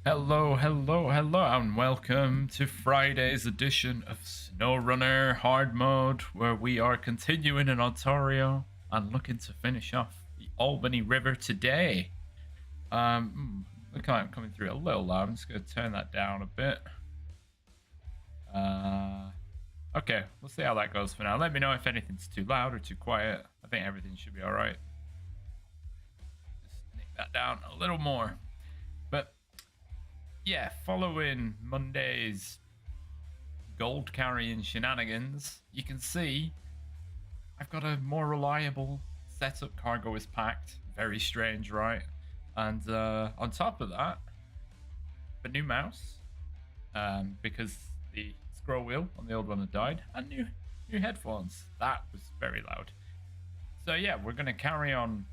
Hello, hello, hello, and welcome to Friday's edition of Snowrunner Hard Mode, where we are continuing in Ontario and looking to finish off the Albany River today. Look like I'm coming through a little loud. I'm just going to turn that down a bit. Okay, we'll see how that goes for now. Let me know if anything's too loud or too quiet. I think everything should be alright. Just nick that down a little more. But yeah, following Monday's gold carrying shenanigans, you can see I've got a more reliable setup. Cargo is packed. Very strange, right? And on top of that, a new mouse, because the scroll wheel on the old one had died, and new headphones. That was very loud. So yeah, we're going to carry on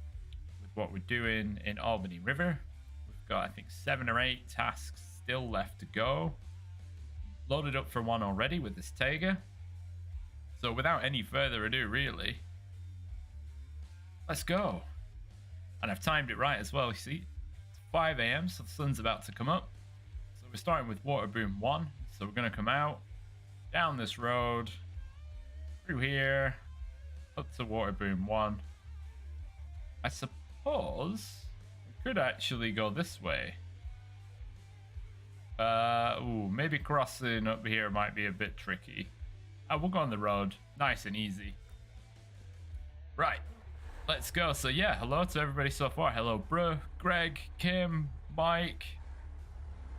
with what we're doing in Albany River. We've got, I think, 7 or 8 tasks still left to go. Loaded up for one already with this Taiga. So without any further ado, really, let's go. And I've timed it right as well, you see. It's 5 a.m, so the sun's about to come up. So we're starting with Water Boom 1. So we're going to come out, down this road, through here, up to Water Boom 1. I suppose could actually go this way. Maybe crossing up here might be a bit tricky. We'll go on the road, nice and easy. Right, let's go. So yeah, hello to everybody so far. Hello, bro, Greg, Kim, Mike.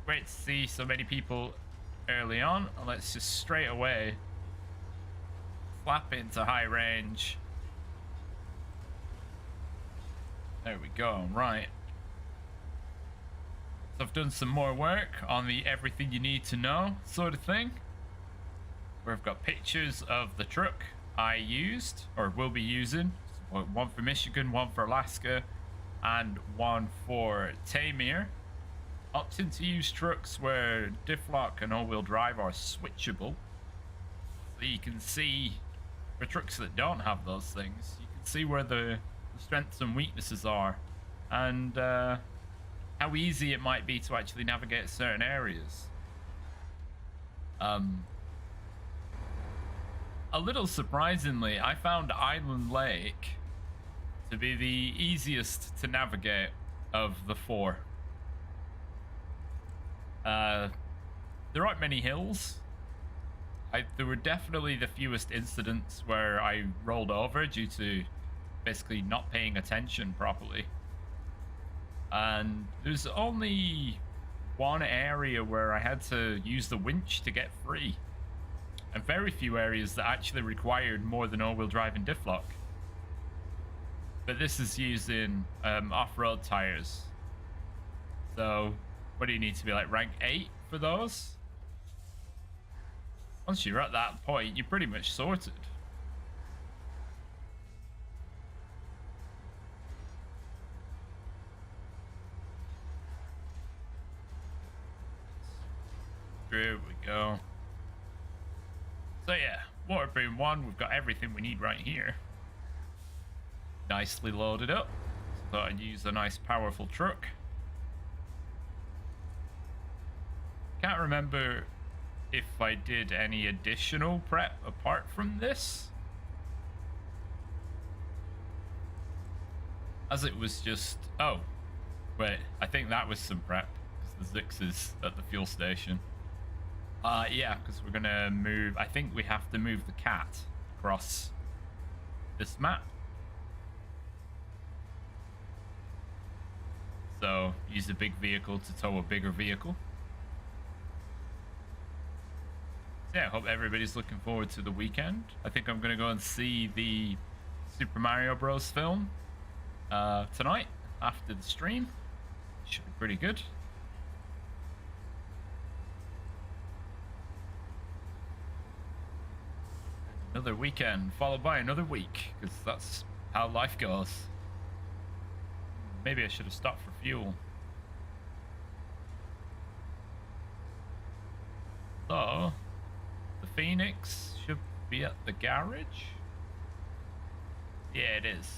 Great to see so many people early on. And let's just straight away flap into high range. There we go. Right. So I've done some more work on the everything you need to know sort of thing, where I've got pictures of the truck I used or will be using. One for Michigan, one for Alaska, and one for Tamir. Opting to use trucks where diff lock and all-wheel drive are switchable. So you can see, for trucks that don't have those things, you can see where the strengths and weaknesses are, and how easy it might be to actually navigate certain areas. A little surprisingly, I found Island Lake to be the easiest to navigate of the 4. There aren't many hills. There were definitely the fewest incidents where I rolled over due to basically not paying attention properly. And there's only one area where I had to use the winch to get free, and very few areas that actually required more than all-wheel drive and diff lock. But this is using off-road tires. So what do you need to be, like rank 8 for those? Once you're at that point, you're pretty much sorted. There we go. So yeah, Water Boom 1, we've got everything we need right here. Nicely loaded up. So thought I'd use a nice powerful truck. Can't remember if I did any additional prep apart from this, as it was just, oh wait, I think that was some prep, because the Zix is at the fuel station. Yeah, because we're gonna move, I think we have to move the cat across this map. So use a big vehicle to tow a bigger vehicle. So yeah, I hope everybody's looking forward to the weekend. I think I'm gonna go and see the Super Mario Bros. Film tonight after the stream. Should be pretty good. Another weekend followed by another week, because that's how life goes. Maybe I should have stopped for fuel. So the Phoenix should be at the garage. Yeah, it is.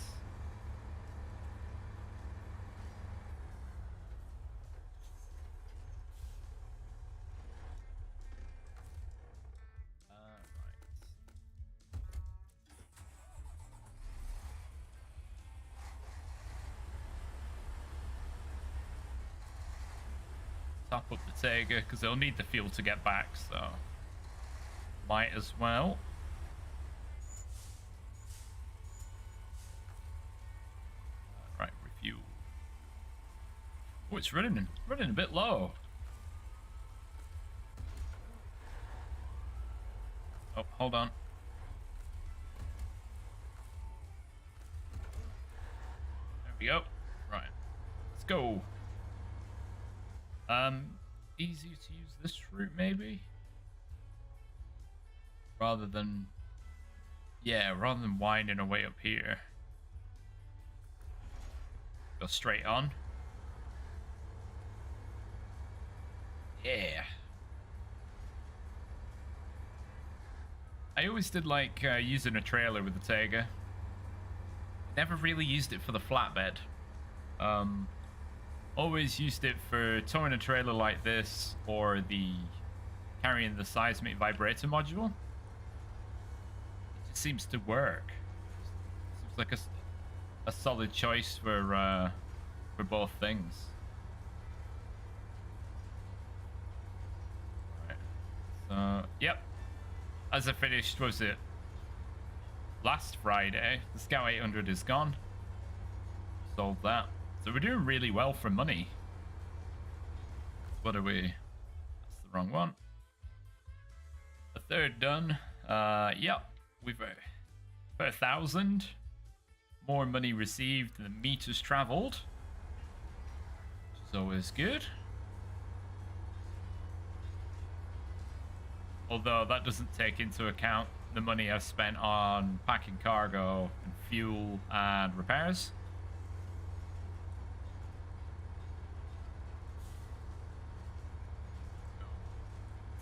top up the Tega because it'll need the fuel to get back, so might as well. Right, refuel. Oh, it's running a bit low. Oh, hold on. There we go. Right, let's go. Easier to use this route maybe, rather than winding away up here. Go straight on. Yeah. I always did like using a trailer with the Tega. Never really used it for the flatbed. Always used it for towing a trailer like this, or the carrying the seismic vibrator module. It just seems to work. Seems like a solid choice for both things. Right. So yep. As I finished, was it last Friday? The Scout 800 is gone. Sold that. So we're doing really well for money. What are we? That's the wrong one. A third done. Yep. We've for 1,000 more money received than meters traveled, which is always good. Although that doesn't take into account the money I've spent on packing cargo and fuel and repairs.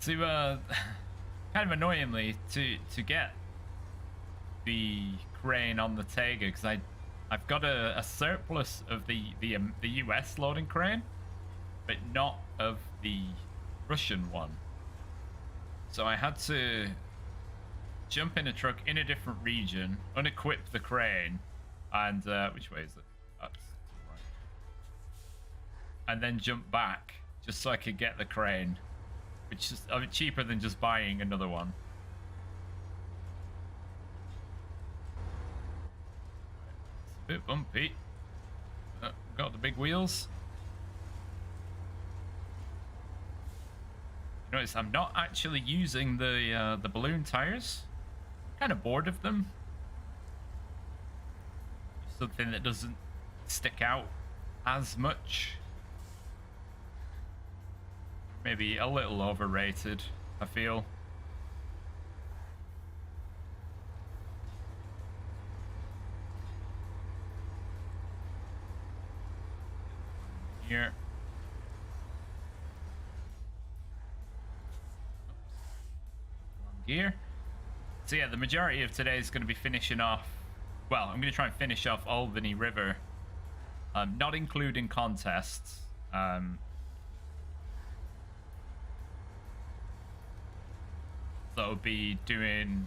To kind of annoyingly to get the crane on the Tega, because I've got a surplus of the US loading crane, but not of the Russian one. So I had to jump in a truck in a different region, unequip the crane, and which way is it? That's to the right. And then jump back just so I could get the crane, which is a bit cheaper than just buying another one. It's a bit bumpy. Got the big wheels. Notice I'm not actually using the balloon tires. I'm kind of bored of them. Something that doesn't stick out as much. Maybe a little overrated, I feel. Here. Gear. So yeah, the majority of today is going to be finishing off. Well, I'm going to try and finish off Albany River, not including contests. So I'll be doing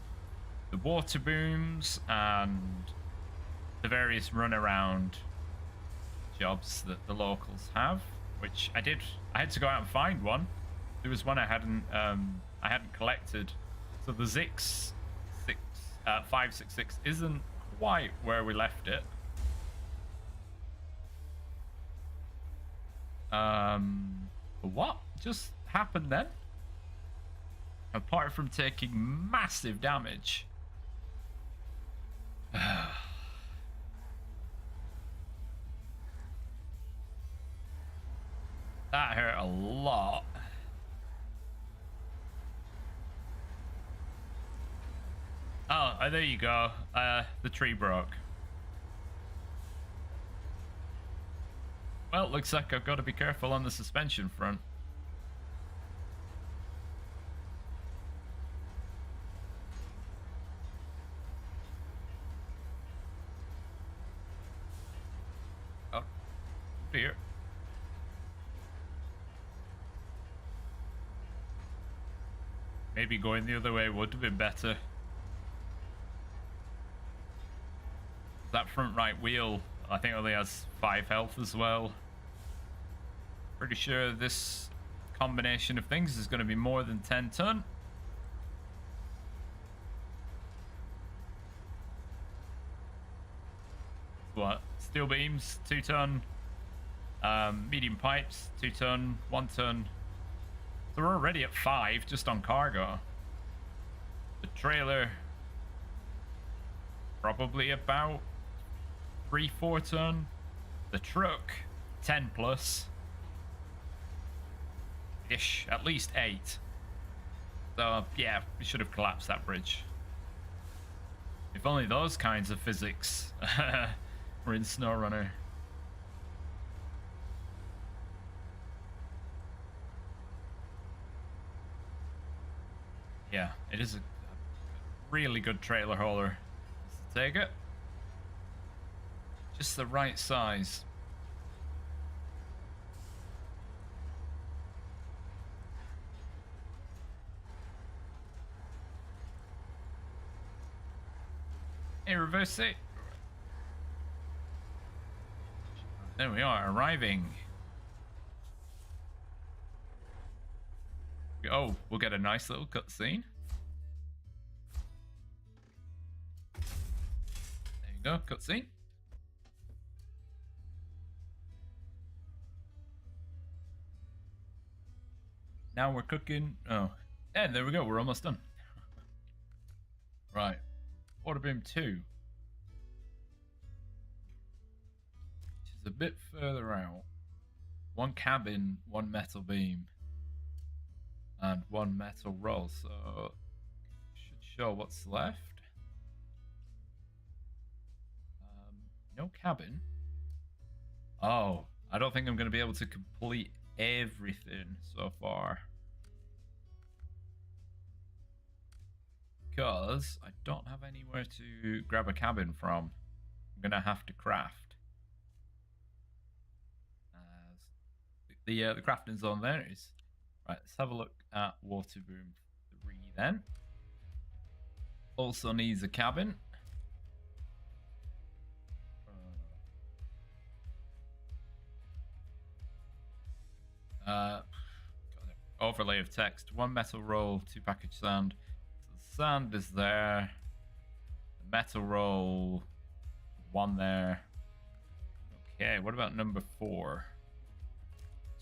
the water booms and the various runaround jobs that the locals have, which I had to go out and find one. There was one I hadn't collected. So the Zix 566 isn't quite where we left it. What just happened then? Apart from taking massive damage. That hurt a lot. Oh, there you go. The tree broke. Well, looks like I've got to be careful on the suspension front. Oh, dear. Maybe going the other way would have been better. That front right wheel, I think, only has 5 health as well. Pretty sure this combination of things is going to be more than 10 ton. What? Steel beams, 2 ton. Medium pipes, 2 ton, 1 ton. So we're already at 5 just on cargo. The trailer, probably about 3-4 ton. The truck, 10 plus ish, at least 8. So yeah, we should have collapsed that bridge. If only those kinds of physics were in Snowrunner. Yeah, it is a really good trailer hauler. Let's take it. Just the right size. Hey, reverse it. There we are, arriving. Oh, we'll get a nice little cutscene. There you go, cutscene. Now we're cooking. Oh, and there we go. We're almost done. Right, water boom 2, which is a bit further out. 1 cabin, 1 metal beam, and 1 metal roll. So should show what's left. No cabin. Oh, I don't think I'm going to be able to complete everything so far, because I don't have anywhere to grab a cabin from. I'm going to have to craft. The crafting zone there is. Right, let's have a look at water boom 3 then. Also needs a cabin. Overlay of text. 1 metal roll, 2 package sand. So the sand is there. The metal roll, 1 there. Okay, what about number 4?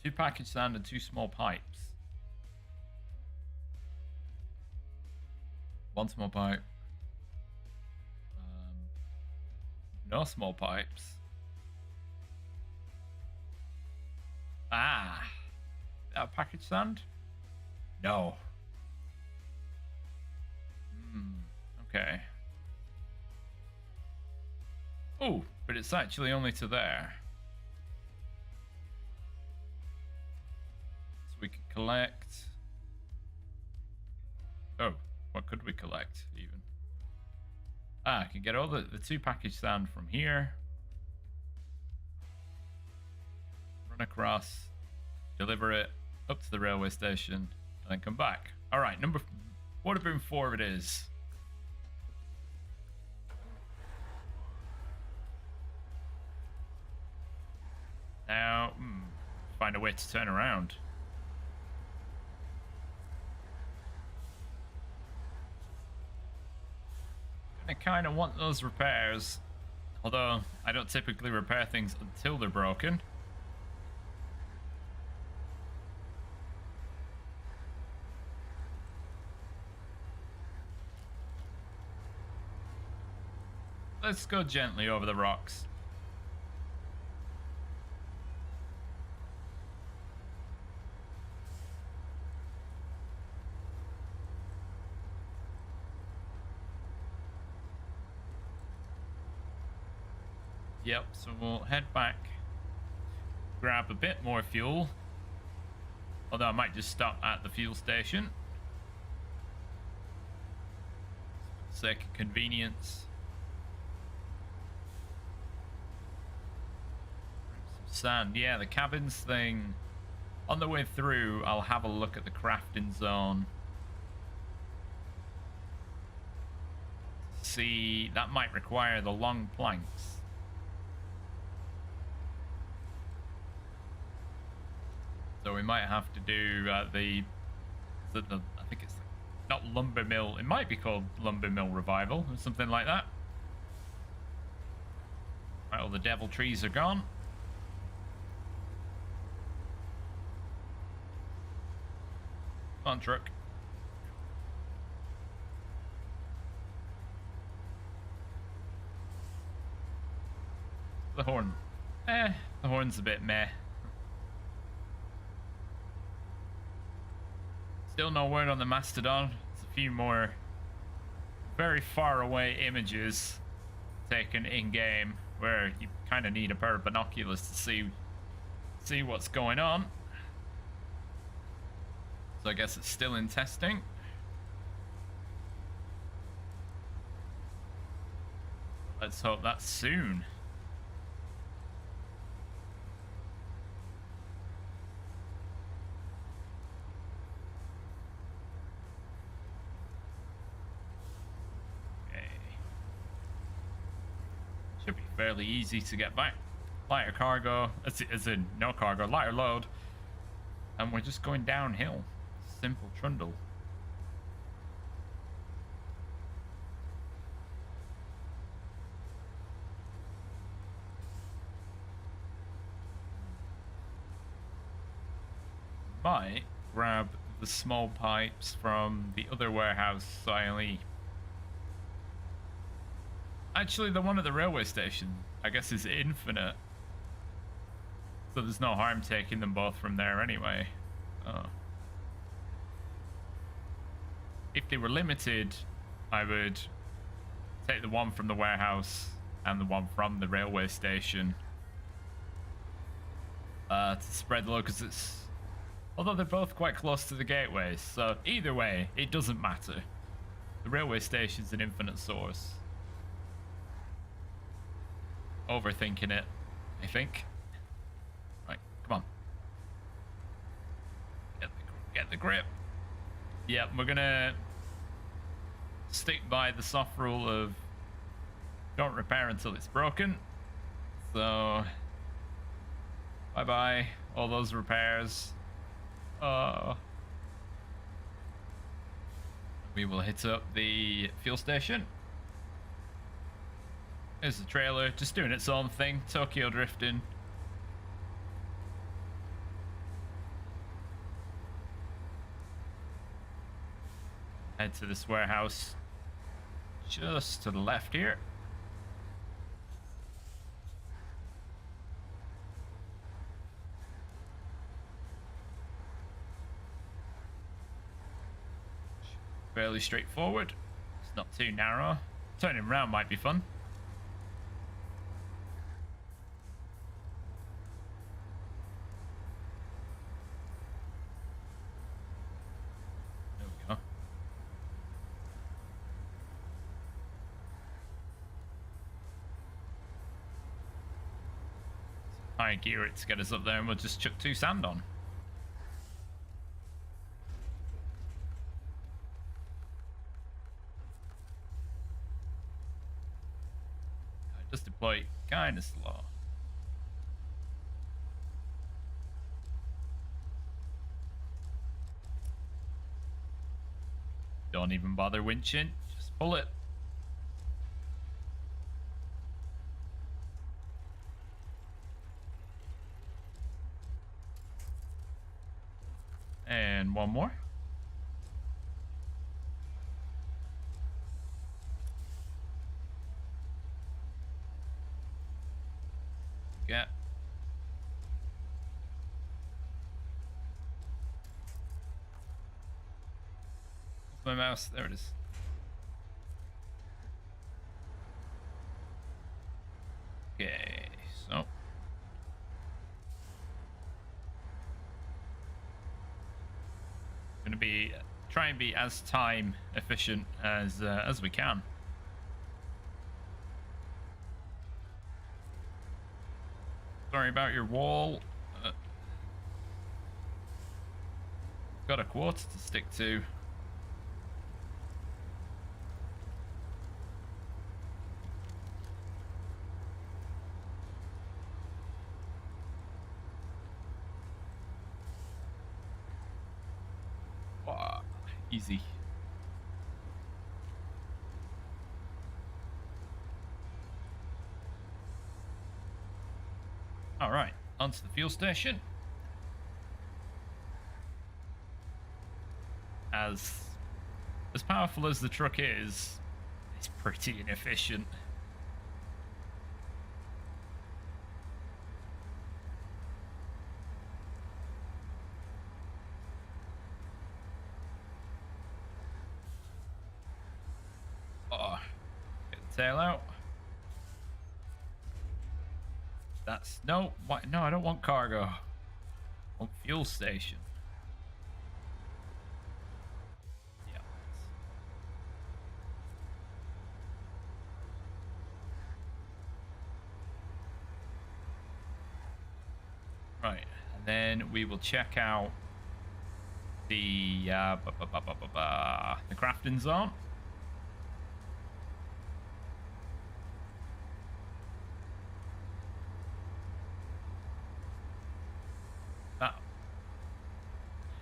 2 package sand and 2 small pipes. 1 small pipe. No small pipes. Ah, package sand? No. Okay. Oh, but it's actually only to there. So we could collect. Oh, what could we collect even? Ah, I can get all the 2 package sand from here. Run across, deliver it up to the railway station, and then come back. All right, water boom 4 it is. Now, find a way to turn around. I kind of want those repairs, although I don't typically repair things until they're broken. Let's go gently over the rocks. Yep, so we'll head back, grab a bit more fuel, although I might just stop at the fuel station for the sake of convenience. Sand, yeah, the cabins thing. On the way through, I'll have a look at the crafting zone. See, that might require the long planks. So we might have to do I think it's not lumber mill. It might be called lumber mill revival or something like that. Right, all the devil trees are gone. Come on, truck. The horn. The horn's a bit meh. Still no word on the Mastodon. There's a few more very far away images taken in-game where you kind of need a pair of binoculars to see what's going on. So I guess it's still in testing. Let's hope that's soon. Should be fairly easy to get back. Lighter cargo, as in no cargo, lighter load. And we're just going downhill. Simple trundle. Might grab the small pipes from the other warehouse, so I only... Actually, the one at the railway station, I guess, is infinite. So there's no harm taking them both from there anyway. If they were limited, I would take the one from the warehouse and the one from the railway station to spread the load, because it's... Although they're both quite close to the gateways, so either way, it doesn't matter. The railway station's an infinite source. Overthinking it, I think. Right, come on. Get the grip. Yep, we're gonna stick by the soft rule of don't repair until it's broken. So, bye-bye, all those repairs. We will hit up the fuel station. There's the trailer, just doing its own thing, Tokyo drifting. Head to this warehouse just to the left here. Fairly straightforward. It's not too narrow. Turning around might be fun. There we go. High gear it to get us up there, and we'll just chuck 2 sand on. Just deploy kind of slow. Don't even bother winching, just pull it. And one more. Yeah. Where's my mouse? There it is. Okay, so gonna be try and be as time efficient as we can. Sorry about your wall. Got a quarter to stick to. Easy. All right, onto the fuel station. As powerful as the truck is, it's pretty inefficient. Oh, get the tail out. That's no, what? No, I don't want cargo. I want fuel station. Yeah. Right, and then we will check out the crafting zone.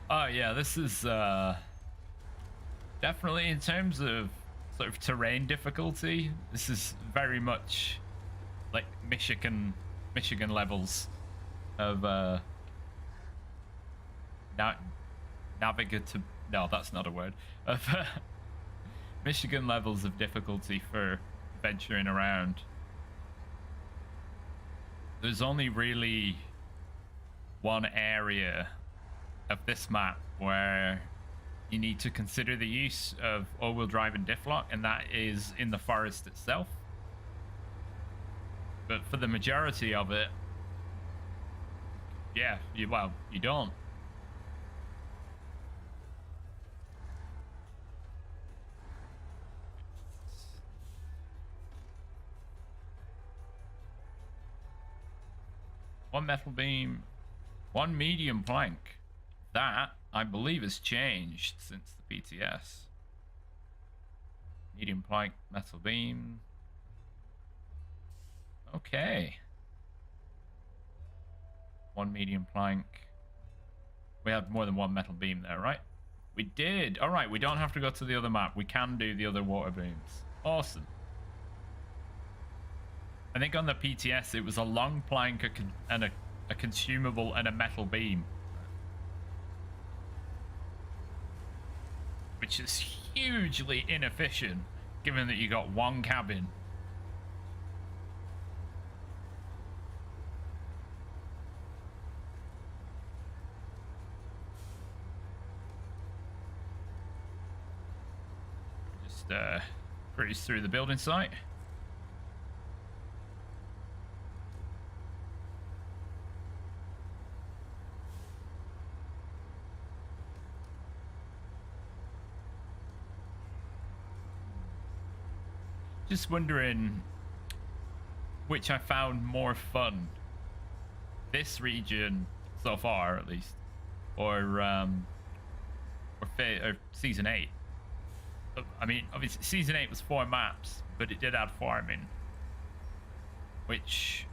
Oh yeah, this is definitely, in terms of sort of terrain difficulty, this is very much like Michigan levels of navigative. No, that's not a word. Of Michigan levels of difficulty for venturing around. There's only really one area of this map where you need to consider the use of all-wheel drive and diff lock, and that is in the forest itself. But for the majority of it, yeah, you don't. One metal beam, one medium plank. That, I believe, has changed since the PTS. Medium plank, metal beam. Okay. One medium plank. We had more than one metal beam there, right? We did. All right, we don't have to go to the other map. We can do the other water beams. Awesome. I think on the PTS, it was a long plank and a consumable and a metal beam. Which is hugely inefficient, given that you got one cabin. Just cruise through the building site. Just wondering which I found more fun, this region so far at least, or season 8. I mean, obviously season 8 was 4 maps, but it did add farming, which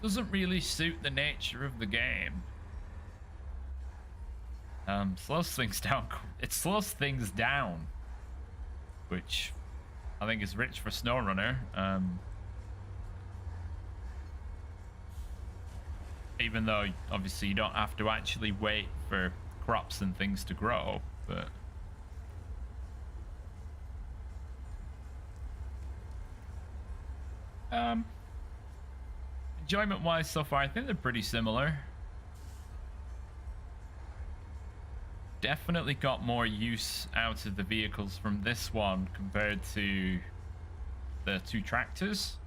doesn't really suit the nature of the game. Slows things down. It slows things down, which I think is rich for Snowrunner. Even though obviously you don't have to actually wait for crops and things to grow, but enjoyment wise so far, I think they're pretty similar. Definitely got more use out of the vehicles from this one compared to the 2 tractors.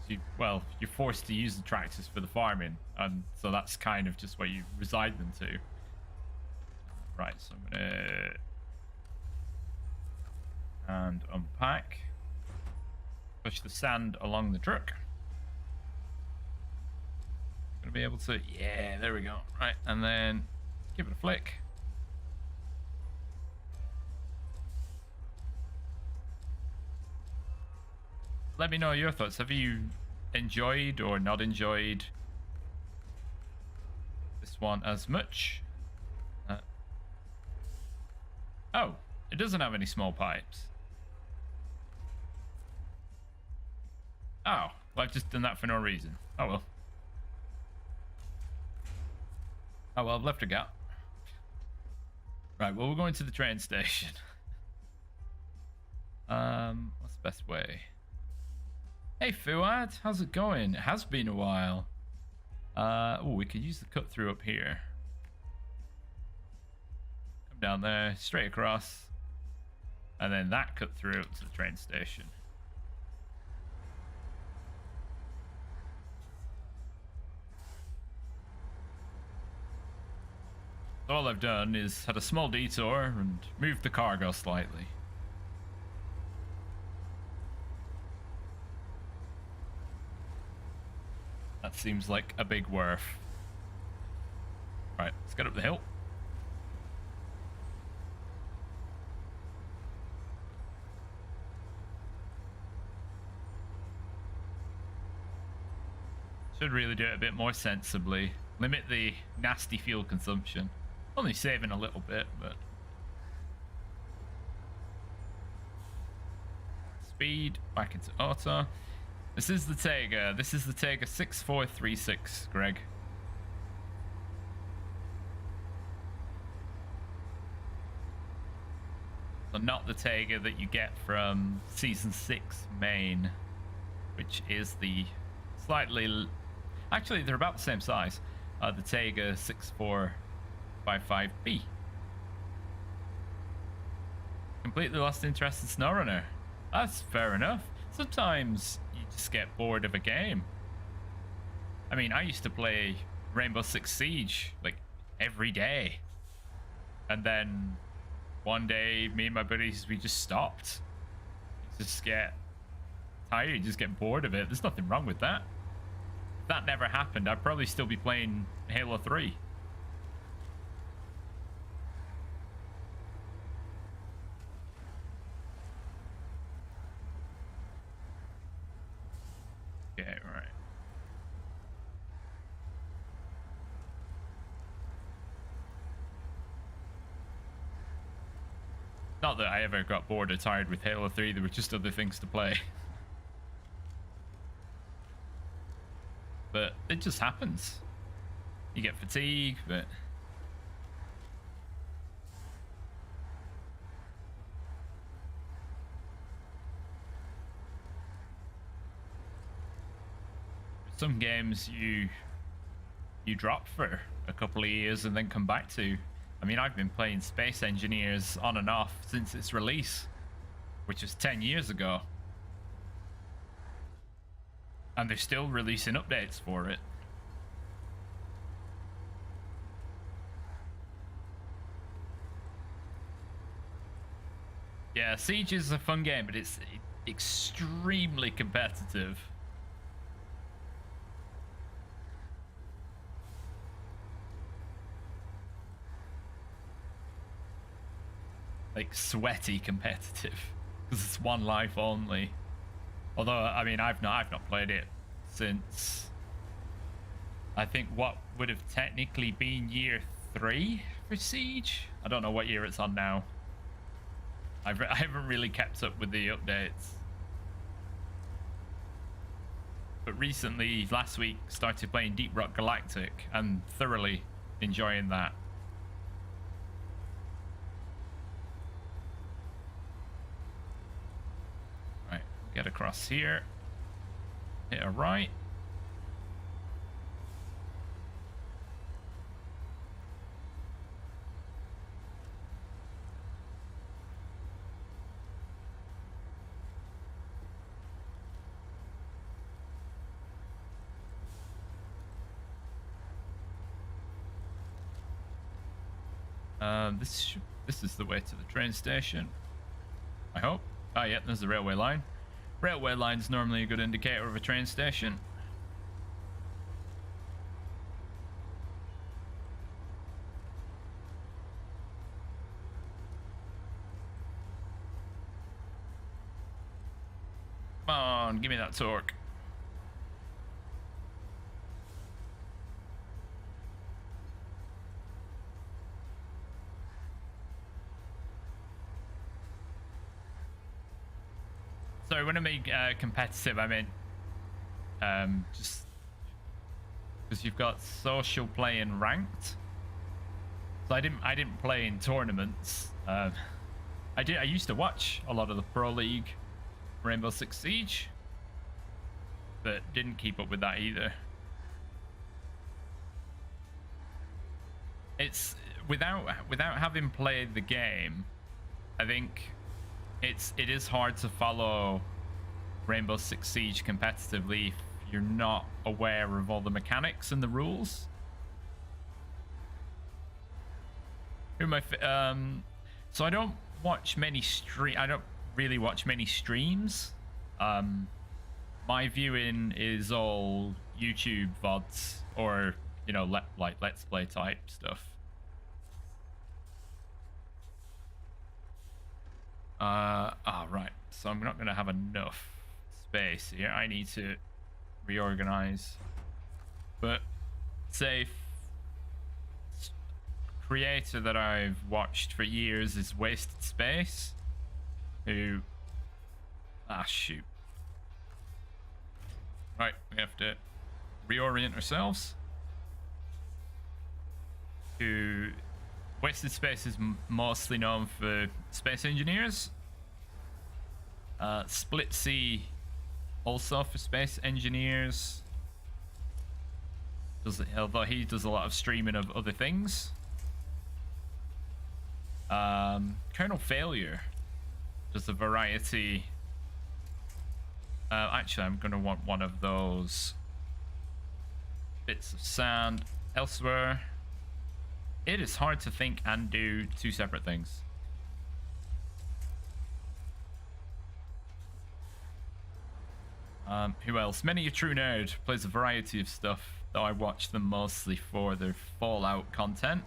You're forced to use the tractors for the farming, and so that's kind of just where you reside them to. Right, so I'm gonna and unpack, push the sand along the truck. Gonna be able to, yeah, there we go. Right, and then give it a flick. Let me know your thoughts. Have you enjoyed or not enjoyed this one as much? it doesn't have any small pipes. Oh, well, I've just done that for no reason. Oh well. Oh well, I've left a gap. Right, well, we're going to the train station. What's the best way? Hey, Fuad, how's it going? It has been a while. Oh, we could use the cut through up here. Come down there, straight across. And then that cut through up to the train station. All I've done is had a small detour and moved the cargo slightly. That seems like a big worth. Right, let's get up the hill. Should really do it a bit more sensibly. Limit the nasty fuel consumption. Only saving a little bit, but... Speed, back into auto. This is the Tega. This is the Tega 6436, Greg. So not the Tega that you get from Season 6 main, which is the slightly... Actually, they're about the same size. The Tega 6455B. Completely lost interest in Snowrunner. That's fair enough. Sometimes you just get bored of a game. I mean, I used to play Rainbow Six Siege like every day. And then one day, me and my buddies, we just stopped. You just get tired, you just get bored of it. There's nothing wrong with that. If that never happened, I'd probably still be playing Halo 3. Okay, right. Not that I ever got bored or tired with Halo 3, there were just other things to play. But it just happens. You get fatigue, but... Some games you drop for a couple of years and then come back to. I mean, I've been playing Space Engineers on and off since its release, which was 10 years ago. And they're still releasing updates for it. Yeah, Siege is a fun game, but it's extremely competitive. Like sweaty competitive, because it's one life only. Although, I mean, I've not played it since I think what would have technically been year 3 for Siege. I don't know what year it's on now. I haven't really kept up with the updates. But recently, last week, started playing Deep Rock Galactic and thoroughly enjoying that. Right, get across here. Hit a right. This is the way to the train station, I hope. Ah, yeah, there's the railway line. Railway line's normally a good indicator of a train station. Come on, give me that torque. Sorry, when I mean competitive, I mean just because you've got social play and ranked. So I didn't play in tournaments. I used to watch a lot of the Pro League, Rainbow Six Siege, but didn't keep up with that either. It's without having played the game, I think it is hard to follow Rainbow Six Siege competitively if you're not aware of all the mechanics and the rules. So I don't watch many I don't really watch many streams. My viewing is all YouTube VODs or, you know, like Let's Play type stuff. Right. So I'm not going to have enough space here. I need to reorganize. But say creator that I've watched for years is Wasted Space, who shoot. Right, we have to reorient ourselves. Who Wasted Space is mostly known for space engineers. Split C also for space engineers. Although he does a lot of streaming of other things. Kernel Failure does a variety. Actually, I'm going to want one of those bits of sand elsewhere. It is hard to think and do two separate things. Who else? Many a True Nerd plays a variety of stuff, though I watch them mostly for their Fallout content.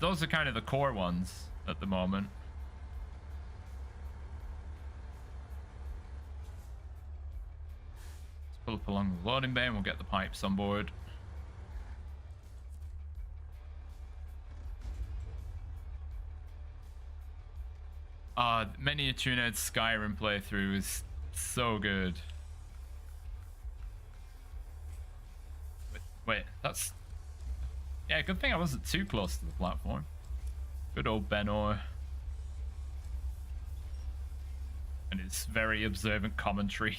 Those are kind of the core ones at the moment. Let's pull up along the loading bay and we'll get the pipes on board. Many a True Nerd Skyrim playthrough is so good. Wait, that's... Yeah, good thing I wasn't too close to the platform. Good old Ben Orr. And his very observant commentary.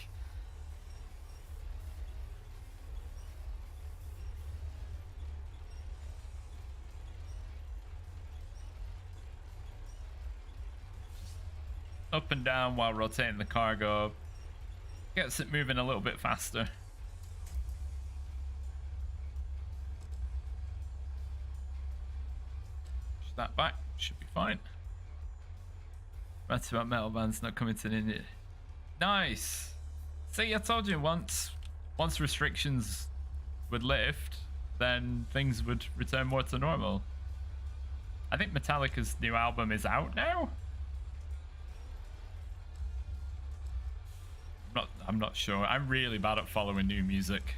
Up and down while rotating the cargo. Gets it moving a little bit faster. That back should be fine. That's about metal bands not coming to an end. Nice. See, I told you once restrictions would lift, then things would return more to normal. I think Metallica's new album is out now. I'm not sure. I'm really bad at following new music,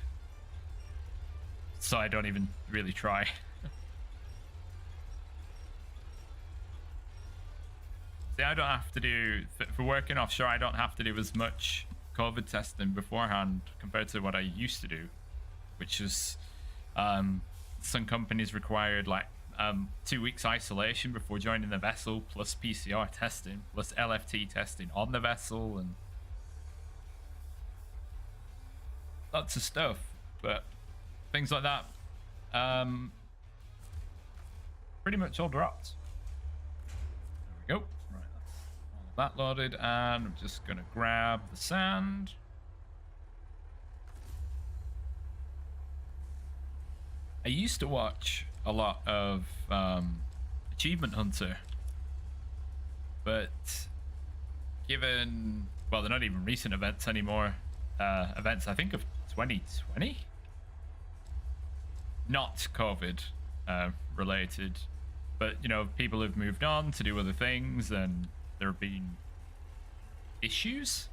so I don't even really try. See, I don't have to do, for working offshore, I don't have to do as much COVID testing beforehand compared to what I used to do, which is some companies required like 2 weeks isolation before joining the vessel, plus PCR testing, plus LFT testing on the vessel, and lots of stuff. But things like that pretty much all dropped. There we go. That loaded, and I'm just gonna grab the sand. I used to watch a lot of Achievement Hunter, but given, well, they're not even recent events anymore, events I think of 2020, not COVID related, but you know, people have moved on to do other things and there have been issues.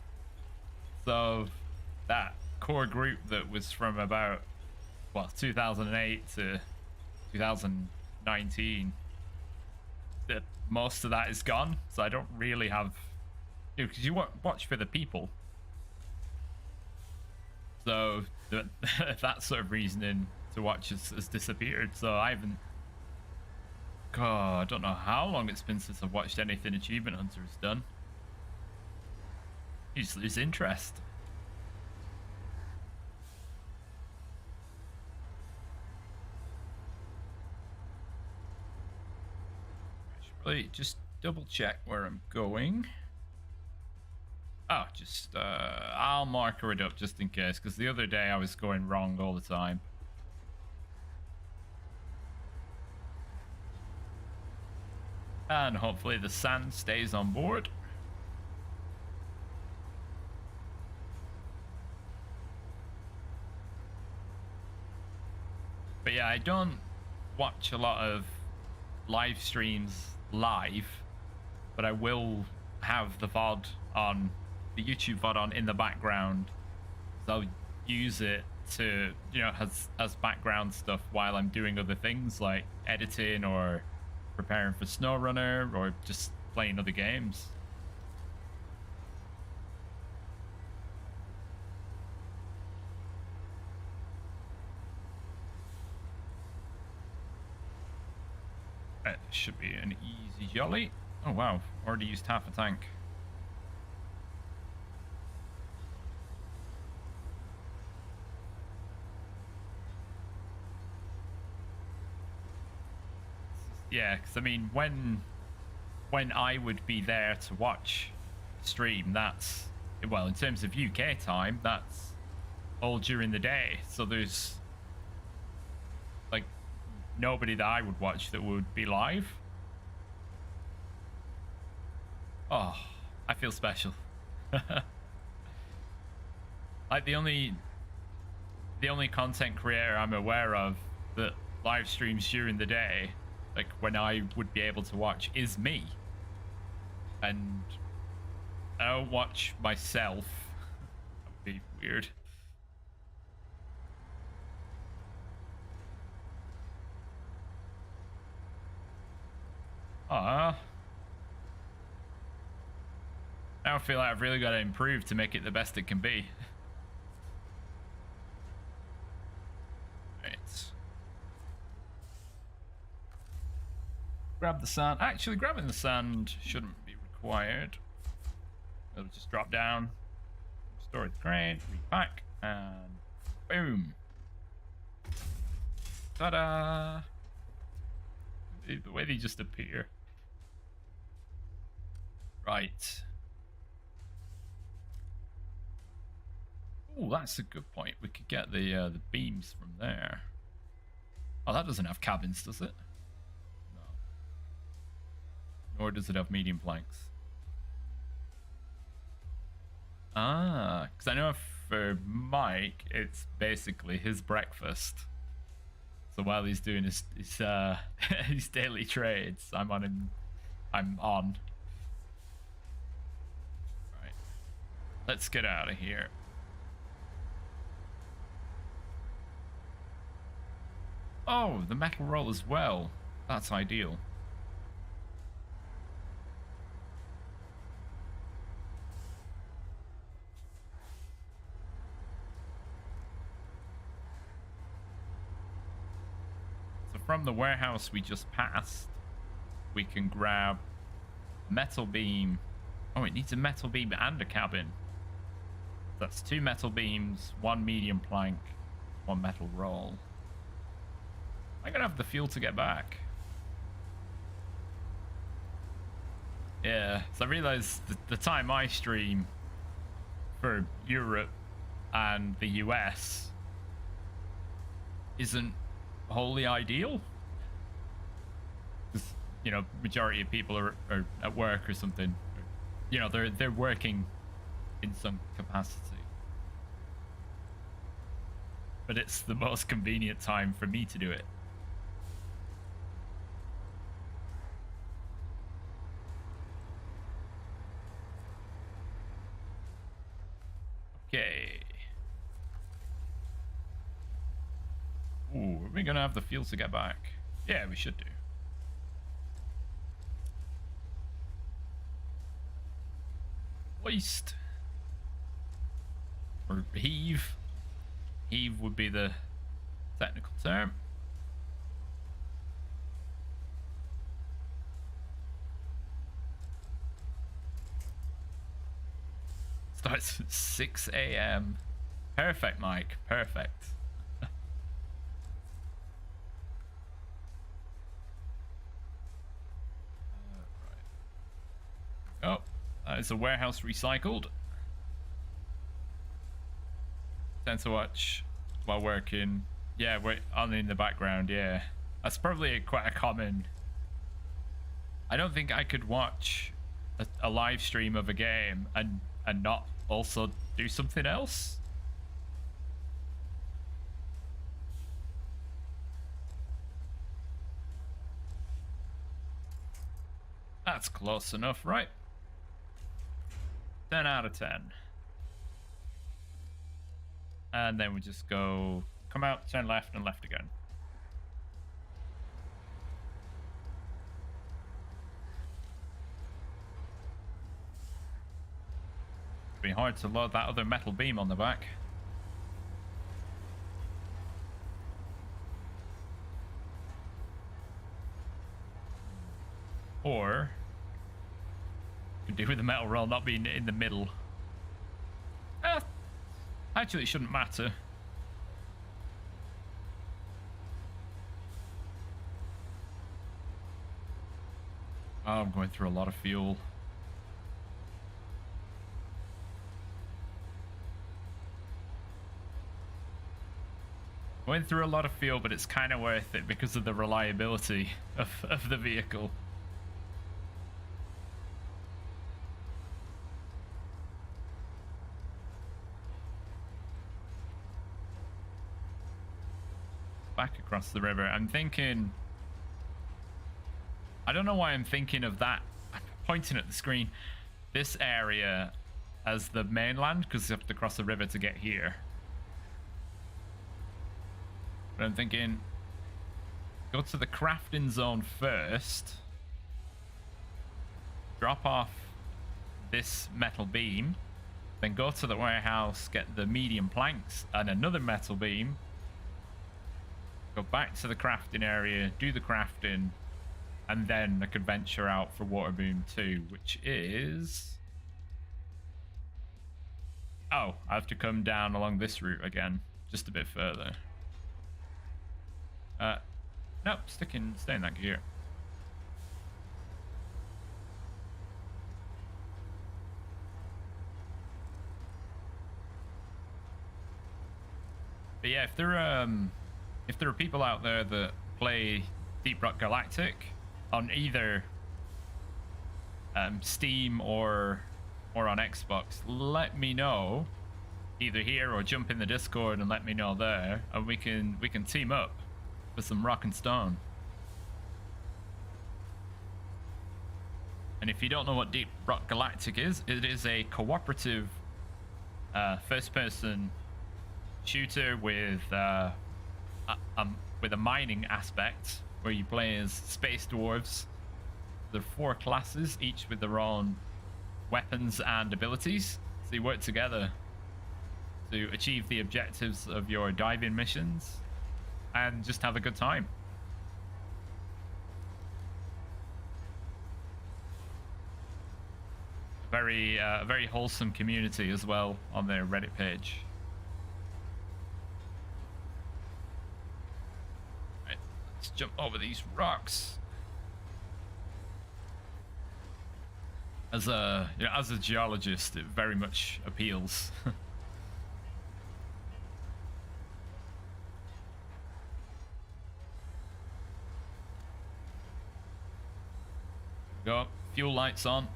So that core group that was from about, well, 2008 to 2019, that most of that is gone. So I don't really have, because you watch for the people. So that sort of reasoning to watch has disappeared. So I haven't. God, I don't know how long it's been since I've watched anything Achievement Hunter has done. You just lose interest. I should probably just double check where I'm going. Oh, just I'll marker it up just in case, because the other day I was going wrong all the time. And hopefully the sand stays on board. But yeah, I don't watch a lot of live streams live, but I will have the VOD on, the YouTube VOD on in the background. So I'll use it to, you know, as background stuff while I'm doing other things like editing or preparing for Snowrunner or just playing other games. It should be an easy jolly. Oh wow, already used half a tank. Yeah, because I mean, when I would be there to watch stream, that's, well, in terms of UK time, that's all during the day. So there's like nobody that I would watch that would be live. Oh, I feel special. Like the only content creator I'm aware of that live streams during the day, like when I would be able to watch, is me. And I don't watch myself. That would be weird. Now I feel like I've really got to improve to make it the best it can be. Right. Grab the sand. Actually, grabbing the sand shouldn't be required. It'll just drop down, store the crane, repack, and boom. Ta-da! The way they just appear. Right. Oh, that's a good point. We could get the beams from there. Oh, that doesn't have cabins, does it? No. Nor does it have medium planks. Ah, because I know for Mike, it's basically his breakfast. So while he's doing his his daily trades, I'm on. Right. Let's get out of here. Oh, the metal roll as well. That's ideal. So from the warehouse we just passed, we can grab a metal beam. Oh, it needs a metal beam and a cabin. That's 2 metal beams, 1 medium plank, 1 metal roll. I'm gonna have the fuel to get back. Yeah, so I realized the time I stream for Europe and the US isn't wholly ideal. Because, you know, majority of people are at work or something. You know, they're working in some capacity. But it's the most convenient time for me to do it. Okay. Ooh, are we gonna have the fuel to get back? Yeah, we should do. Hoist. Or heave. Heave would be the technical term. Starts at 6 a.m. Perfect, Mike. Perfect. Right. Oh, that is a warehouse recycled. Tend to watch while working. Yeah, we're on in the background. Yeah, that's probably quite a common. I don't think I could watch a live stream of a game and not also do something else. That's close enough, right? 10 out of 10. And then we just go, come out, turn left, and left again. It'd be hard to load that other metal beam on the back. Or could do with the metal rail not being in the middle. Actually, it shouldn't matter. Oh, I'm going through a lot of fuel. Going through a lot of fuel, but it's kind of worth it because of the reliability of the vehicle. Back across the river. I'm thinking... I don't know why I'm thinking of that. I'm pointing at the screen. This area as the mainland, because you have to cross the river to get here. But I'm thinking... go to the crafting zone first. Drop off this metal beam. Then go to the warehouse, get the medium planks and another metal beam. Go back to the crafting area, do the crafting, and then I could venture out for Water Boom 2, which is... oh, I have to come down along this route again, just a bit further. Nope, stay in that gear. But yeah, if there are people out there that play Deep Rock Galactic on either Steam or on Xbox, let me know either here or jump in the Discord and let me know there, and we can team up for some rock and stone. And if you don't know what Deep Rock Galactic is, it is a cooperative first-person shooter with a mining aspect where you play as space dwarves. There are 4 classes, each with their own weapons and abilities. So you work together to achieve the objectives of your diving missions and just have a good time. A very wholesome community as well on their Reddit page. Right, let's jump over these rocks. As a geologist, it very much appeals. Go, fuel lights on.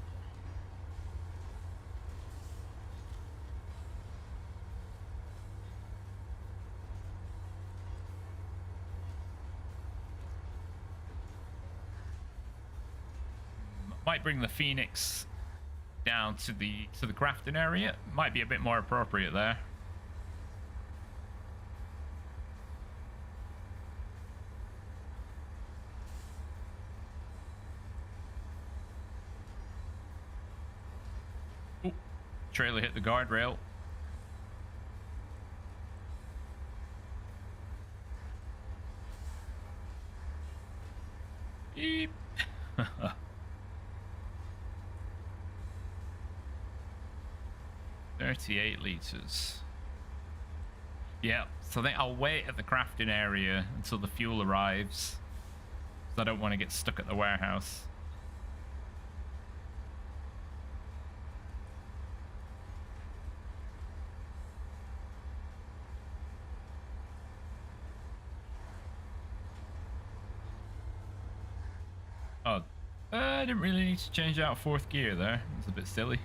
Might bring the Phoenix down to the crafting area. Might be a bit more appropriate there. trailer hit the guardrail. Beep. 38 liters. Yeah, so I think I'll wait at the crafting area until the fuel arrives. So I don't want to get stuck at the warehouse. Oh, I didn't really need to change out fourth gear there. It's a bit silly.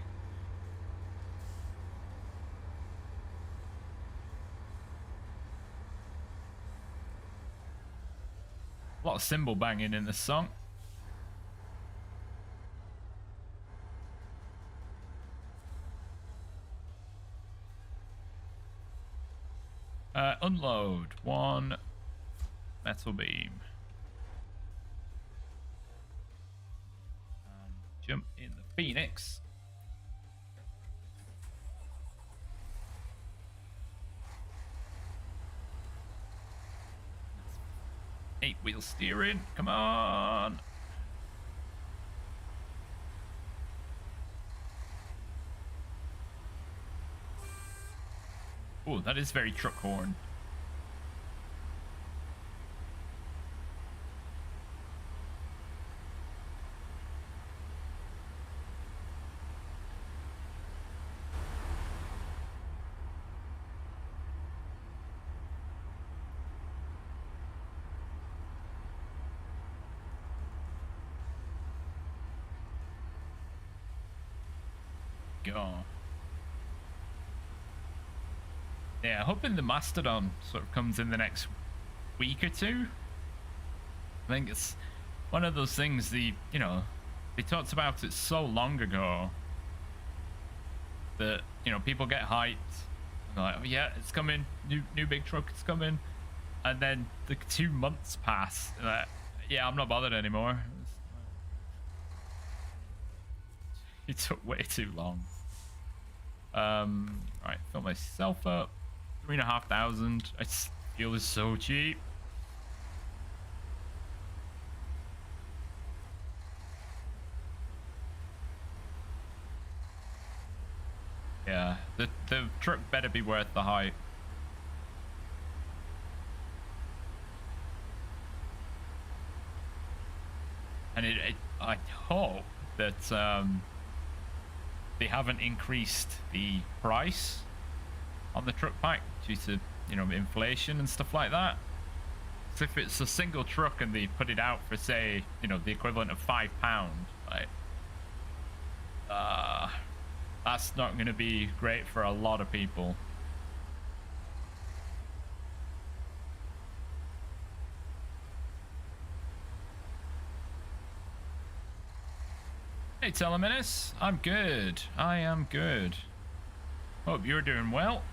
A lot of cymbal banging in this song. Unload one metal beam. And jump in the Phoenix. Eight wheel steering, come on. Oh, that is very truck horn. Go. Yeah, hoping the Mastodon sort of comes in the next week or two. I think it's one of those things, they talked about it so long ago that, people get hyped and they're like, oh yeah, it's coming, new big truck, it's coming. And then the 2 months pass and like, yeah, I'm not bothered anymore. It took way too long. Right, fill myself up. 3,500. Fuel is so cheap. Yeah, the truck better be worth the hype. And I hope that they haven't increased the price on the truck pack due to inflation and stuff like that. So if it's a single truck and they put it out for, say, the equivalent of £5, like that's not going to be great for a lot of people. Hey Teleminus, I'm good. I am good. Hope you're doing well.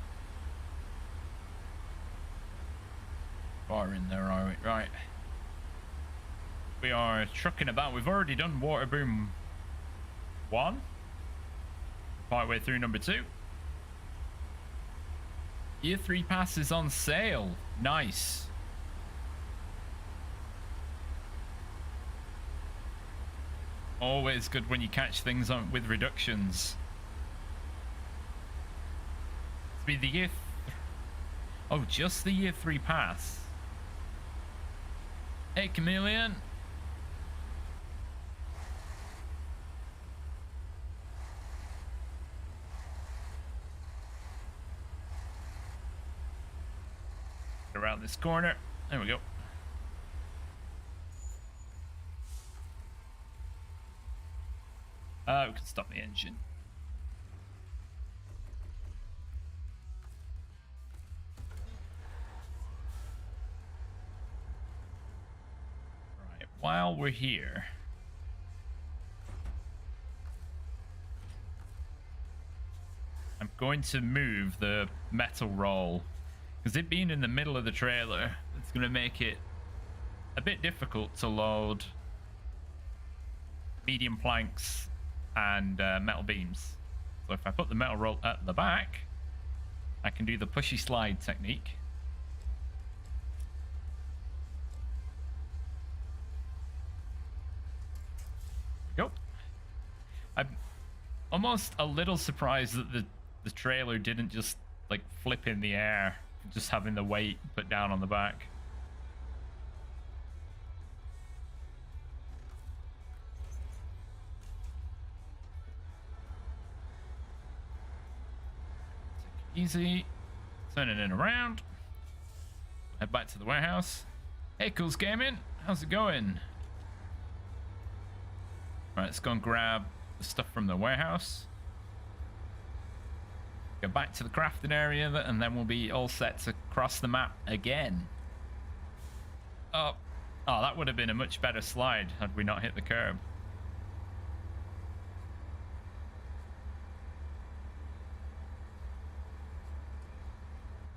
Far in there, are we? Right. We are trucking about. We've already done Water Boom 1. Partway through number 2. Year 3 pass is on sale. Nice. Always good when you catch things on with reductions. It's been the year. Oh, just the year 3 pass. Hey, Chameleon. Around this corner. There we go. We can stop the engine. Right, while we're here, I'm going to move the metal roll, because it being in the middle of the trailer, it's going to make it a bit difficult to load medium planks and metal beams. So if I put the metal roll at the back, I can do the pushy slide technique. There we go. I'm almost a little surprised that the trailer didn't just like flip in the air, just having the weight put down on the back. Easy. Turning it around. Head back to the warehouse. Hey, Cool Gaming. How's it going? Right, let's go and grab the stuff from the warehouse. Go back to the crafting area, and then we'll be all set to cross the map again. Oh, that would have been a much better slide had we not hit the curb.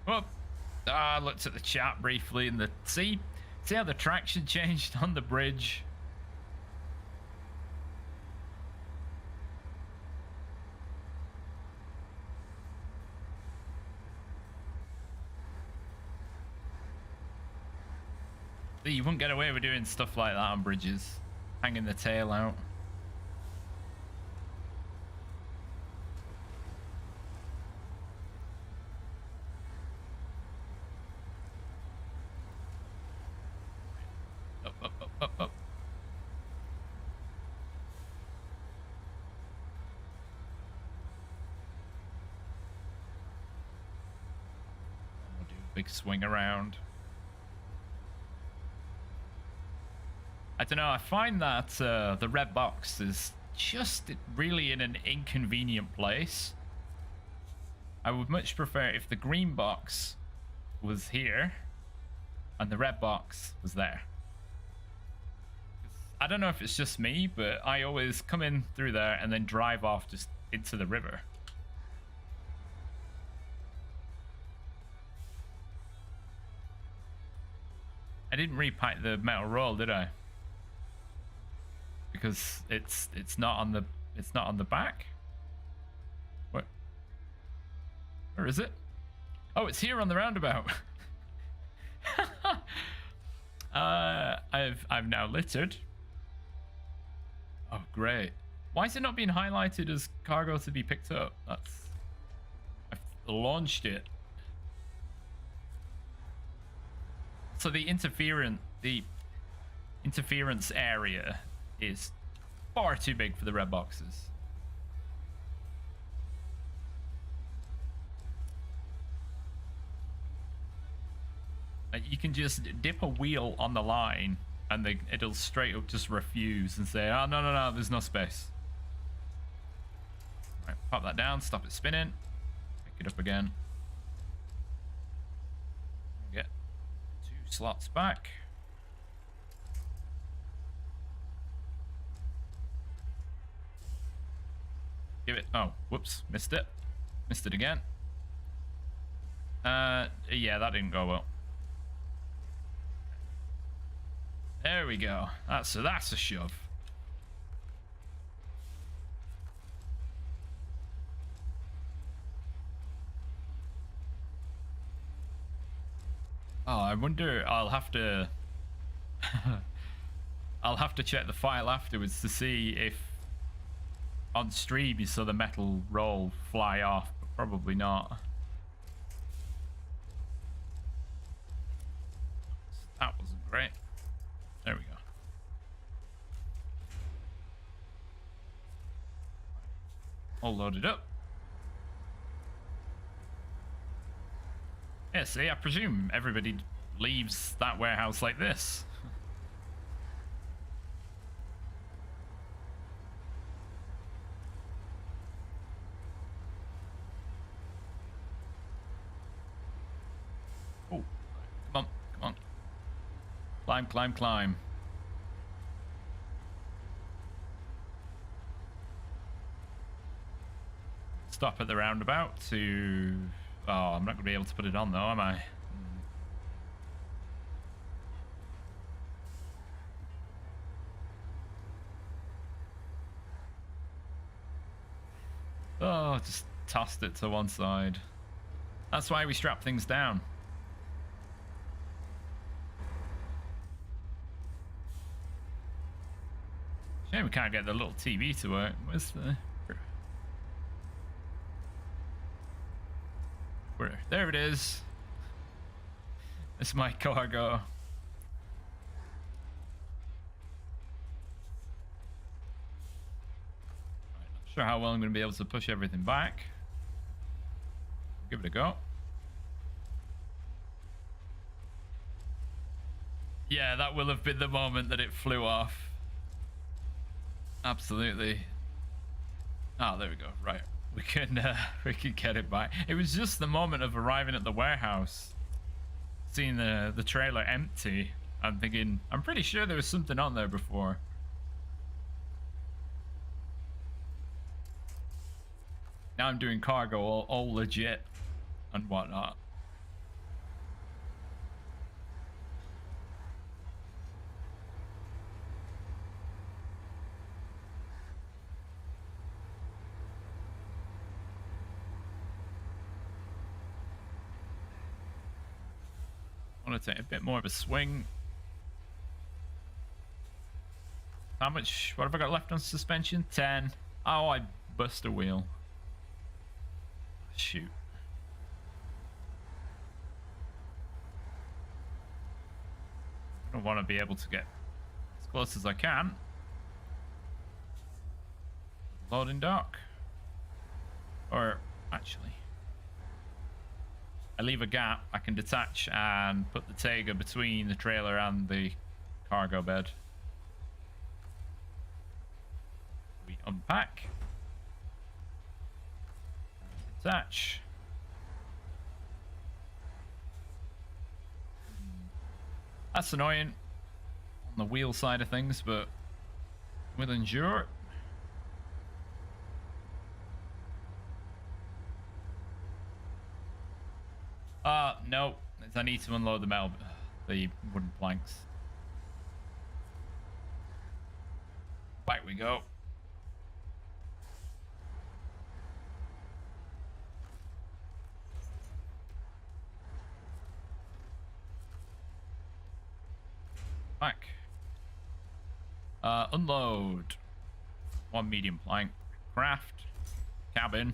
Well, I looked at the chat briefly and see how the traction changed on the bridge. See, you wouldn't get away with doing stuff like that on bridges, hanging the tail out. Up. We'll do a big swing around. I don't know, I find that the red box is just really in an inconvenient place. I would much prefer if the green box was here and the red box was there. I don't know if it's just me, but I always come in through there and then drive off just into the river. I didn't repack the metal roll, did I? Because it's not on the back. What? Where is it? Oh, it's here on the roundabout. I've now littered. Oh, great. Why is it not being highlighted as cargo to be picked up? I've launched it. So the interference area is far too big for the red boxes. Like, you can just dip a wheel on the line and it'll straight up just refuse and say, oh, no, there's no space. Right, pop that down, stop it spinning, pick it up again. Get 2 slots back. Give it, oh, whoops, missed it again. Yeah, that didn't go well. There we go. That's a shove. Oh, I wonder. I'll have to. I'll have to check the file afterwards to see if on stream you saw the metal roll fly off, but probably not. That wasn't great. There we go. All loaded up. Yeah, see, I presume everybody leaves that warehouse like this. Oh, come on. Climb. Stop at the roundabout to... Oh, I'm not going to be able to put it on though, am I? Oh, just tossed it to one side. That's why we strap things down. Shame we can't get the little TV to work. Where's the... Where? There it is. It's my cargo. Not sure how well I'm going to be able to push everything back. Give it a go. Yeah, that will have been the moment that it flew off. Absolutely. Oh, there we go. Right, we can get it back. It was just the moment of arriving at the warehouse, seeing the trailer empty. I'm thinking, I'm pretty sure there was something on there before. Now I'm doing cargo all legit and whatnot. I want to take a bit more of a swing. How much? What have I got left on suspension? 10. Oh, I bust a wheel. Shoot. I want to be able to get as close as I can. Loading dock. Or actually, I leave a gap. I can detach and put the Tega between the trailer and the cargo bed. We unpack. Detach. That's annoying on the wheel side of things, but we'll endure. No, I need to unload the wooden planks. Back we go. Back. Unload. One medium plank. Craft. Cabin.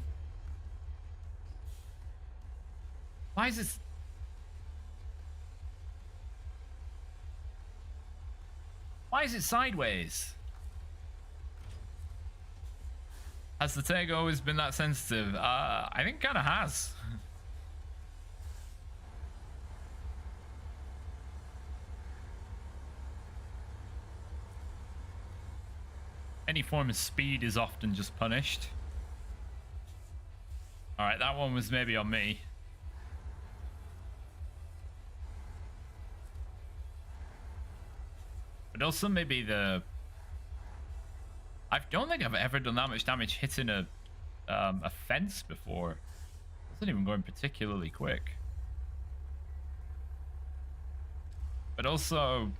Why is this? Why is it sideways? Has the Tega always been that sensitive? I think it kind of has. Any form of speed is often just punished. Alright, that one was maybe on me. But also maybe the... I don't think I've ever done that much damage hitting a fence before. It wasn't even going particularly quick. But also...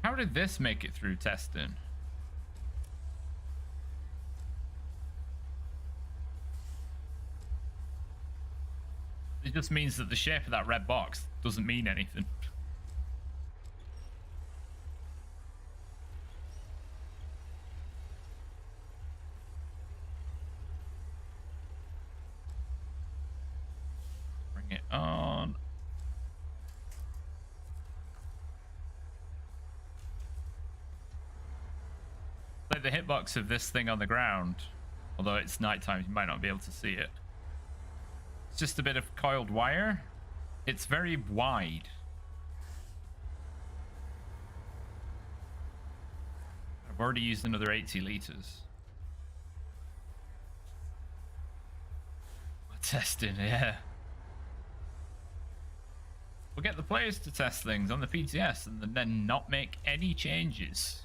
how did this make it through testing? It just means that the shape of that red box doesn't mean anything. Bring it on. Like the hitbox of this thing on the ground, although it's nighttime, you might not be able to see it. It's just a bit of coiled wire. It's very wide. I've already used another 80 liters. We're testing, yeah. We'll get the players to test things on the PTS and then not make any changes.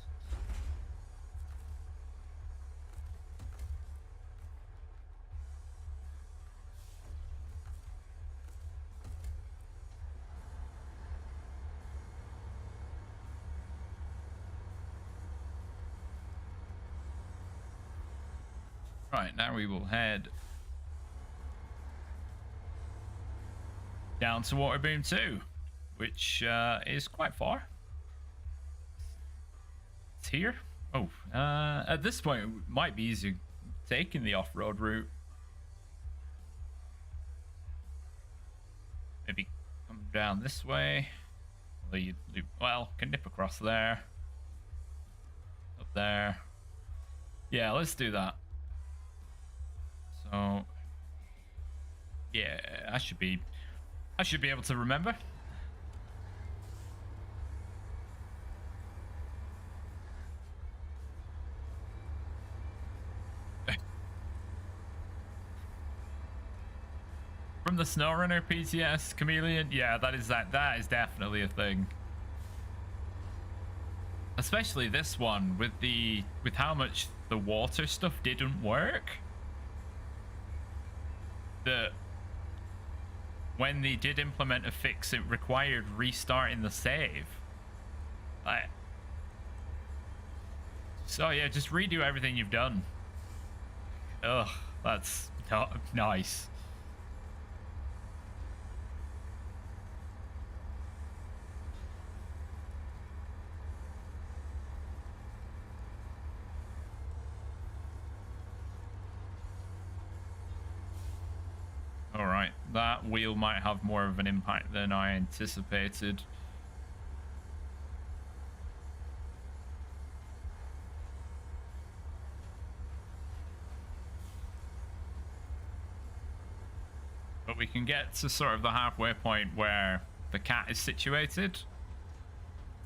Right, now we will head down to Waterboom 2, which is quite far. It's here. Oh, at this point, it might be easier taking the off-road route. Maybe come down this way. Well, can nip across there. Up there. Yeah, let's do that. So, yeah, I should be able to remember. From the Snowrunner PTS Chameleon, yeah, that is definitely a thing. Especially this one with how much the water stuff didn't work. That when they did implement a fix, it required restarting the save. Like, so yeah, just redo everything you've done. Ugh, that's not nice. Alright, that wheel might have more of an impact than I anticipated. But we can get to sort of the halfway point where the cat is situated.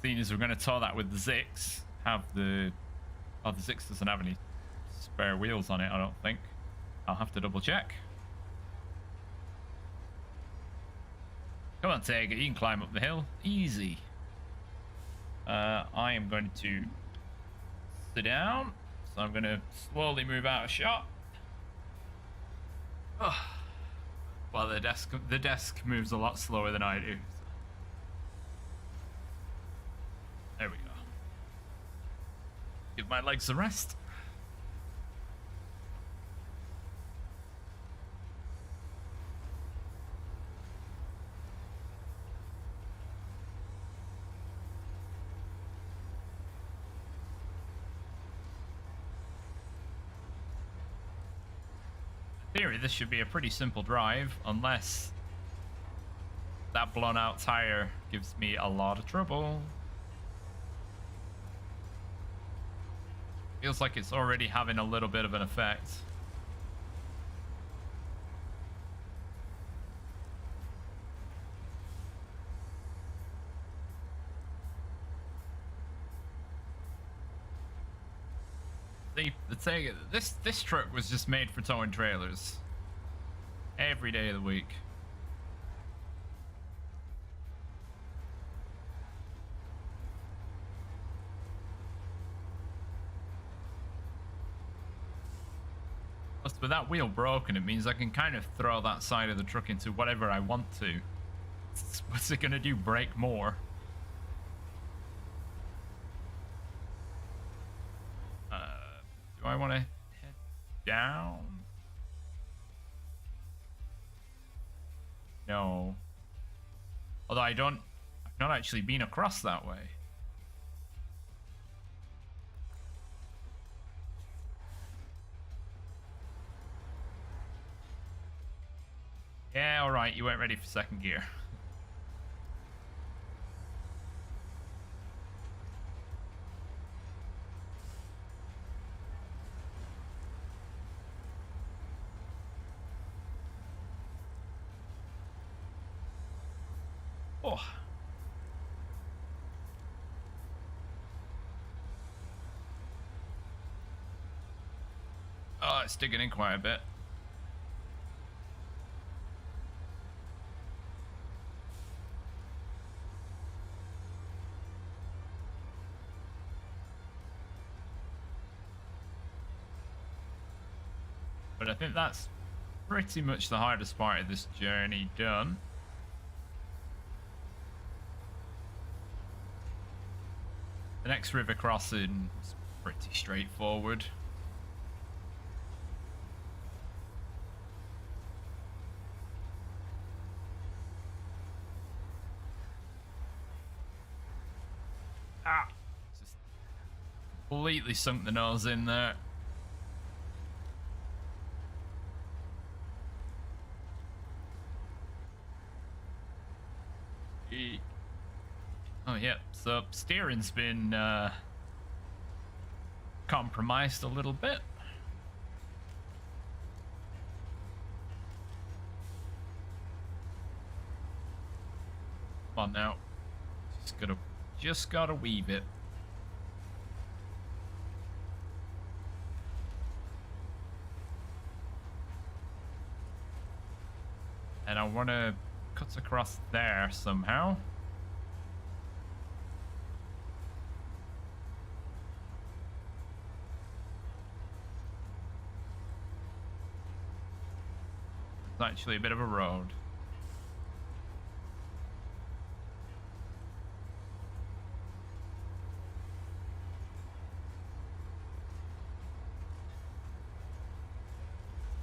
Seeing as we're going to tow that with the Zix, have the... Oh, the Zix doesn't have any spare wheels on it, I don't think. I'll have to double check. Come on, Tiger, you can climb up the hill. Easy. I am going to sit down. So I'm going to slowly move out of shot. Oh. Well, the desk moves a lot slower than I do. There we go. Give my legs a rest. In theory, this should be a pretty simple drive, unless that blown out tire gives me a lot of trouble. Feels like it's already having a little bit of an effect. This truck was just made for towing trailers every day of the week. Plus, with that wheel broken, it means I can kind of throw that side of the truck into whatever I want to. What's it gonna do? Break more? Do I want to head down? No. Although I've not actually been across that way. Yeah, alright, you weren't ready for second gear. Oh. Oh, it's digging in quite a bit. But I think that's pretty much the hardest part of this journey done. The next river crossing is pretty straightforward. Ah! Just completely sunk the nose in there. Oh yeah, so steering's been compromised a little bit. Come on now, just gotta weave it. And I wanna cut across there somehow. It's actually a bit of a road.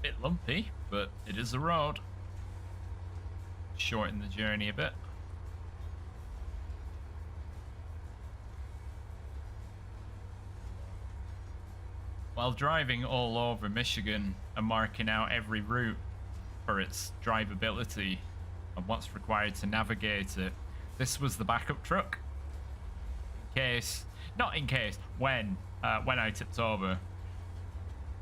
Bit lumpy, but it is a road. Shorten the journey a bit. While driving all over Michigan and marking out every route for its drivability and what's required to navigate it, this was the backup truck. When I tipped over.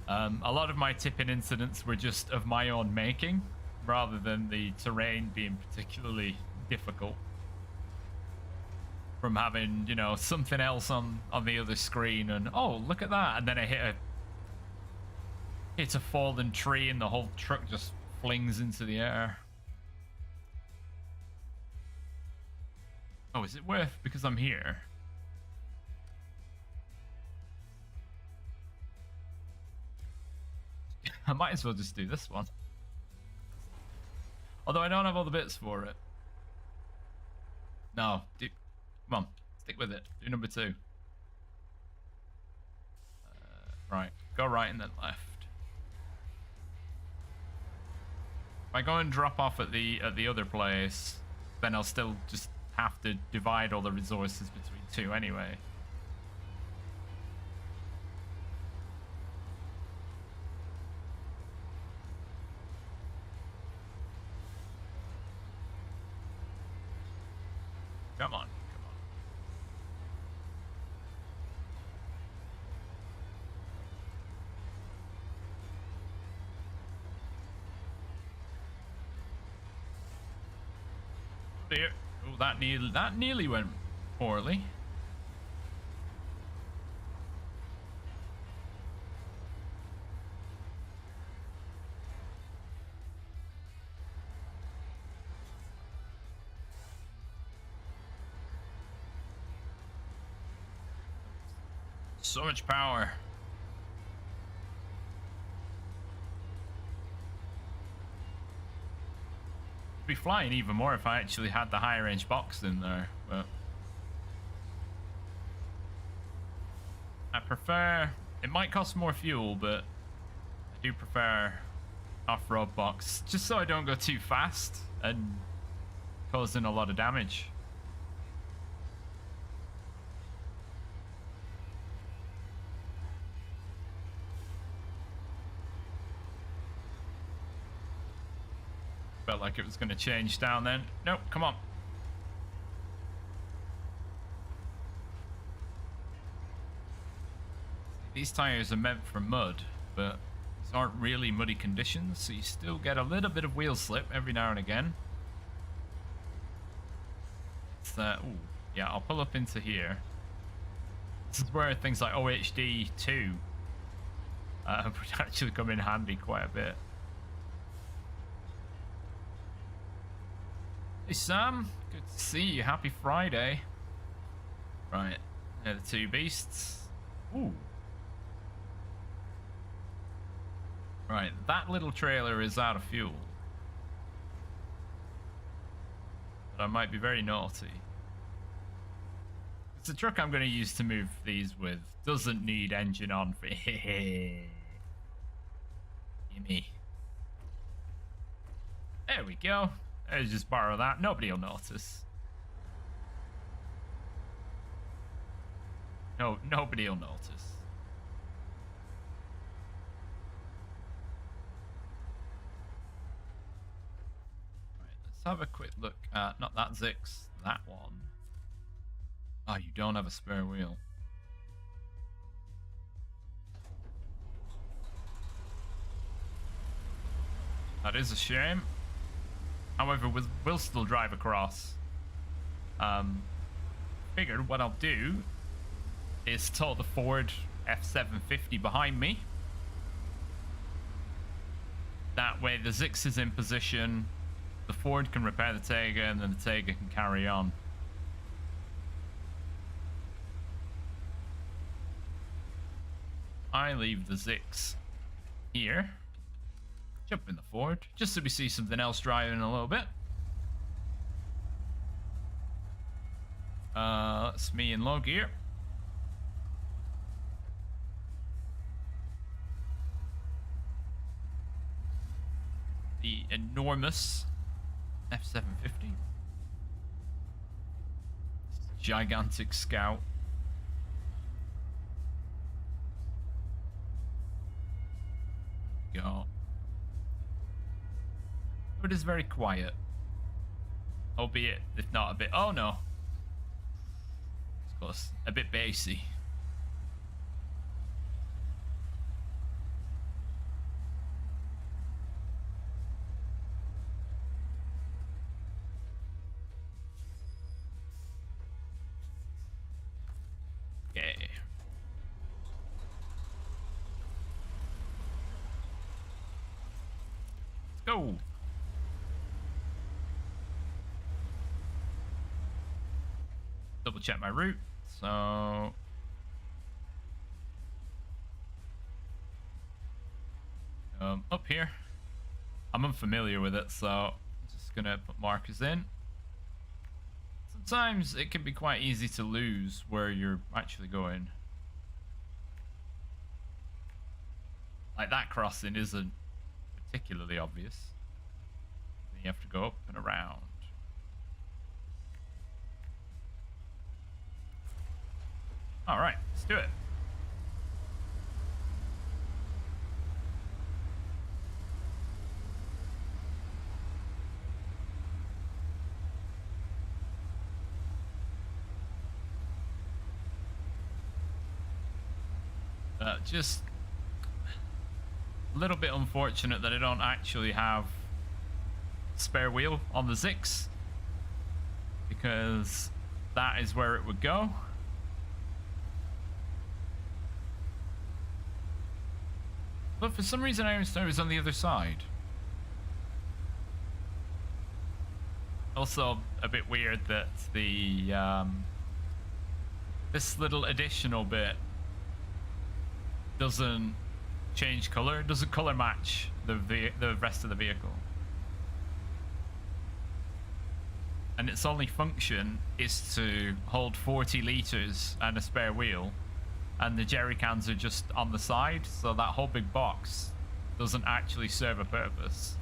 A lot of my tipping incidents were just of my own making, rather than the terrain being particularly difficult from having, you know, something else on the other screen and, oh, look at that, and then I hit a fallen tree and the whole truck just flings into the air. Oh, is it worth because I'm here? I might as well just do this one. Although I don't have all the bits for it. No, come on, stick with it. Do number 2. Right, go right and then left. If I go and drop off at the other place, then I'll still just have to divide all the resources between 2 anyway. Come on, come on. There. Oh, that nearly went poorly. So much power. It'd be flying even more if I actually had the higher range box in there, but I prefer, it might cost more fuel, but I do prefer off-road box, just so I don't go too fast and causing a lot of damage. Felt like it was going to change down then. Nope, come on. These tires are meant for mud, but these aren't really muddy conditions, so you still get a little bit of wheel slip every now and again. It's, ooh, yeah, I'll pull up into here. This is where things like OHD 2 would actually come in handy quite a bit. Hey Sam, good to see you. Happy Friday. Right, they're the 2 beasts. Ooh. Right, that little trailer is out of fuel. But I might be very naughty. It's a truck I'm going to use to move these with. Doesn't need engine on for Gimme. There we go. Let's just borrow that. Nobody will notice. No, nobody will notice. Right, let's have a quick look at, not that Zix, that one. Oh, you don't have a spare wheel. That is a shame. However, we'll still drive across. Figured what I'll do is tow the Ford F750 behind me. That way the Zix is in position, the Ford can repair the Tega, and then the Tega can carry on. I leave the Zix here. Jump in the Ford, just so we see something else driving a little bit. That's me in low gear. The enormous F750. Gigantic Scout. Go. It is very quiet. Albeit, if not a bit... Oh no. It's close. A bit bassy. Okay. Let's go. Double check my route. So up here. I'm unfamiliar with it, so I'm just gonna put markers in. Sometimes it can be quite easy to lose where you're actually going. Like that crossing isn't particularly obvious. Then you have to go up and around. All right, let's do it. Just a little bit unfortunate that I don't actually have spare wheel on the Zix, because that is where it would go. But for some reason I understand it was on the other side. Also a bit weird that the this little additional bit doesn't change color, it doesn't color match the rest of the vehicle. And its only function is to hold 40 liters and a spare wheel, and the jerry cans are just on the side, so that whole big box doesn't actually serve a purpose.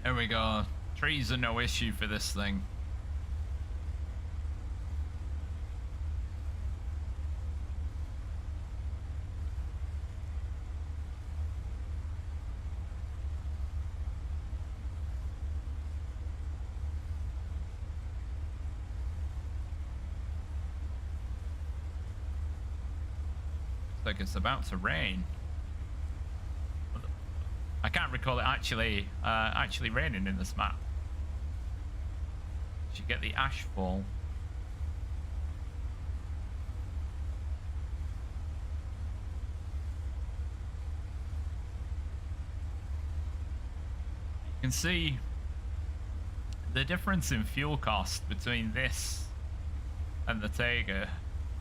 There we go. Trees are no issue for this thing. Like it's about to rain. I can't recall it actually raining in this map. You get the ash fall. You can see the difference in fuel cost between this and the Tega.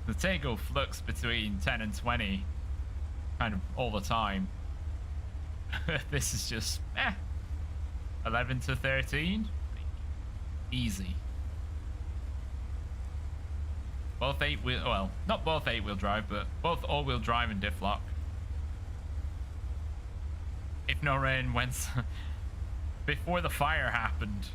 The Tega will flux between 10 and 20 kind of all the time. This is just 11 to 13. Easy. Both 8-wheel, well, not both 8-wheel drive, but both all-wheel drive and diff lock. If no rain, before the fire happened.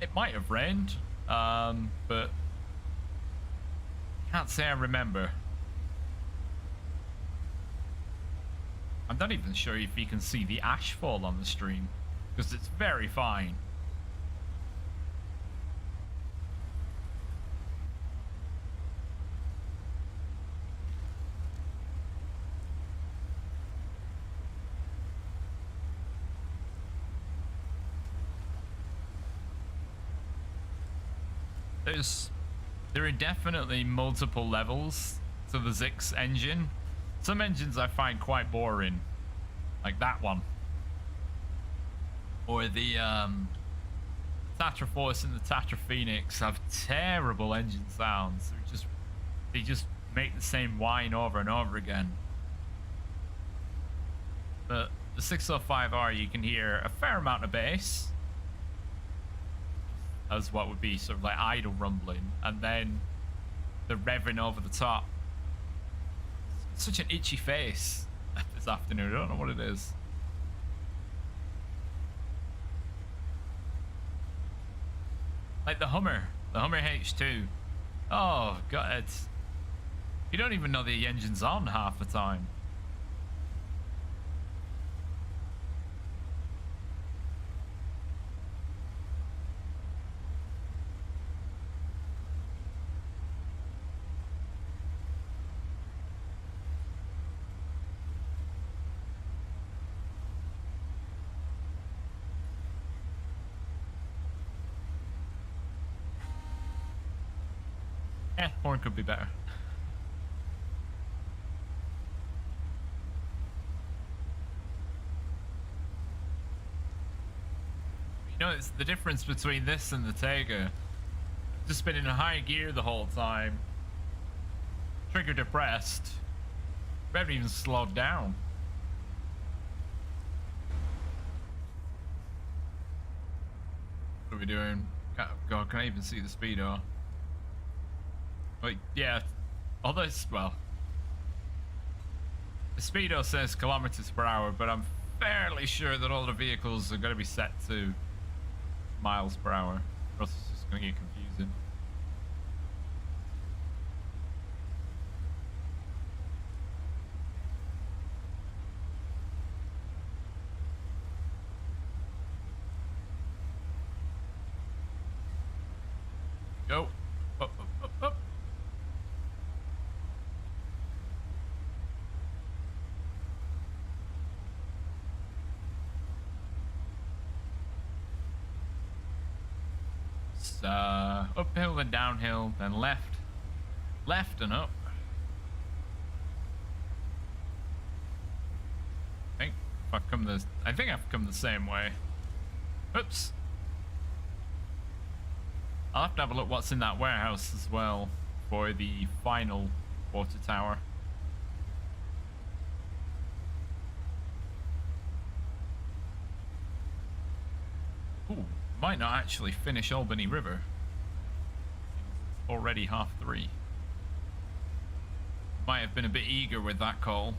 It might have rained, but can't say I remember. I'm not even sure if you can see the ash fall on the stream, because it's very fine. There are definitely multiple levels to the Zix engine. Some engines I find quite boring, like that one, or the Tatra Force and the Tatra Phoenix have terrible engine sounds. They just make the same whine over and over again. But the 605R, you can hear a fair amount of bass, as what would be sort of like idle rumbling, and then the revving over the top. It's such an itchy face this afternoon. I don't know what it is. Like the Hummer H2. Oh god, you don't even know the engine's on half the time. Horn could be better. You know, it's the difference between this and the Tega. Just been in a high gear the whole time. Trigger depressed. We haven't even slowed down. What are we doing? God, can I even see the speedo? But yeah, although it's, well, the speedo says kilometers per hour, but I'm fairly sure that all the vehicles are going to be set to miles per hour, or else it's just going to get confusing. Go. Up, up, up, up. Uphill then downhill, then left and up. I think I've come the same way. Oops. I'll have to have a look what's in that warehouse as well for the final water tower. Ooh, might not actually finish Albany River. It's already 3:30. Might have been a bit eager with that call.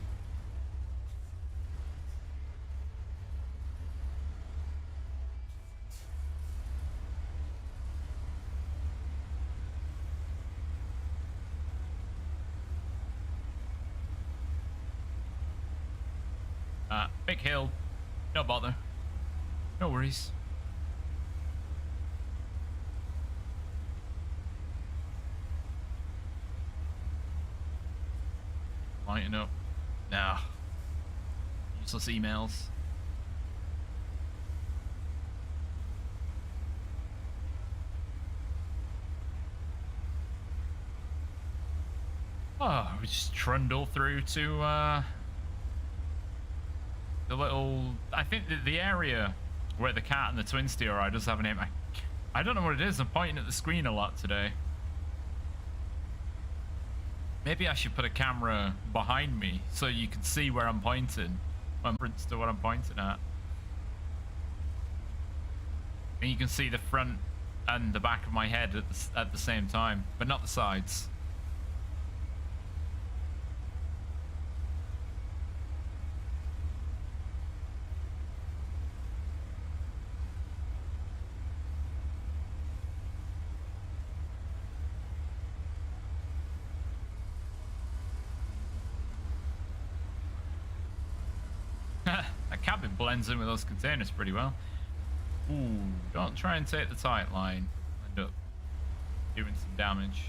Big hill. No bother. No worries. Lighten up. Nah. Useless emails. Oh, we just trundle through to the little, I think the area where the cat and the twin steer are does have a name. I don't know what it is. I'm pointing at the screen a lot today. Maybe I should put a camera behind me so you can see where I'm pointing. Reference to what I'm pointing at. And you can see the front and the back of my head at the same time, but not the sides. That cabin blends in with those containers pretty well. Ooh, don't try and take the tight line. End up doing some damage.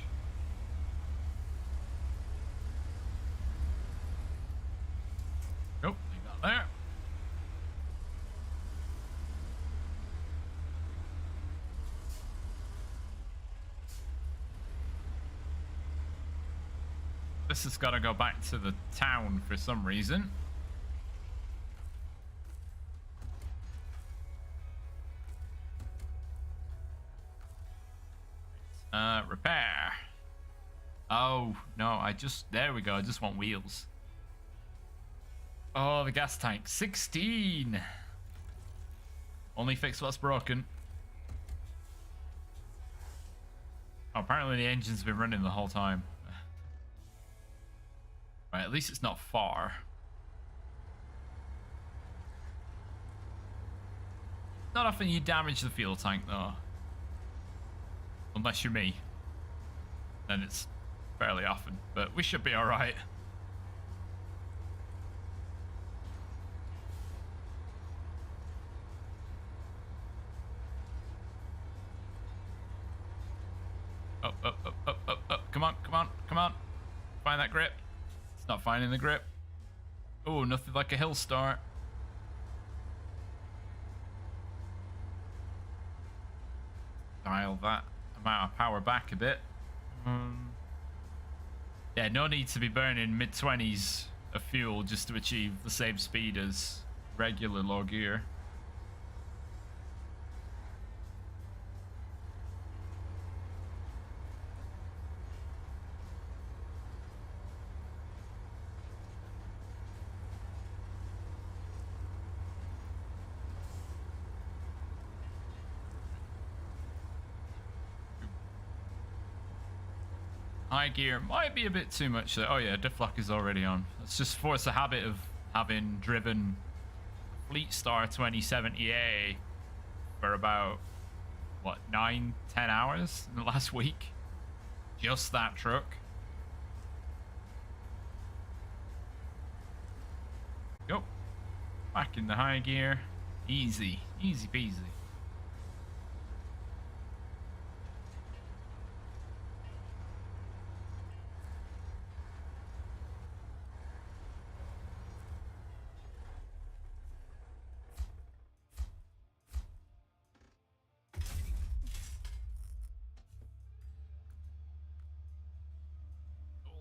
Nope, leave that there. This has got to go back to the town for some reason. Repair. Oh, no, there we go. I just want wheels. Oh, the gas tank. 16. Only fix what's broken. Oh, apparently the engine's been running the whole time. Right, at least it's not far. Not often you damage the fuel tank, though. Unless you're me. Then it's fairly often. But we should be alright. Up, up, up, up, up, up. Come on, come on, come on. Find that grip. It's not finding the grip. Oh, nothing like a hill start. Dial that amount of power back a bit. Yeah, no need to be burning mid-20s of fuel just to achieve the same speed as regular low gear. High gear might be a bit too much there. Oh yeah, diff lock is already on. Let's just force a habit of having driven Fleet Star 2070A for about, what, 9-10 hours in the last week? Just that truck. Go. Back in the high gear. Easy. Easy peasy.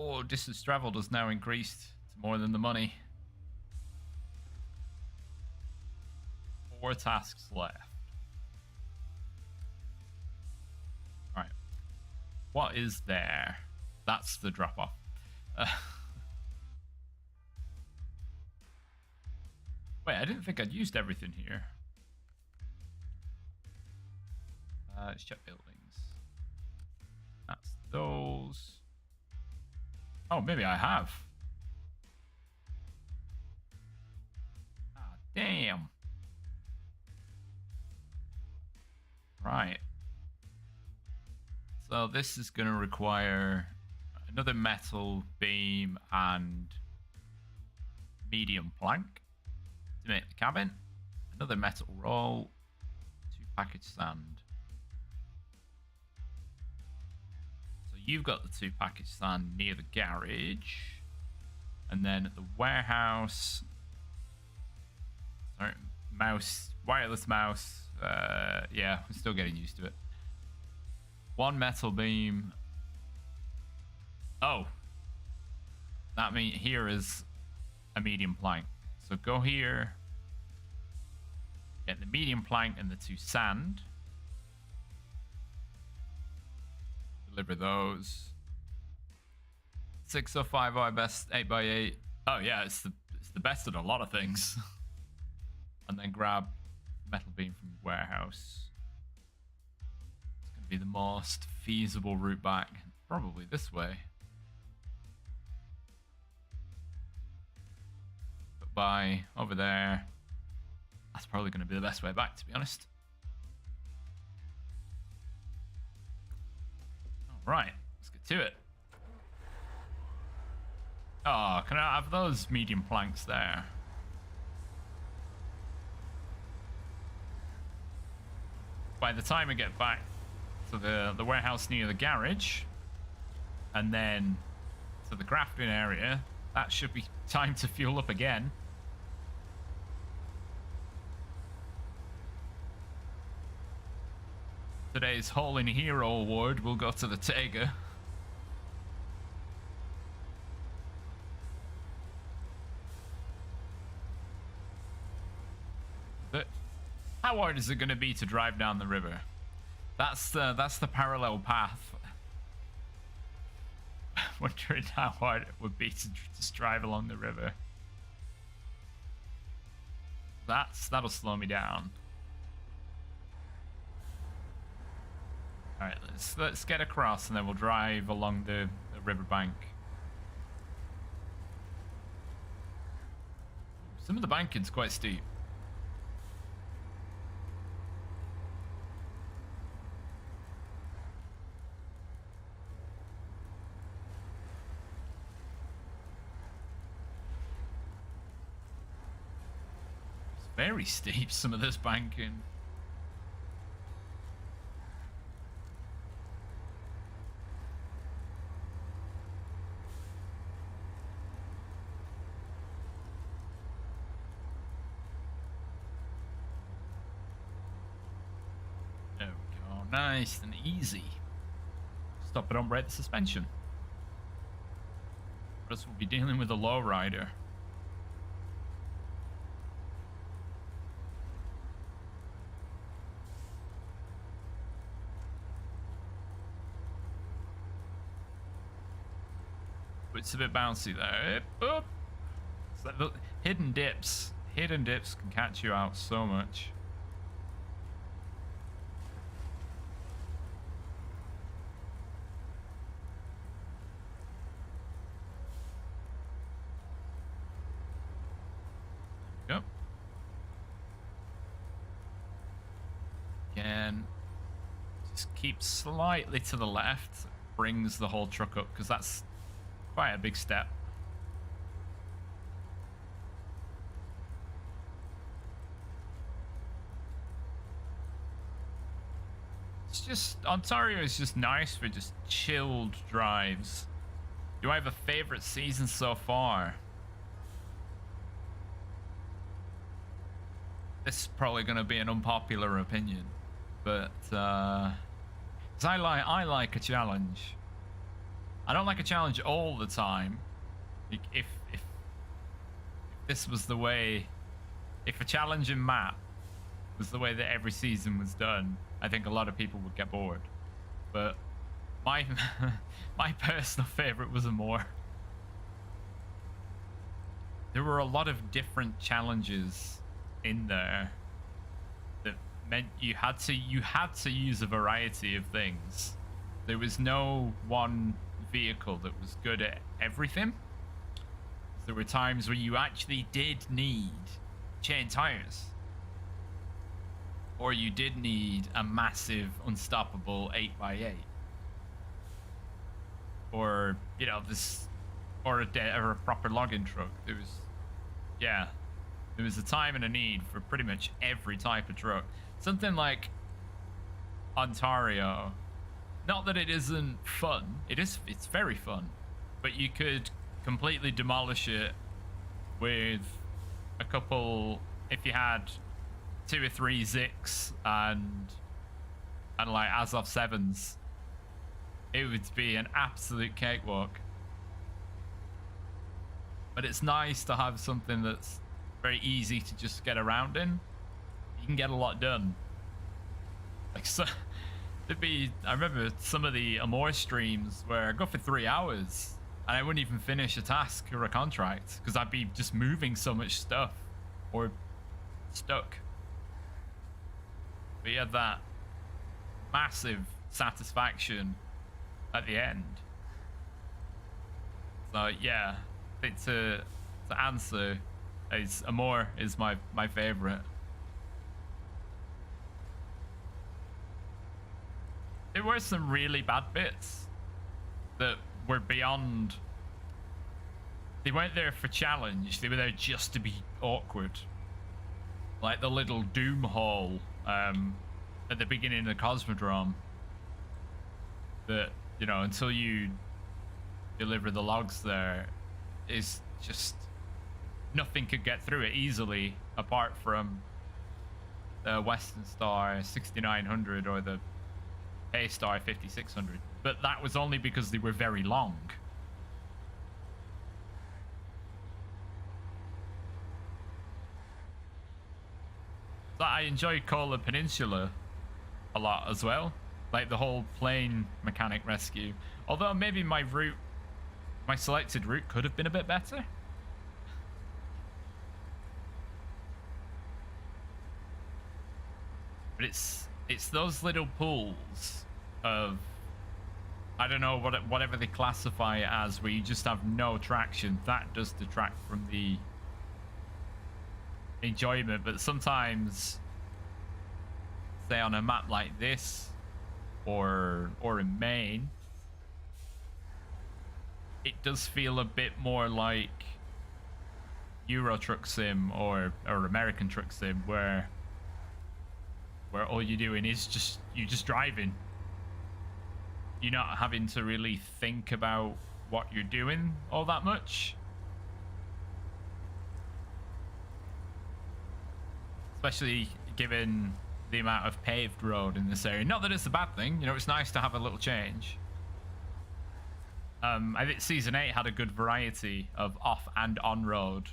Oh, distance traveled has now increased to more than the money. 4 tasks left. Right. What is there? That's the drop off. Wait, I didn't think I'd used everything here. Let's check buildings. That's those. Oh, maybe I have. Ah, damn. Right. So this is going to require another metal beam and medium plank to make the cabin. Another metal roll. 2 package sand. You've got the 2 package sand near the garage, and then at the warehouse. Sorry, wireless mouse. Yeah, I'm still getting used to it. 1 metal beam. Oh, that means here is a medium plank. So go here, get the medium plank and the 2 sand. Deliver those. 605i best 8x8. Oh yeah, it's the best at a lot of things. And then grab metal beam from the warehouse. It's gonna be the most feasible route back. Probably this way. But by over there, that's probably gonna be the best way back, to be honest. Right, let's get to it. Oh, can I have those medium planks there? by the time we get back to the warehouse near the garage, and then to the crafting area, that should be time to fuel up again. Today's Hauling Hero award will go to the Tega. But how hard is it going to be to drive down the river? That's the parallel path. Wondering how hard it would be to just drive along the river. That'll slow me down. All right, let's get across, and then we'll drive along the riverbank. Some of the banking's quite steep. It's very steep, some of this banking. Nice and easy. Stop it on brake the suspension. Or else we'll be dealing with a lowrider. But it's a bit bouncy there. Oh. It's like the hidden dips. Hidden dips can catch you out so much. Yep. Again, just keep slightly to the left. Brings the whole truck up, because that's quite a big step. It's just, Ontario is just nice for just chilled drives. Do I have a favorite season so far? This is probably going to be an unpopular opinion, but 'cause I like a challenge. I don't like a challenge all the time. If this was the way, if a challenging map was the way that every season was done, I think a lot of people would get bored. But my my personal favorite was Amore. There were a lot of different challenges in there that meant you had to use a variety of things. There was no one vehicle that was good at everything. There were times where you actually did need chain tires, or you did need a massive unstoppable 8x8, or you know, this, or a proper logging truck. There was a time and a need for pretty much every type of truck. Something like Ontario, not that it isn't fun, it's very fun, but you could completely demolish it with a couple, if you had 2 or 3 Zix and like Azov 7s, it would be an absolute cakewalk. But it's nice to have something that's very easy to just get around in. You can get a lot done. Like, so I remember some of the Amore streams where I go for 3 hours and I wouldn't even finish a task or a contract because I'd be just moving so much stuff or stuck. But you had that massive satisfaction at the end. So yeah, I think to answer, Amore is my favorite. There were some really bad bits that were beyond. They weren't there for challenge. They were there just to be awkward. Like the little Doom hole at the beginning of the Cosmodrome that, you know, until you deliver the logs there, is just nothing could get through it easily apart from the Western Star 6900 or the A-Star 5600. But that was only because they were very long. So I enjoy Kola Peninsula a lot as well. Like the whole plane mechanic rescue. Although maybe my selected route could have been a bit better. But it's those little pools of, I don't know, whatever they classify it as, where you just have no traction. That does detract from the enjoyment. But sometimes, say on a map like this, or in Maine, it does feel a bit more like Euro Truck Sim or American Truck Sim, where all you're doing is you're just driving. You're not having to really think about what you're doing all that much. Especially given the amount of paved road in this area. Not that it's a bad thing, you know, it's nice to have a little change. I think Season 8 had a good variety of off and on-road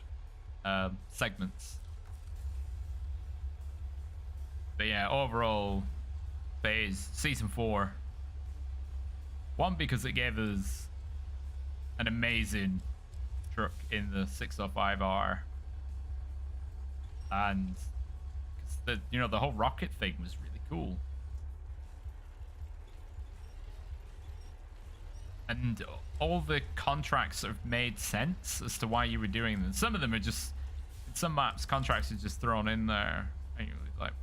segments. But yeah, overall, Season 4. One, because it gave us an amazing truck in the 605R. And the whole rocket thing was really cool. And all the contracts sort of made sense as to why you were doing them. Some of them are just, in some maps, contracts are just thrown in there. And you're like,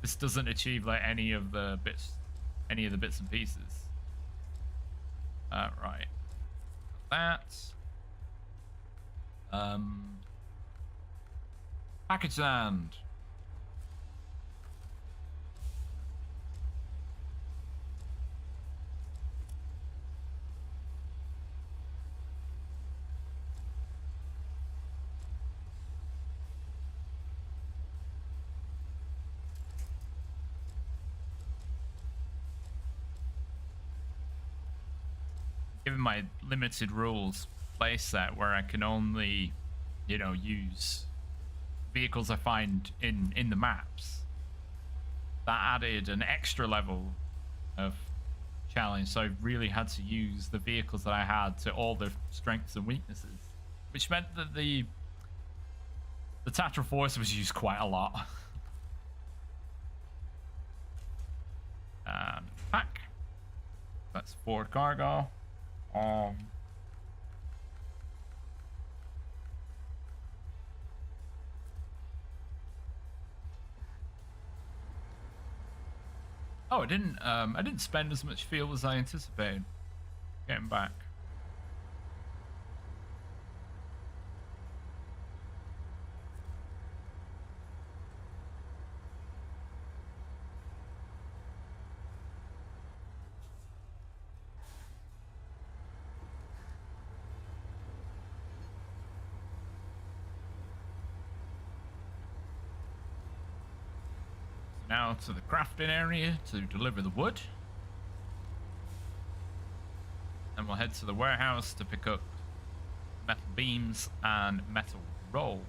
this doesn't achieve like any of the bits and pieces. Right. That. Package land. Given my limited rules playset, where I can only, you know, use vehicles I find in the maps, that added an extra level of challenge. So I really had to use the vehicles that I had to all their strengths and weaknesses, which meant that the Tatra Force was used quite a lot. And pack. That's 4 cargo. Oh, I didn't spend as much fuel as I anticipated getting back. Now to the crafting area to deliver the wood. And we'll head to the warehouse to pick up metal beams and metal rolls.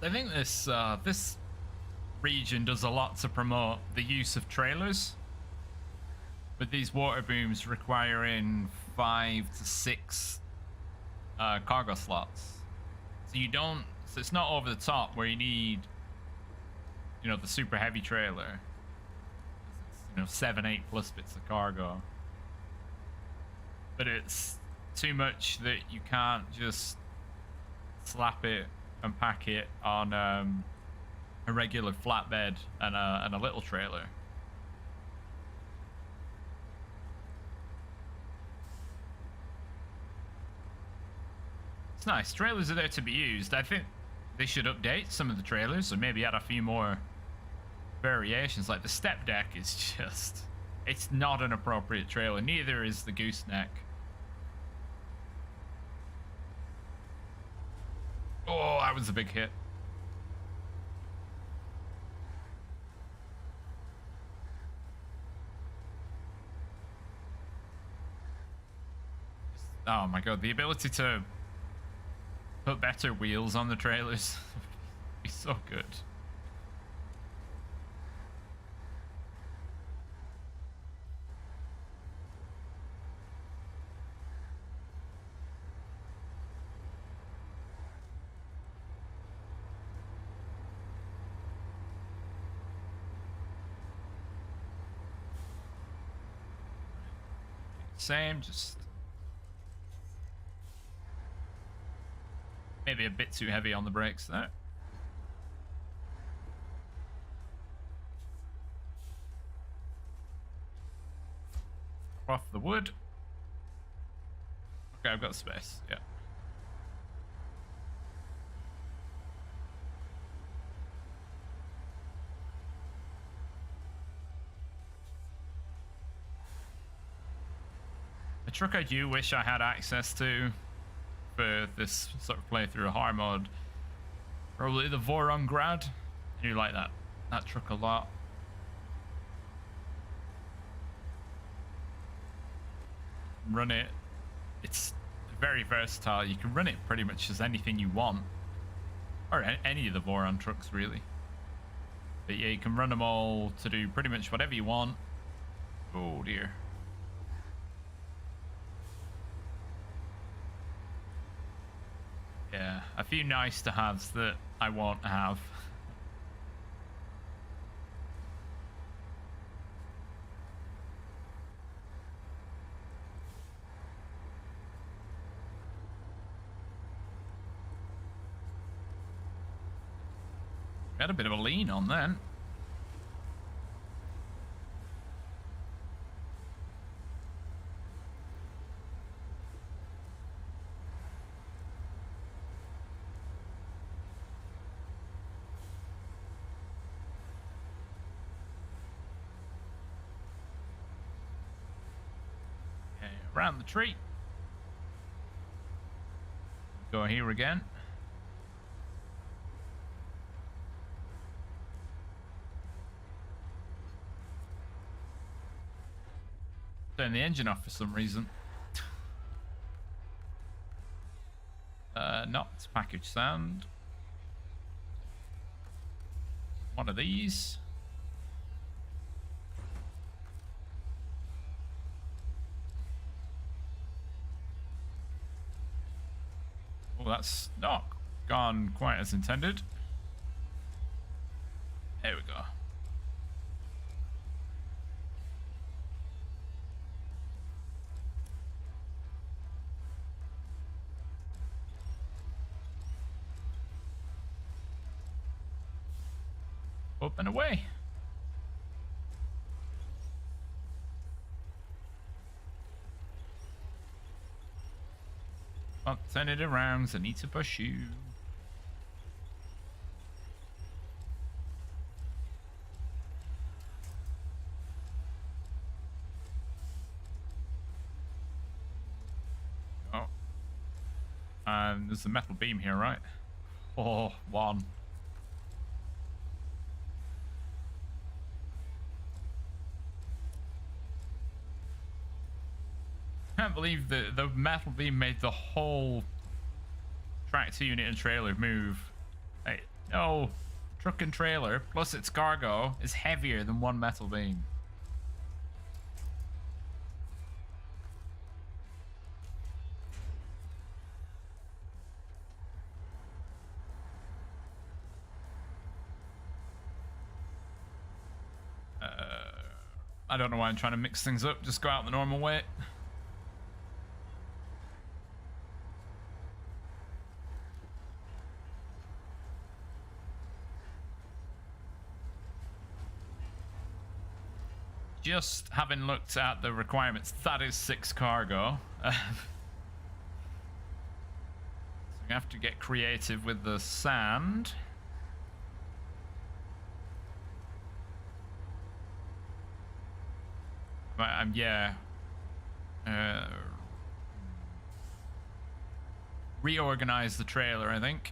I think this region does a lot to promote the use of trailers, with these water booms requiring 5 to 6 cargo slots. So it's not over the top where you need, you know, the super heavy trailer. It's, you know, 7, 8 plus bits of cargo. But it's too much that you can't just slap it and pack it on a regular flatbed and a little trailer. It's nice. Trailers are there to be used. I think they should update some of the trailers or maybe add a few more variations. Like the step deck is just... It's not an appropriate trailer. Neither is the gooseneck. Oh, that was a big hit. Oh my god, the ability to put better wheels on the trailers would be so good. Same, just maybe a bit too heavy on the brakes there. Off the wood. Okay, I've got space, yeah. A truck I do wish I had access to for this sort of playthrough of hard mode, probably the Voron Grad. I do like that truck a lot. Run it. It's very versatile. You can run it pretty much as anything you want, or any of the Voron trucks really. But yeah, you can run them all to do pretty much whatever you want. Oh dear. Yeah, a few nice to haves that I won't have. Got a bit of a lean on then. Around the tree. Go here again. Turn the engine off for some reason. Not package sound. One of these. Well, that's not gone quite as intended. There we go. Up and away. I'll turn it around, I need to pursue. Oh. There's a metal beam here, right? Oh, one. I can't believe the metal beam made the whole tractor unit and trailer move. No, truck and trailer plus its cargo is heavier than one metal beam. I don't know why I'm trying to mix things up. Just go out the normal way. Just having looked at the requirements, that is 6 cargo. We have to get creative with the sand. But yeah. Reorganize the trailer, I think.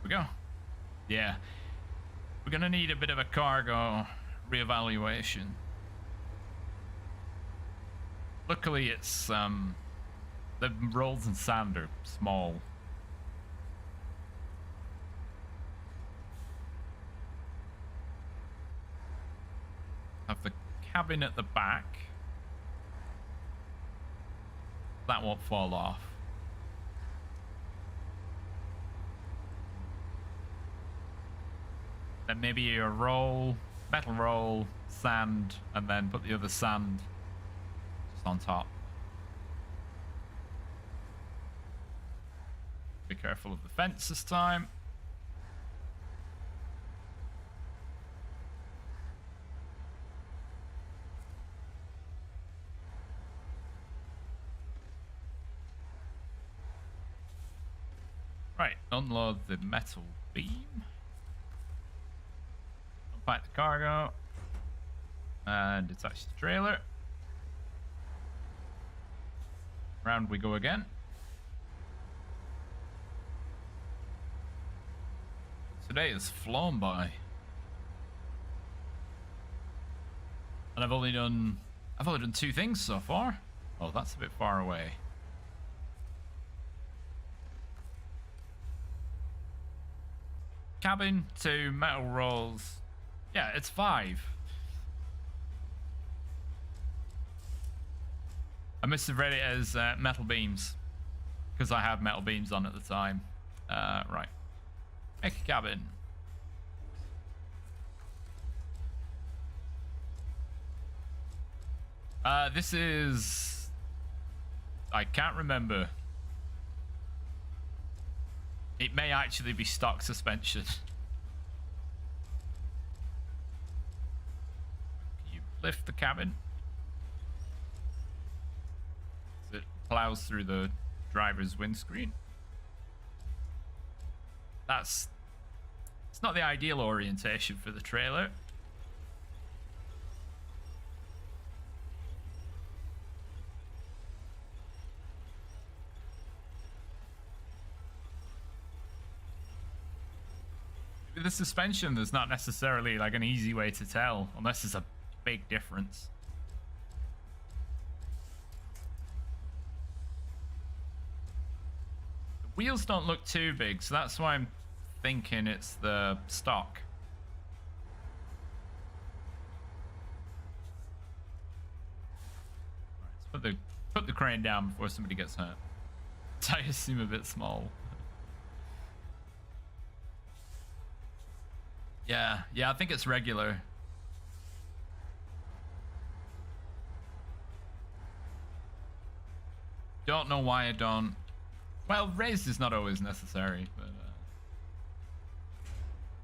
We go. Yeah, we're gonna need a bit of a cargo reevaluation. Luckily, it's the rolls and sand are small. Have the cabin at the back. That won't fall off. Then maybe a roll, metal roll, sand, and then put the other sand just on top. Be careful of the fence this time. Right, unload the metal beam. Unpack the cargo. And detach the trailer. Round we go again. Today has flown by. And I've only done 2 things so far. Oh, that's a bit far away. Cabin, 2 metal rolls. Yeah, it's 5. I must have read it as metal beams because I had metal beams on at the time. Right. Make a cabin. This is... I can't remember. It may actually be stock suspension. Can you lift the cabin? As it plows through the driver's windscreen. It's not the ideal orientation for the trailer. With the suspension, there's not necessarily like an easy way to tell, unless there's a big difference. The wheels don't look too big, so that's why I'm thinking it's the stock. Let's put the crane down before somebody gets hurt. Tires seem a bit small. Yeah, I think it's regular. Don't know why I don't. Well, raised is not always necessary, but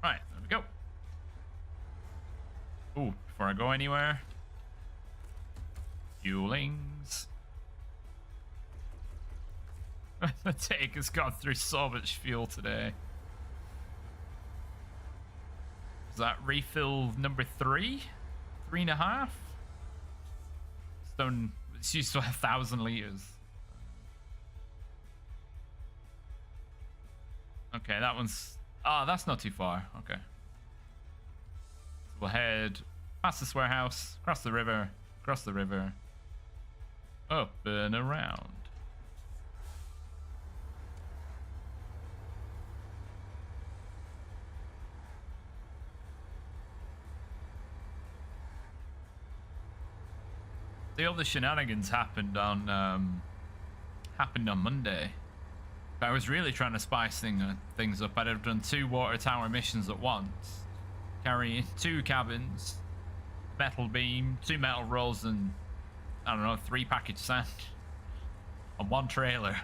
right, there we go. Ooh, before I go anywhere, fuelings. The tank has gone through so much fuel today. Is that refill number 3? 3.5? Stone, it's used to 1,000 liters. Okay, that one's... Ah, that's not too far. Okay. So we'll head past this warehouse, across the river, up and around. All the shenanigans happened on Monday. I was really trying to spice things up. I'd have done 2 water tower missions at once, carrying 2 cabins, metal beam, 2 metal rolls, and I don't know, 3 package sand on one trailer.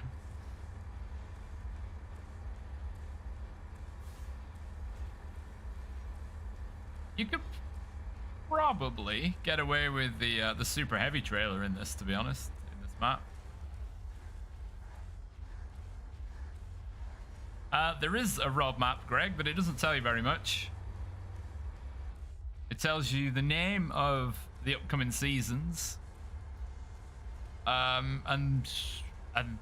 You could probably get away with the super heavy trailer in this, to be honest, in this map. There is a road map, Greg, but it doesn't tell you very much. It tells you the name of the upcoming seasons, and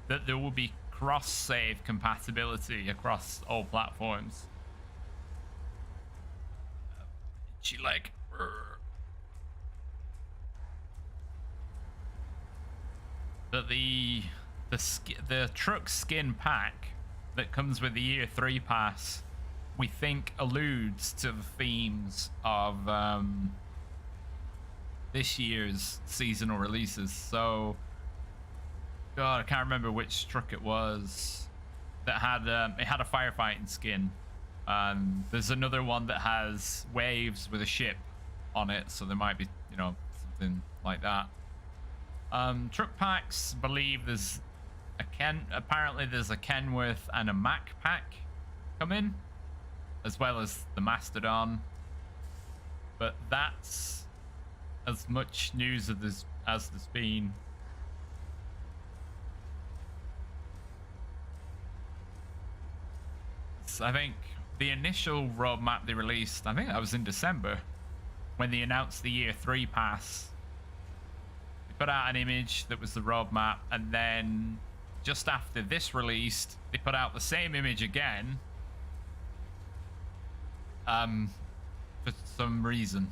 that there will be cross-save compatibility across all platforms. She like. But the truck skin pack that comes with the year 3 pass, we think alludes to the themes of this year's seasonal releases. So, God, I can't remember which truck it was that had it had a firefighting skin. There's another one that has waves with a ship on it, so there might be, you know, something like that. Truck packs, believe there's a apparently there's a Kenworth and a Mack pack coming, as well as the Mastodon. But that's as much news as there's been. So I think the initial roadmap they released, I think that was in December, when they announced the year 3 pass. They put out an image that was the roadmap, and then just after this released, they put out the same image again, for some reason.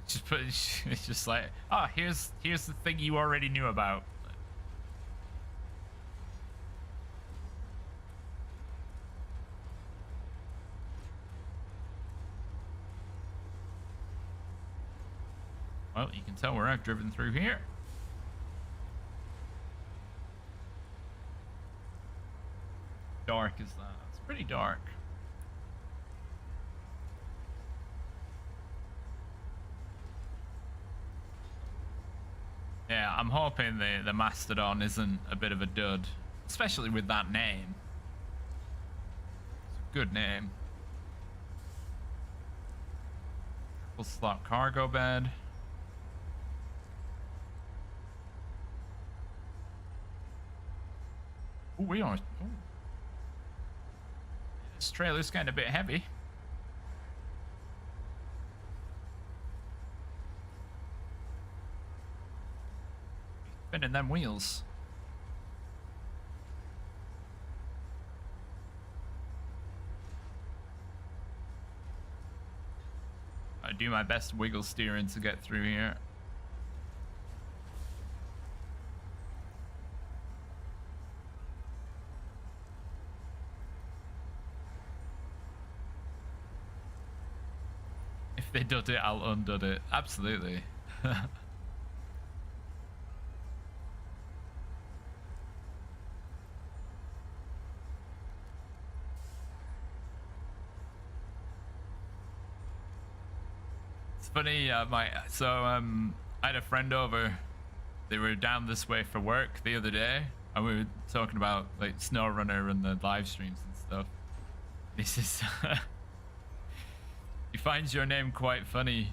It's just like, oh, here's the thing you already knew about. Well, you can tell where I've driven through here. Dark is that? It's pretty dark. Yeah, I'm hoping the Mastodon isn't a bit of a dud, especially with that name. It's a good name. Full slot cargo bed. Ooh, we are. Ooh. This trailer's getting a bit heavy. Spinning them wheels. I do my best wiggle steering to get through here. If they dud it, I'll undud it. Absolutely. Funny, I had a friend over. They were down this way for work the other day, and we were talking about like Snowrunner and the live streams and stuff. He says he finds your name quite funny,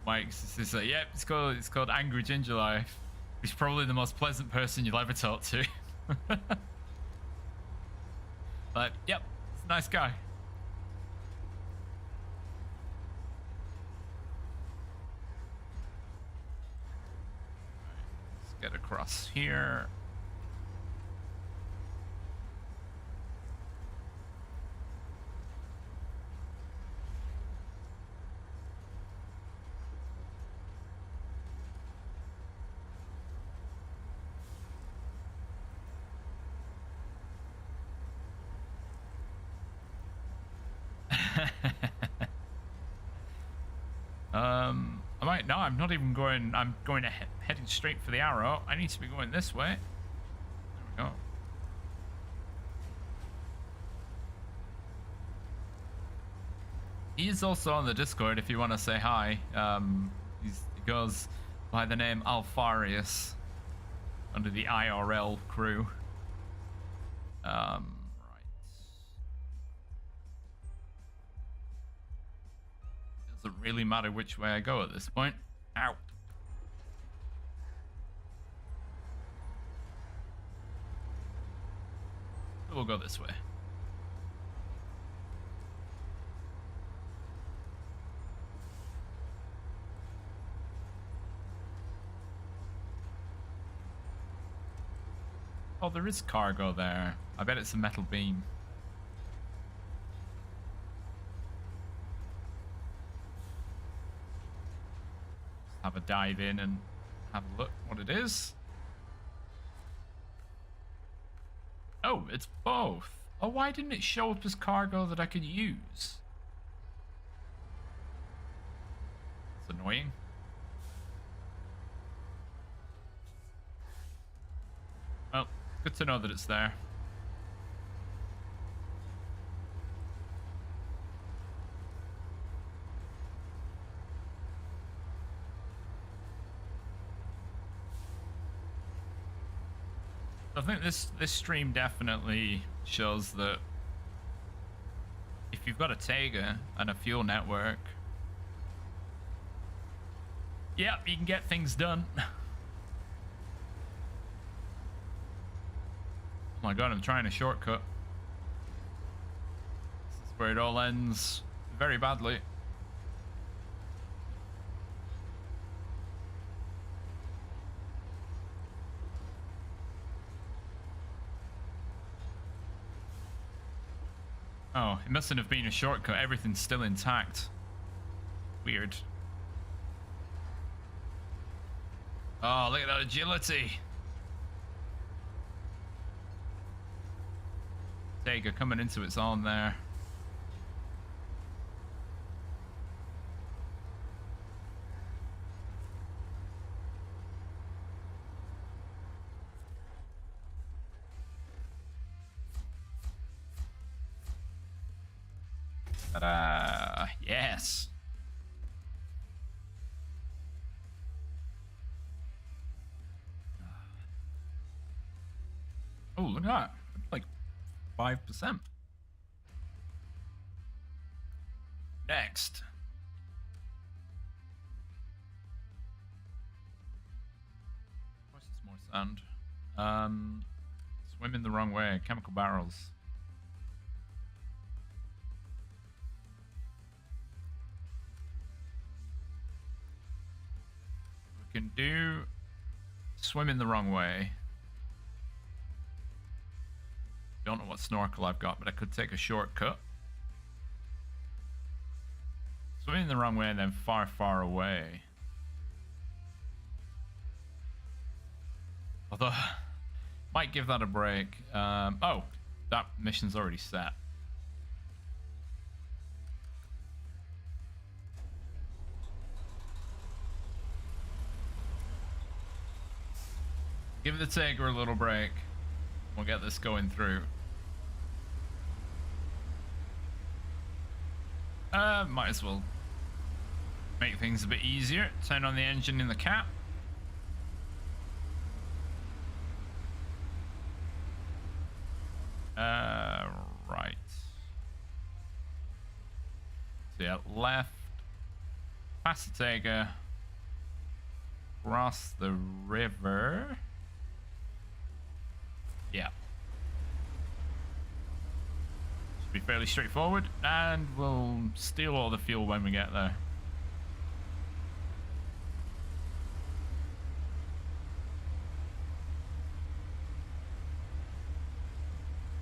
Mike. He says, "Yep, it's called Angry Ginger Life." He's probably the most pleasant person you'll ever talk to. But yep, he's a nice guy. Get across here. I might. No, I'm not even going. I'm going heading straight for the arrow. I need to be going this way. There we go. He is also on the Discord if you want to say hi. He goes by the name Alfarius. under the IRL crew. Right. Doesn't really matter which way I go at this point. Ow. We'll go this way. Oh, there is cargo there. I bet it's a metal beam. Just have a dive in and have a look what it is. Oh, it's both. Oh, why didn't it show up as cargo that I could use? It's annoying. Well, good to know that it's there. I think this stream definitely shows that if you've got a Tega and a fuel network, yep, you can get things done. Oh my god, I'm trying a shortcut. This is where it all ends very badly. Oh, it mustn't have been a shortcut. Everything's still intact. Weird. Oh, look at that agility. Tega coming into its own there. Ta-da! Yes. Oh, look at that. Like 5%. Next. What's this more sand? Swimming the wrong way. Chemical barrels. We can do swimming the wrong way. Don't know what snorkel I've got, but I could take a shortcut. Swimming the wrong way and then far, far away. Although, might give that a break. Oh, that mission's already set. Give the Tiger a little break. We'll get this going through. Might as well make things a bit easier. Turn on the engine in the cap. Right. So yeah, left. Past the Tiger. Cross the river. Yeah. Should be fairly straightforward, and we'll steal all the fuel when we get there.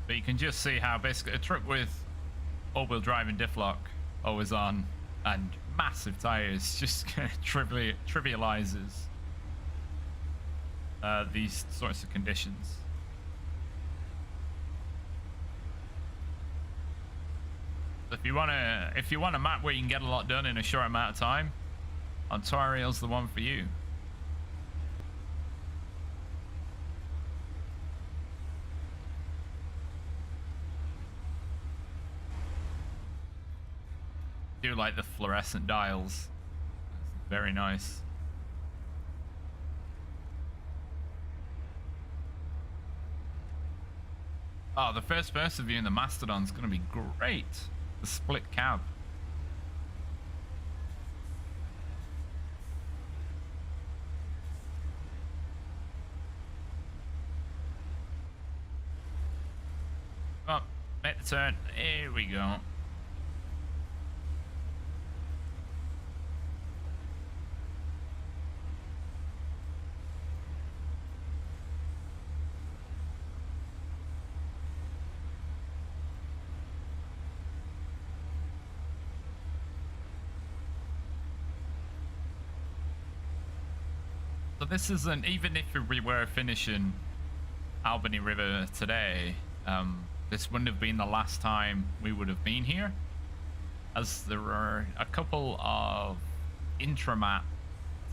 But you can just see how basically a truck with all-wheel drive and diff lock always on and massive tires just trivializes these sorts of conditions. If you want a map where you can get a lot done in a short amount of time, Ontario's the one for you. I do like the fluorescent dials. It's very nice. Oh, the first person viewing the Mastodon's going to be great. The split cab. Oh, make the turn. Here we go. So this isn't, even if we were finishing Albany River today, this wouldn't have been the last time we would have been here, as there are a couple of intramat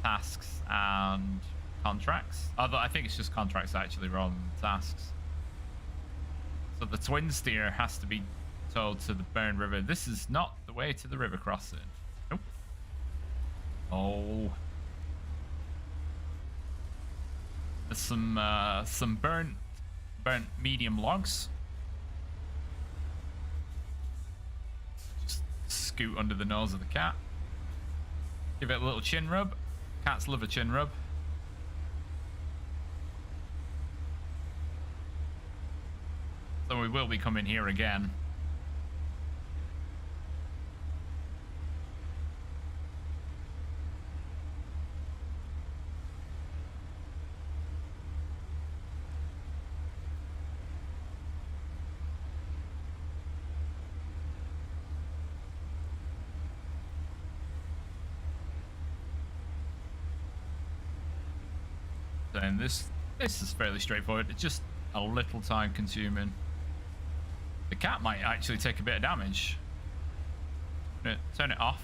tasks and contracts. Although I think it's just contracts actually rather than tasks. So the twin steer has to be towed to the Burn River. This is not the way to the river crossing. Nope. Oh. There's some burnt medium logs. Just scoot under the nose of the cat. Give it a little chin rub. Cats love a chin rub. So we will be coming here again. And this is fairly straightforward. It's just a little time consuming. The cat might actually take a bit of damage. Turn it off.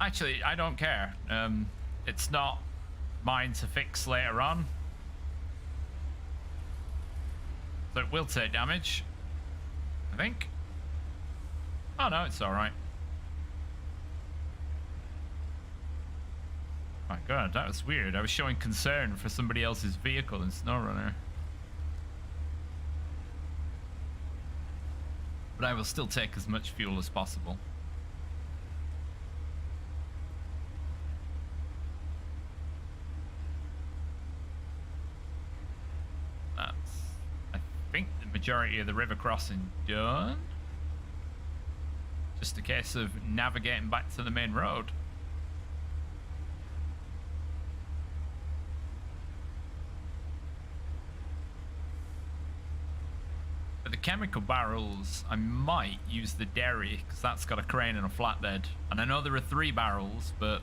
Actually, I don't care. It's not mine to fix later on. So it will take damage, I think. Oh no, it's alright. My god, that was weird. I was showing concern for somebody else's vehicle in Snowrunner. But I will still take as much fuel as possible. That's, I think, the majority of the river crossing done. Just a case of navigating back to the main road. For the chemical barrels, I might use the dairy because that's got a crane and a flatbed. And I know there are 3 barrels, but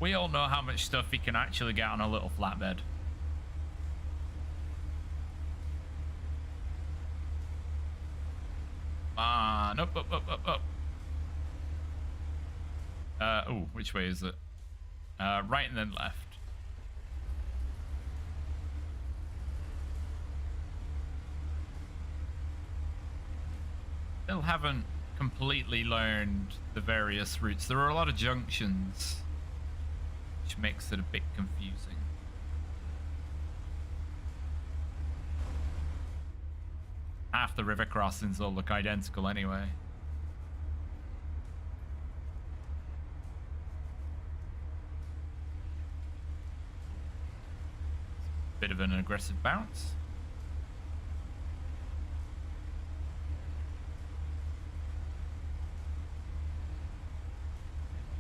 we all know how much stuff you can actually get on a little flatbed. Up, up, up, up, up. Oh, which way is it? Right and then left. Still haven't completely learned the various routes. There are a lot of junctions, which makes it a bit confusing. Half the river crossings all look identical anyway. Bit of an aggressive bounce.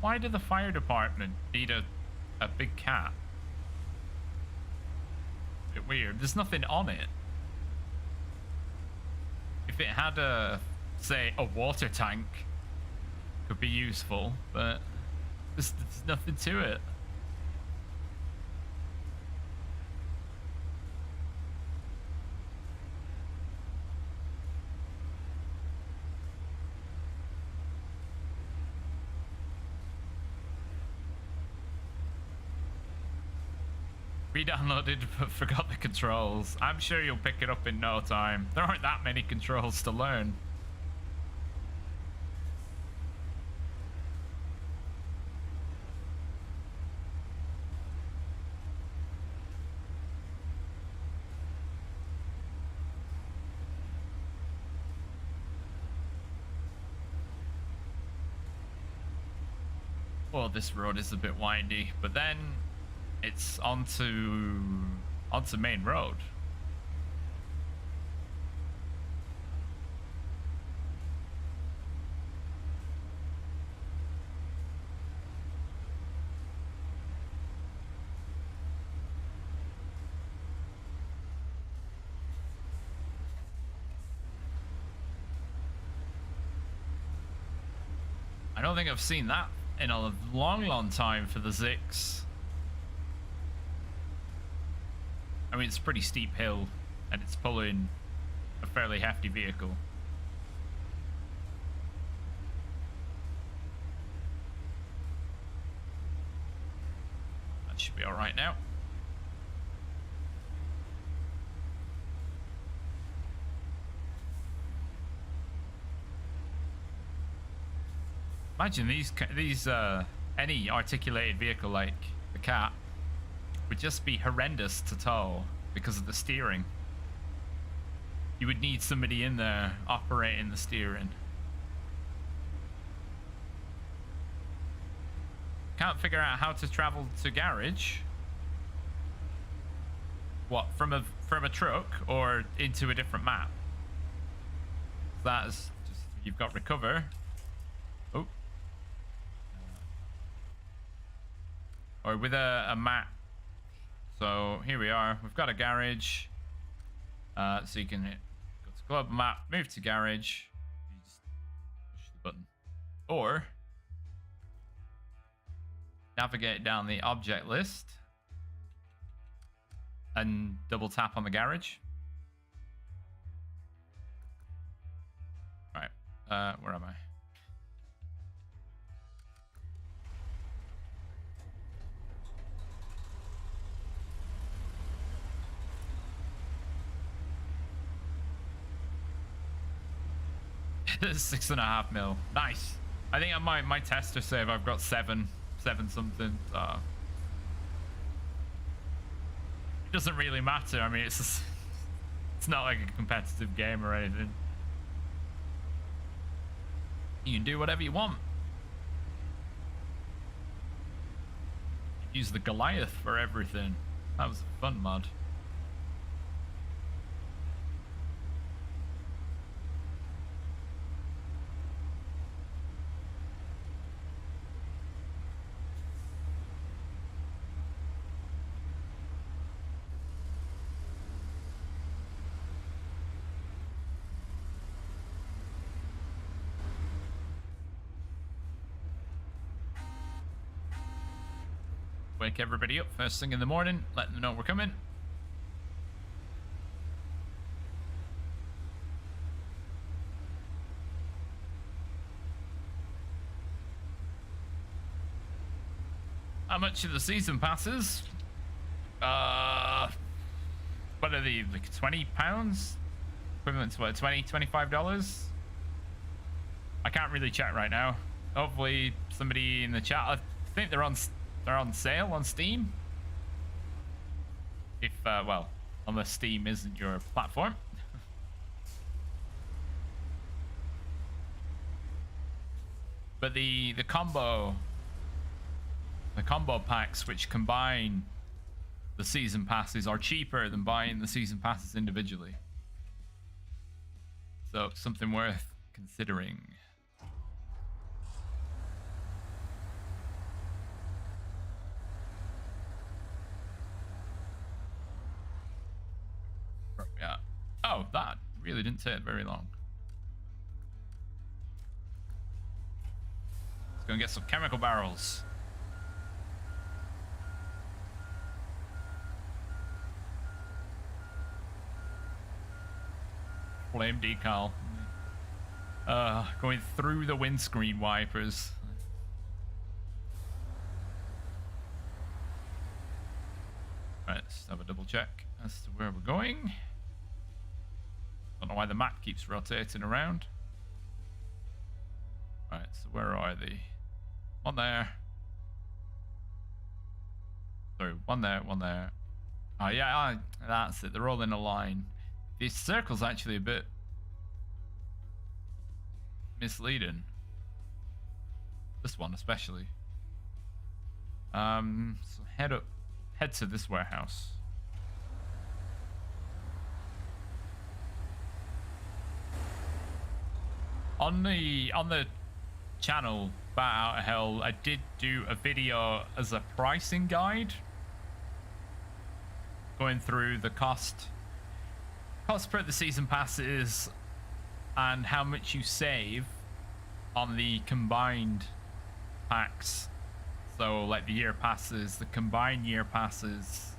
Why did the fire department need a big cat? Bit weird. There's nothing on it. If it had say, a water tank, could be useful, but there's nothing to it. Re-downloaded but forgot the controls. I'm sure you'll pick it up in no time. There aren't that many controls to learn. Well, this road is a bit windy, but then it's onto main road. I don't think I've seen that in a long time for the Zix. I mean, it's a pretty steep hill, and it's pulling a fairly hefty vehicle. That should be all right now. Imagine these any articulated vehicle like the Cat would just be horrendous to tow because of the steering. You would need somebody in there operating the steering. Can't figure out how to travel to garage. What, from a truck or into a different map? That's just, you've got recover. Oh. Or with a map. So here we are. We've got a garage. So you can go to club map, move to garage. You just push the button. Or navigate down the object list and double tap on the garage. All right. Where am I? $6.5 mil. Nice. I think on my tester save I've got seven something. It doesn't really matter. I mean, it's not like a competitive game or anything. You can do whatever you want. Use the Goliath for everything. That was a fun mod. Wake everybody up first thing in the morning, let them know we're coming. How much are the season passes? What are they, like £20? Equivalent to what, $25? I can't really check right now. Hopefully somebody in the chat, I think they're on sale on Steam. If, well, unless Steam isn't your platform. But the combo packs which combine the season passes are cheaper than buying the season passes individually. So something worth considering. Yeah. Oh, that really didn't take very long. Let's go and get some chemical barrels. Flame decal. Going through the windscreen wipers. Right, let's have a double check as to where we're going. Don't know why the map keeps rotating around. Right, so where are they? One there. Sorry, one there, one there. Oh yeah, that's it. They're all in a line. This circle's actually a bit misleading. This one especially. So head to this warehouse. On the channel Bat Out of Hell, I did do a video as a pricing guide, going through the cost per the season passes and how much you save on the combined packs. So like the year passes, the combined year passes,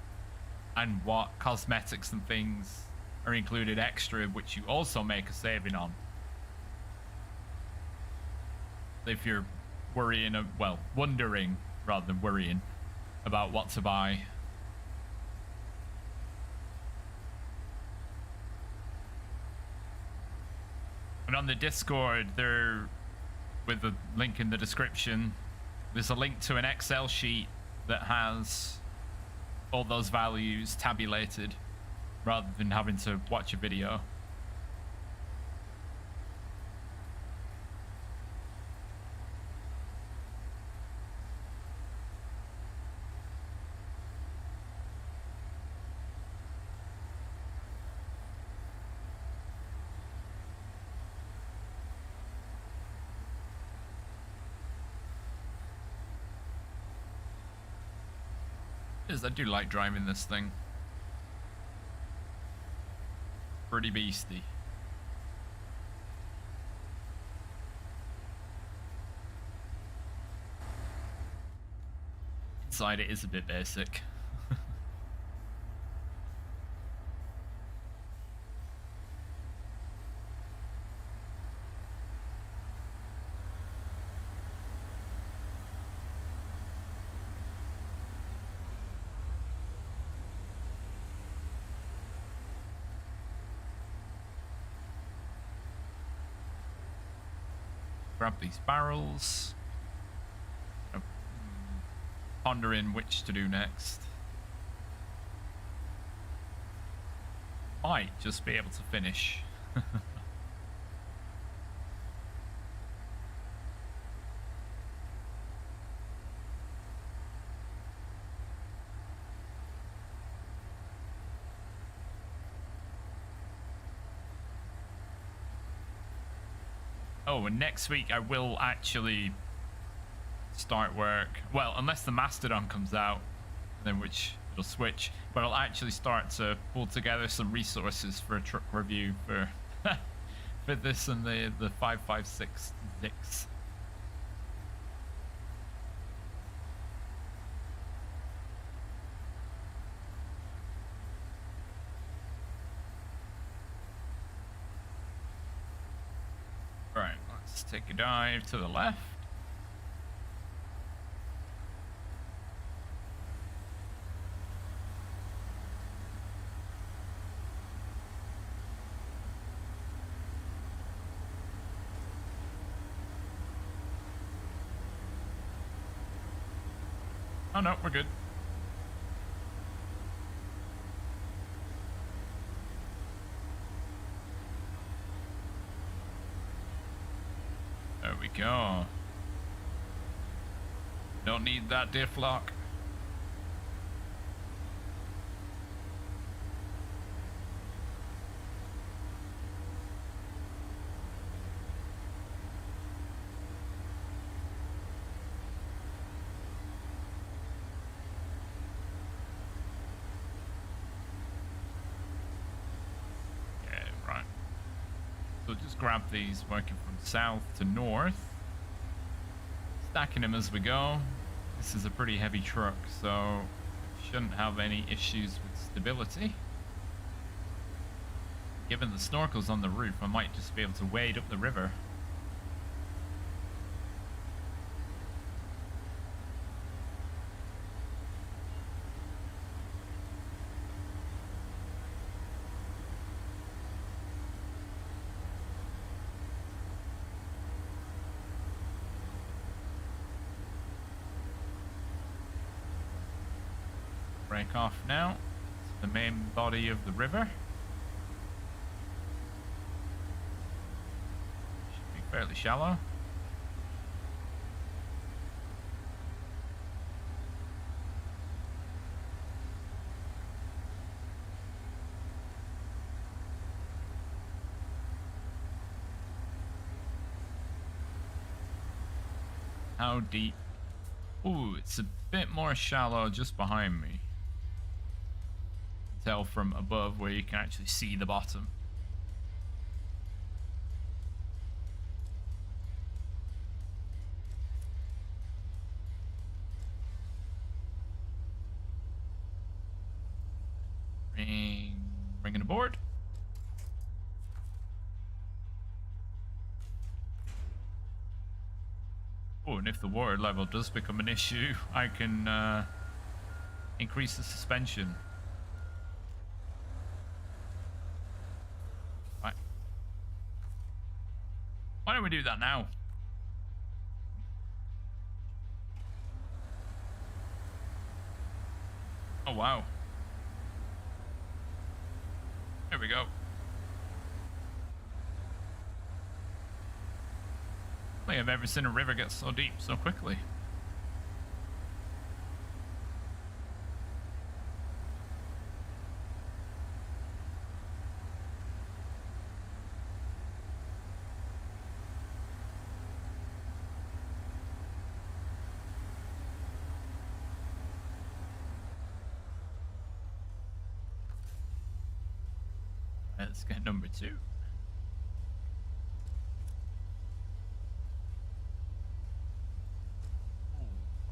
and what cosmetics and things are included extra, which you also make a saving on. If you're wondering rather than worrying about what to buy. And on the Discord, with the link in the description, there's a link to an Excel sheet that has all those values tabulated rather than having to watch a video. I do like driving this thing. Pretty beastie. Inside it is a bit basic. Grab these barrels. Pondering which to do next. Might just be able to finish. Oh, and next week I will actually start work. Well, unless the Mastodon comes out, then which it'll switch. But I'll actually start to pull together some resources for a truck review for for this and the 556 Zix. Right, let's take a dive to the left. Oh no, we're good. There we go. Don't need that diff lock. So just grab these, working from south to north, stacking them as we go. This is a pretty heavy truck, so shouldn't have any issues with stability. Given the snorkels on the roof, I might just be able to wade up the river. Break off now. It's the main body of the river. Should be fairly shallow. How deep? Ooh, it's a bit more shallow just behind me. Tell from above where you can actually see the bottom. Bringing aboard. Oh, and if the water level does become an issue, I can increase the suspension. Right. Why don't we do that now? Oh, wow. There we go. I don't think I've ever seen a river get so deep so quickly. Let's get number 2.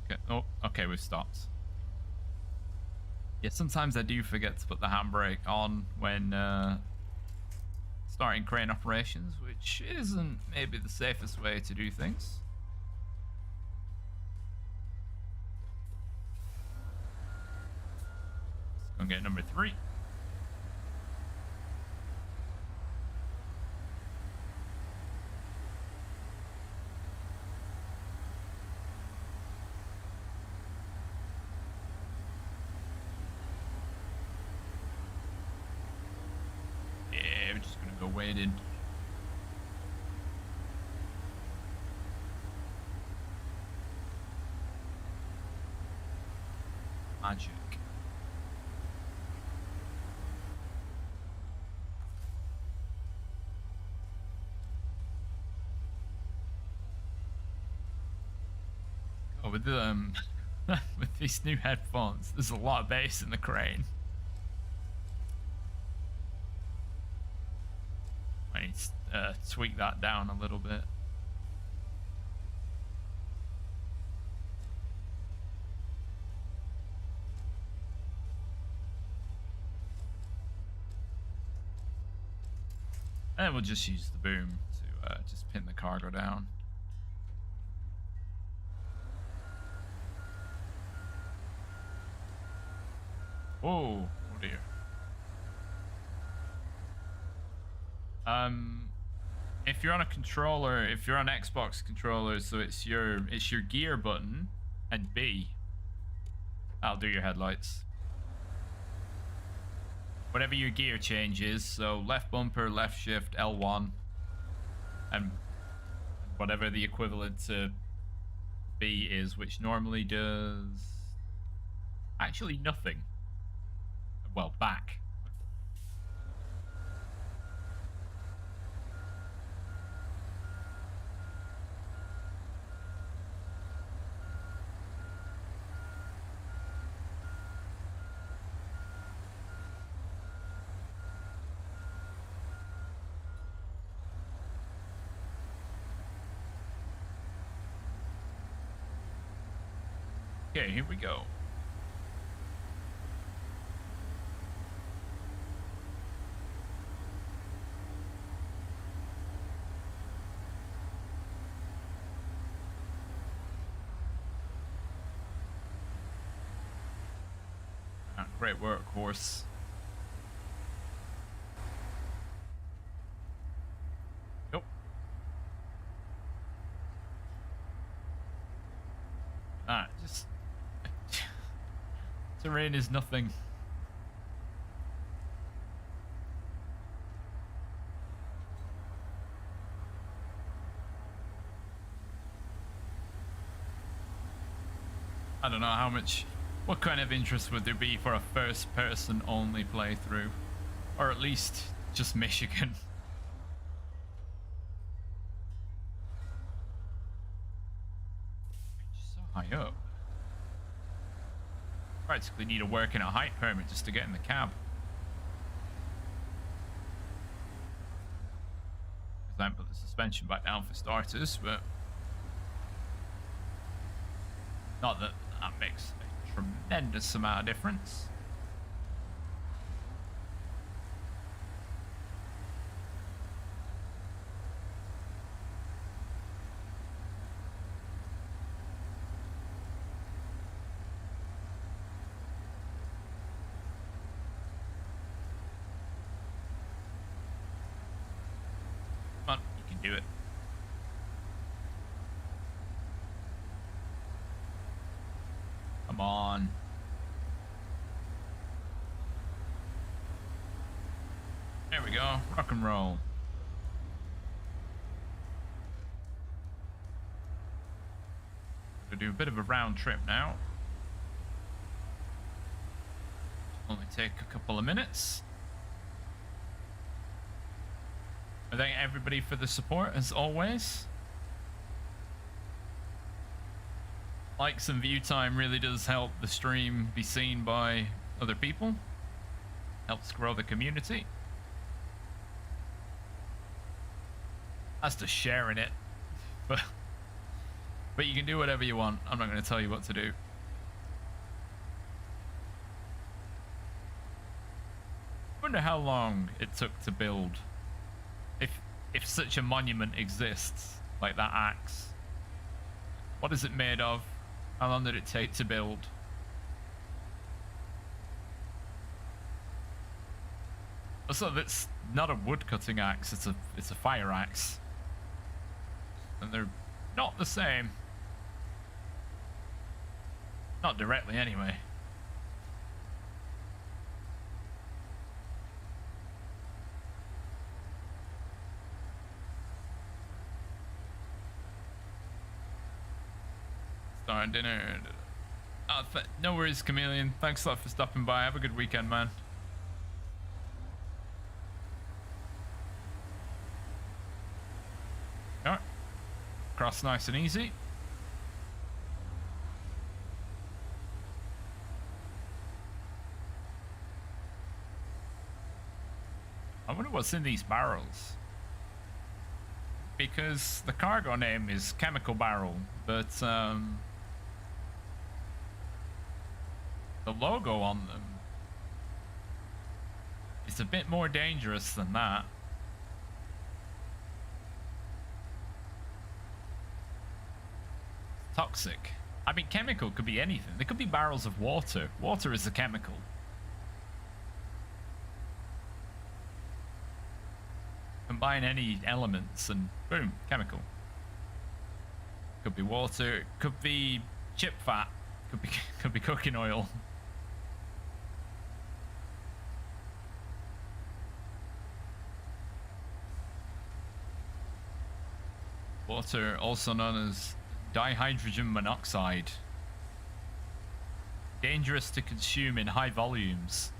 Okay. Oh, okay, we've stopped. Yeah, sometimes I do forget to put the handbrake on when starting crane operations, which isn't maybe the safest way to do things. Let's go and get number 3. Weighted. Magic. Oh, with with these new headphones, there's a lot of bass in the crane. I need to tweak that down a little bit. And then we'll just use the boom to just pin the cargo down. Oh dear. If you're on a controller, if you're on Xbox controller, so it's your gear button and B. That'll do your headlights. Whatever your gear change is, so left bumper, left shift, L1, and whatever the equivalent to B is, which normally does actually nothing. Well, back. Okay, here we go. Great work, horse. Nope. Just terrain is nothing. I don't know how much. What kind of interest would there be for a first-person only playthrough? Or at least just Michigan? high up. Practically need a working at height permit just to get in the cab. Because I haven't put the suspension back down for starters, but not that that makes a tremendous amount of difference. Come on, you can do it. Come on. There we go. Rock and roll. Gonna do a bit of a round trip now. Only take a couple of minutes. I thank everybody for the support as always. Likes and view time really does help the stream be seen by other people. Helps grow the community. As to sharing it. But you can do whatever you want. I'm not going to tell you what to do. I wonder how long it took to build. If such a monument exists, like that axe. What is it made of? How long did it take to build? Also, that's not a wood cutting axe, it's a fire axe. And they're not the same. Not directly anyway. Starting dinner. Oh, no worries, Chameleon. Thanks a lot for stopping by. Have a good weekend, man. Alright. Cross nice and easy. I wonder what's in these barrels. Because the cargo name is Chemical Barrel, but the logo on them is a bit more dangerous than that. Toxic. I mean, chemical could be anything. There could be barrels of water. Water is a chemical. Combine any elements and boom, chemical. Could be water, could be chip fat, could be cooking oil. Water, also known as dihydrogen monoxide. Dangerous to consume in high volumes.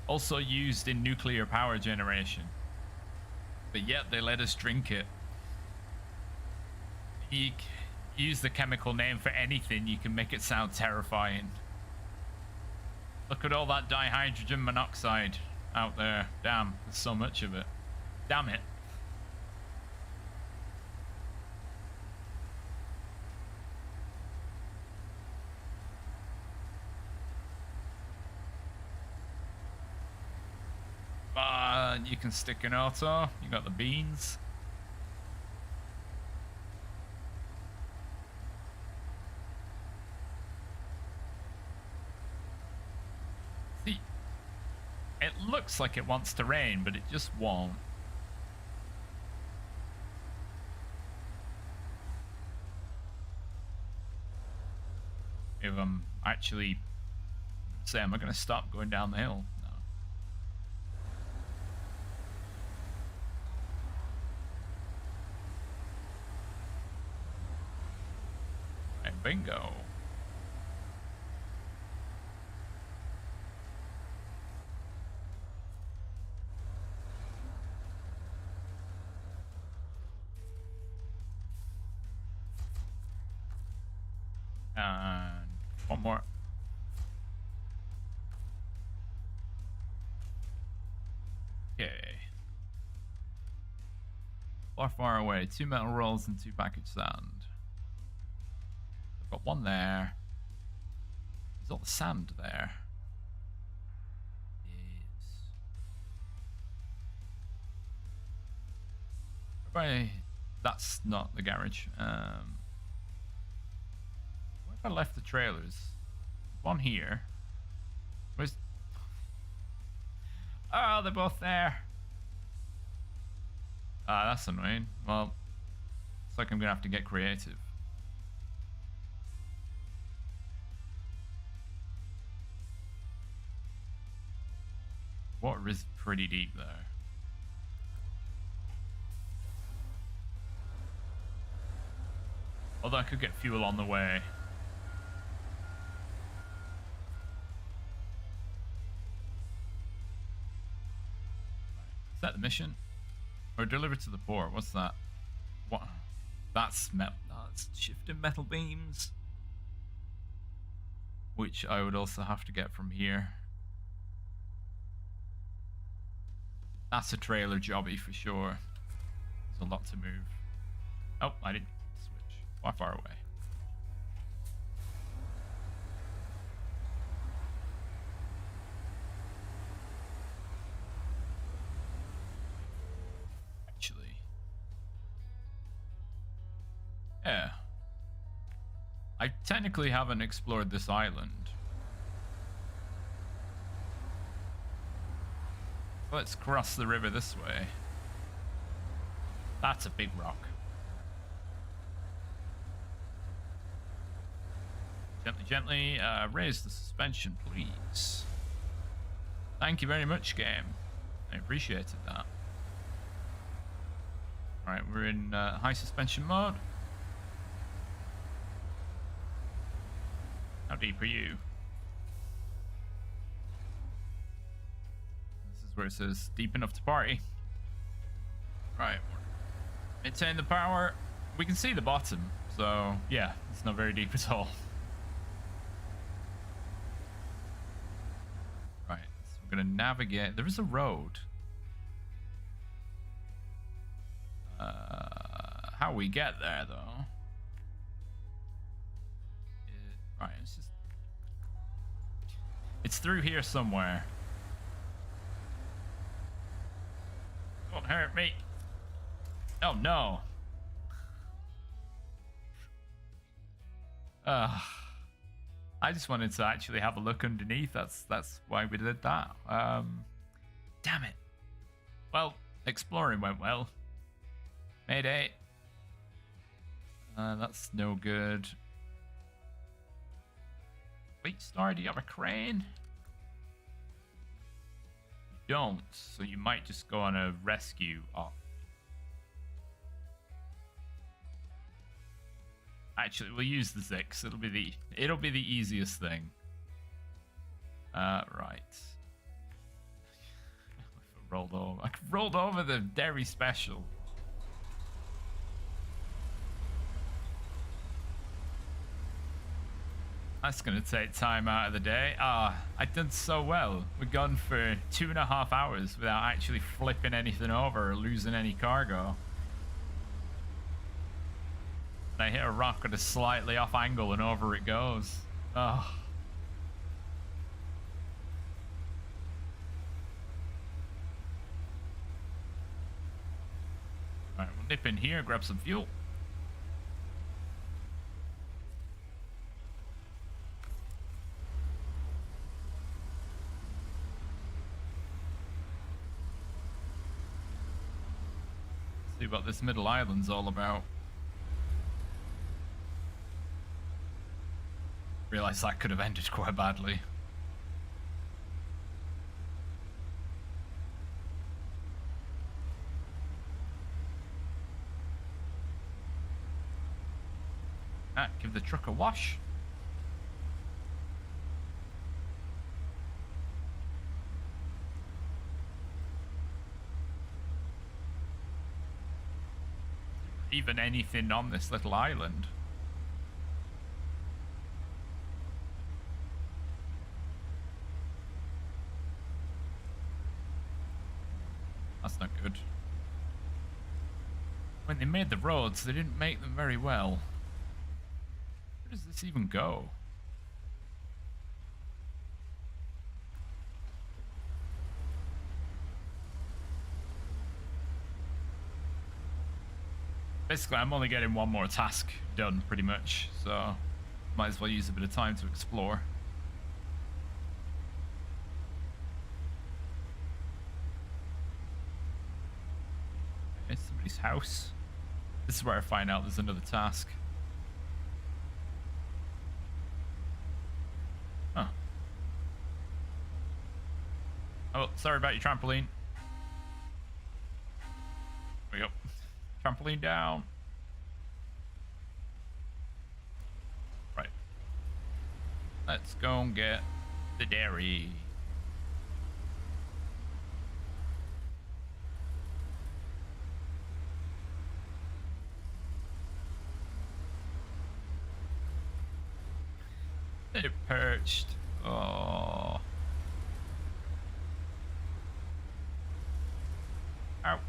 Also used in nuclear power generation. But yet they let us drink it. You use the chemical name for anything, you can make it sound terrifying. Look at all that dihydrogen monoxide out there. Damn, there's so much of it. Damn it. You can stick an auto. You got the beans. See, it looks like it wants to rain, but it just won't. If I'm actually say, am I going to stop going down the hill? Bingo. And one more. Okay. Far away. 2 metal rolls and 2 package sand. I've got one there. There's all the sand there. Yes. Right. That's not the garage. Where have I left the trailers? One here. Where's... Oh, they're both there. Ah, that's annoying. Well, it's like I'm gonna have to get creative. Water is pretty deep there. Although I could get fuel on the way. Is that the mission? Or deliver to the port? What's that? What? That's metal. That's shifting metal beams. Which I would also have to get from here. That's a trailer jobby for sure. There's a lot to move. Oh, I didn't switch. Quite far away. Actually. Yeah. I technically haven't explored this island. Let's cross the river this way. That's a big rock. Gently, gently, raise the suspension, please. Thank you very much, game. I appreciated that. Alright, we're in high suspension mode. How deep are you? This is where it says deep enough to party. Right. Maintain the power. We can see the bottom, so yeah, it's not very deep at all. Right, so we're gonna navigate. There is a road. How we get there though? Right, it's just... It's through here somewhere. Don't hurt me. Oh no. I just wanted to actually have a look underneath. That's why we did that. Damn it. Well, exploring went well. Mayday. That's no good. Wait, Star, do you have a crane? You don't, so you might just go on a rescue off. Actually, we'll use the Zix. It'll be the easiest thing. Right. I rolled over the dairy special. That's gonna take time out of the day. I did so well. We're gone for 2.5 hours without actually flipping anything over or losing any cargo. And I hit a rock at a slightly off angle and over it goes. Oh. Alright, we'll nip in here, grab some fuel. See what this middle island's all about. Realised that could have ended quite badly. Give the truck a wash. Even anything on this little island. That's not good. When they made the roads, they didn't make them very well. Where does this even go? Basically, I'm only getting one more task done, pretty much, so might as well use a bit of time to explore. It's somebody's house. This is where I find out there's another task. Huh. Oh, sorry about your trampoline. There we go. Trampoline down. Right. Let's go and get the dairy. It perched. Oh. Ow.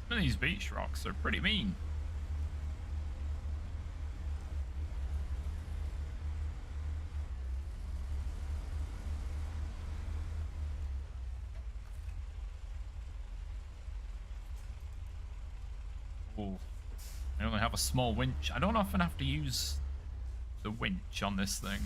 Some of these beach rocks are pretty mean. Ooh. I only have a small winch. I don't often have to use the winch on this thing.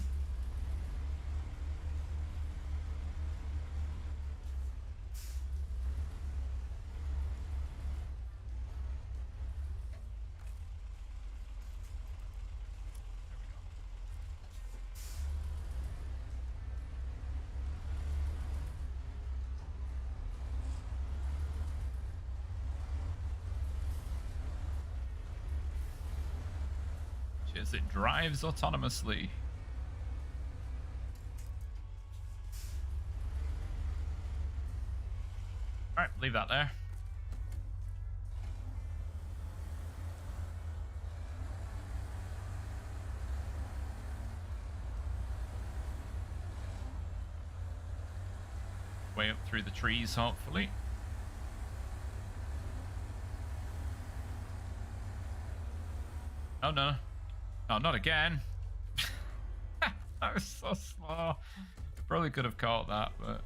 As it drives autonomously. Alright, leave that there. Way up through the trees, hopefully. Oh no. Oh, not again. That was so slow. Probably could have caught that, but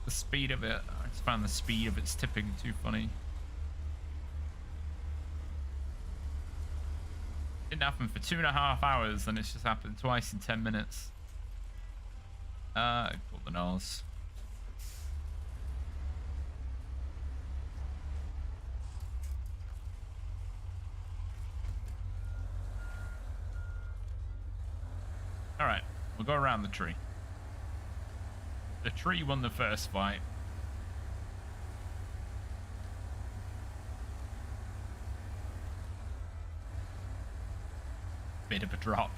the speed of it, I just found the speed of its tipping too funny. Didn't happen for 2.5 hours, and it's just happened twice in 10 minutes. Pull the nose. Alright, we'll go around the tree. The tree won the first fight. Bit of a drop.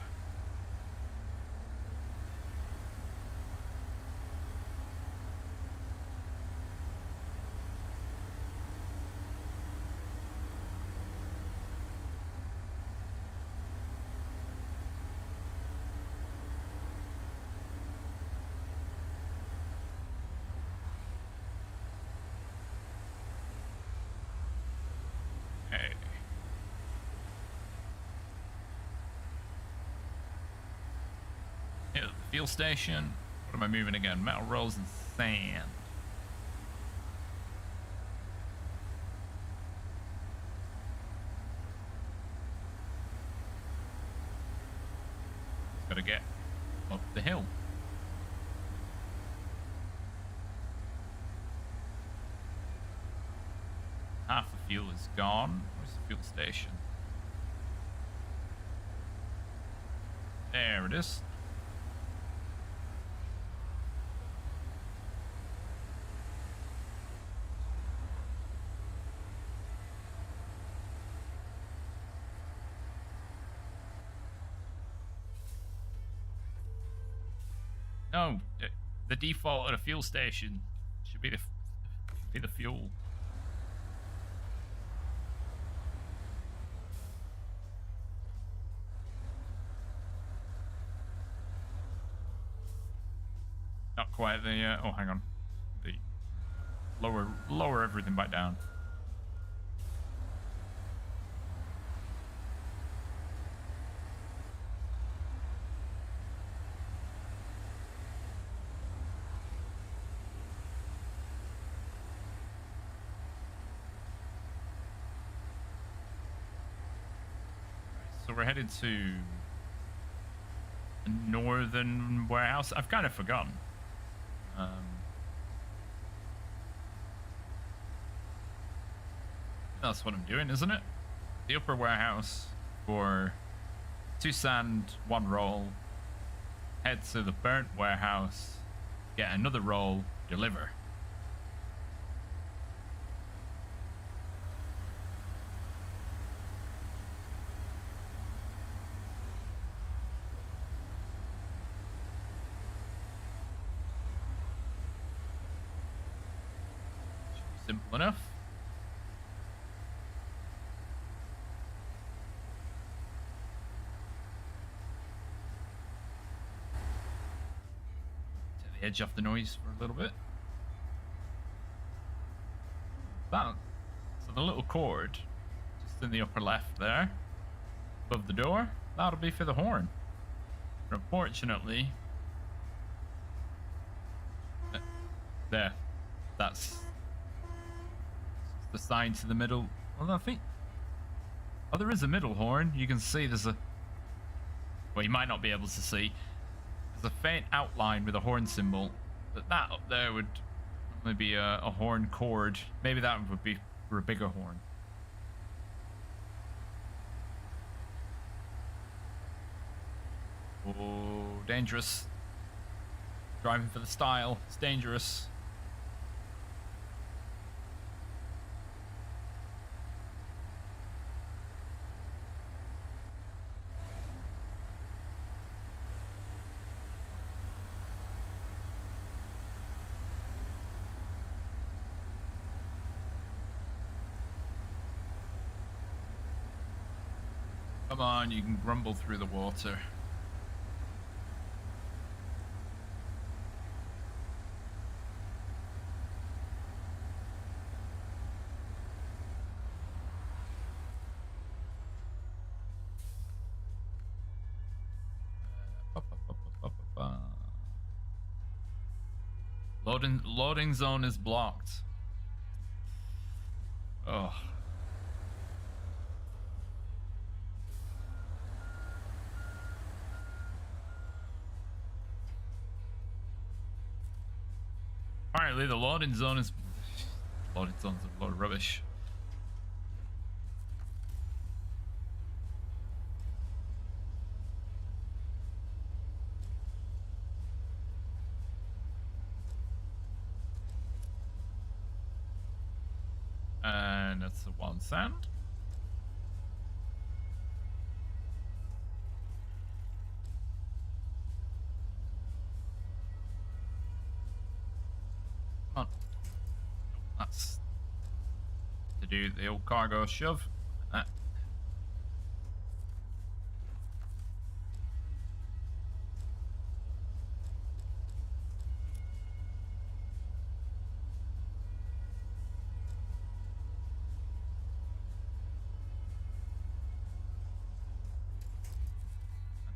Fuel station. What am I moving again? Metal rolls and sand. Gotta get up the hill. Half the fuel is gone. Where's the fuel station? There it is. No, the default at a fuel station should be the fuel. Not quite the, oh, hang on. The lower everything back down. So we're headed to a northern warehouse. I've kind of forgotten. That's what I'm doing, isn't it? The upper warehouse for 2 sand, 1 roll. Head to the burnt warehouse, get another roll, deliver. Simple enough. Take the edge off the noise for a little bit. That, so the little cord just in the upper left there, above the door, that'll be for the horn. But unfortunately, there, that's the sign to the middle. Well, I think, oh, there is a middle horn. You can see there's a, well, you might not be able to see. There's a faint outline with a horn symbol, but that up there would only be a horn cord. Maybe that would be for a bigger horn. Oh, dangerous. Driving for the style. It's dangerous. Come on, you can grumble through the water. Loading zone is blocked. Oh. Apparently the loading zone is... Loading zone's a load of rubbish. And that's the 1 sand. Come on. That's to do the old cargo shove.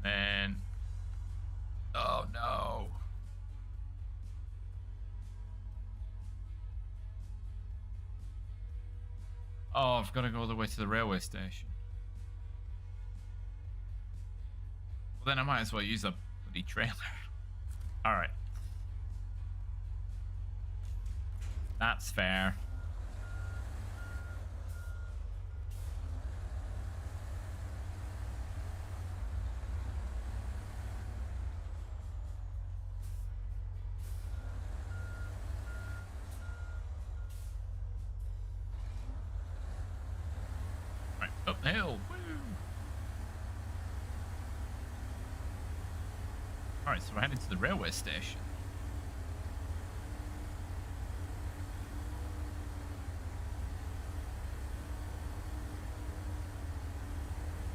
And oh no. Oh, I've got to go all the way to the railway station. Well, then I might as well use a bloody trailer. Alright. That's fair. Uphill. Woo. Alright, so we're heading to the railway station.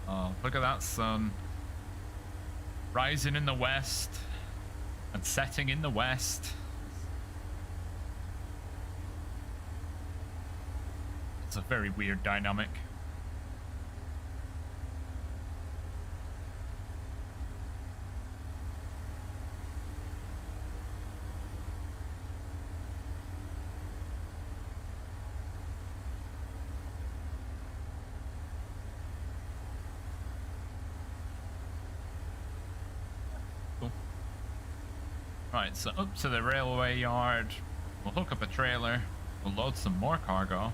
Oh, look at that sun. Rising in the west. and setting in the west. It's a very weird dynamic. Right, so up to the railway yard. We'll hook up a trailer. We'll load some more cargo.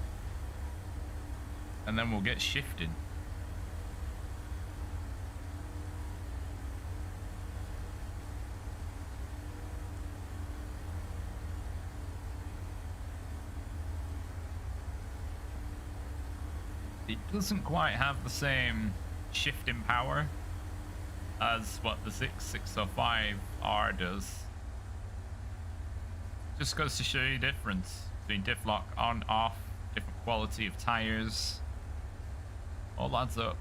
And then we'll get shifted. It doesn't quite have the same shifting power as what the 605R does. Just goes to show you the difference between diff lock on, off, different quality of tires. All adds up.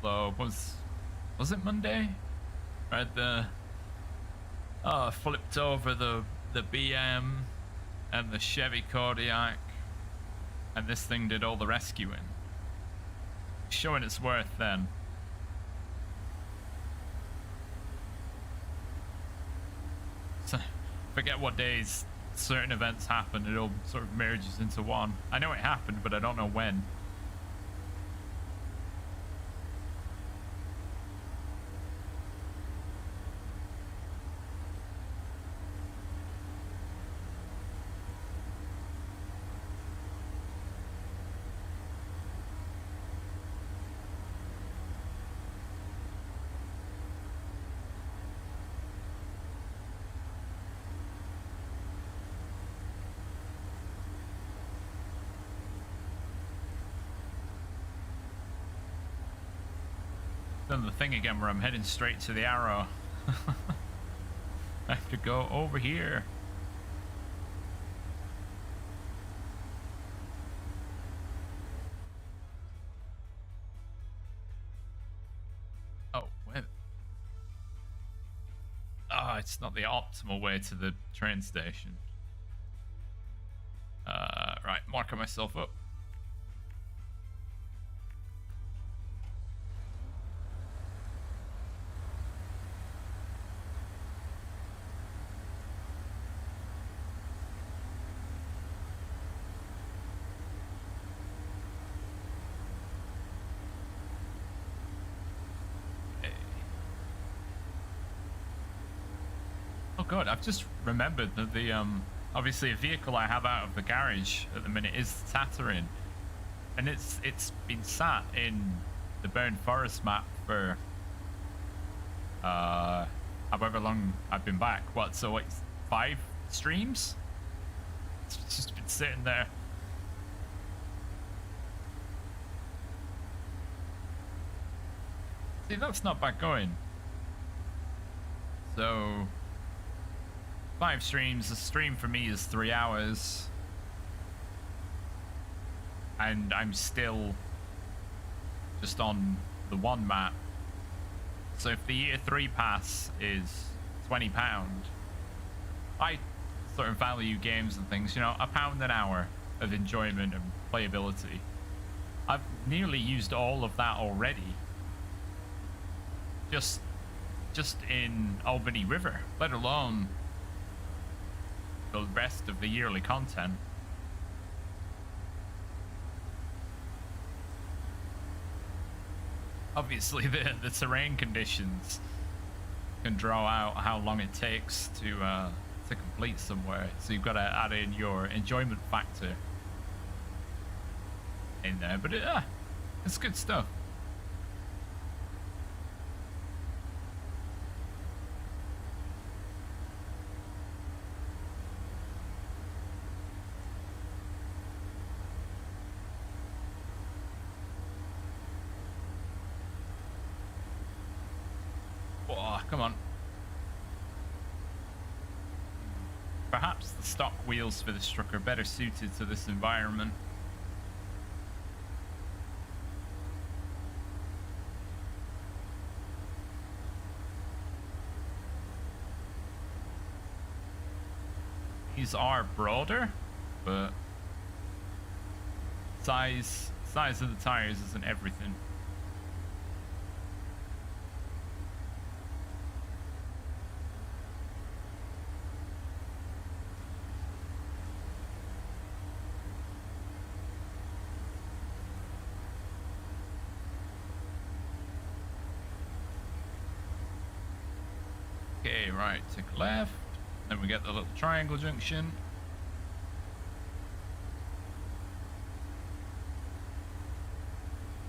Although, was it Monday? Right, flipped over the BM and the Chevy Kodiak, and this thing did all the rescuing. Showing its worth then. So, forget what days certain events happen, it all sort of merges into one. I know it happened, but I don't know when. Done the thing again where I'm heading straight to the arrow. I have to go over here. Oh, wait. Oh, it's not the optimal way to the train station. Right, marking myself up. God, I've just remembered that the obviously a vehicle I have out of the garage at the minute is Tatterin, and it's been sat in the Burn Forest map for however long I've been back. What, so like 5 streams? It's just been sitting there. See, that's not bad going. So 5 streams. A stream for me is 3 hours, and I'm still just on the one map. So if the year 3 pass is £20, I sort of value games and things, you know, £1 an hour of enjoyment and playability. I've nearly used all of that already, just in Albany River, let alone the rest of the yearly content. Obviously the terrain conditions can draw out how long it takes to complete somewhere, so you've got to add in your enjoyment factor in there, but it's good stuff. come on. Perhaps the stock wheels for this truck are better suited to this environment. These are broader, but size of the tires isn't everything. Okay, right, take a left. Then we get the little triangle junction.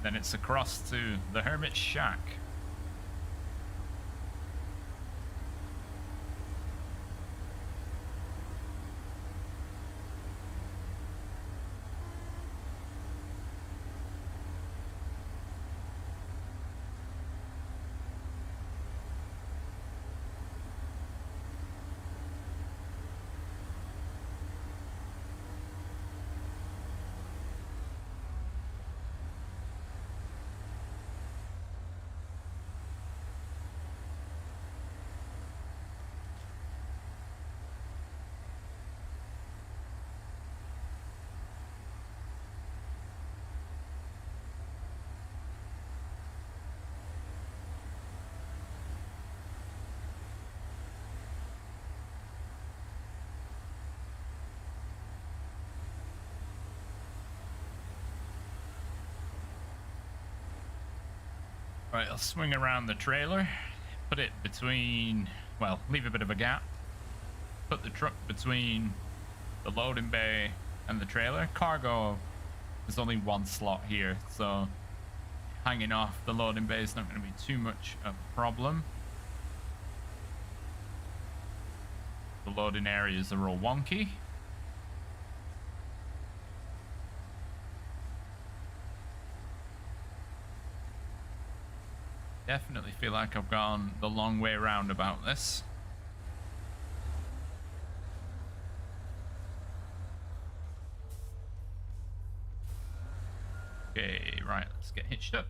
Then it's across to the Hermit's Shack. Right, I'll swing around the trailer, put it between, well, leave a bit of a gap, put the truck between the loading bay and the trailer. Cargo, there's only one slot here, so hanging off the loading bay is not going to be too much of a problem. The loading areas are all wonky. Definitely feel like I've gone the long way around about this. Okay, right, let's get hitched up.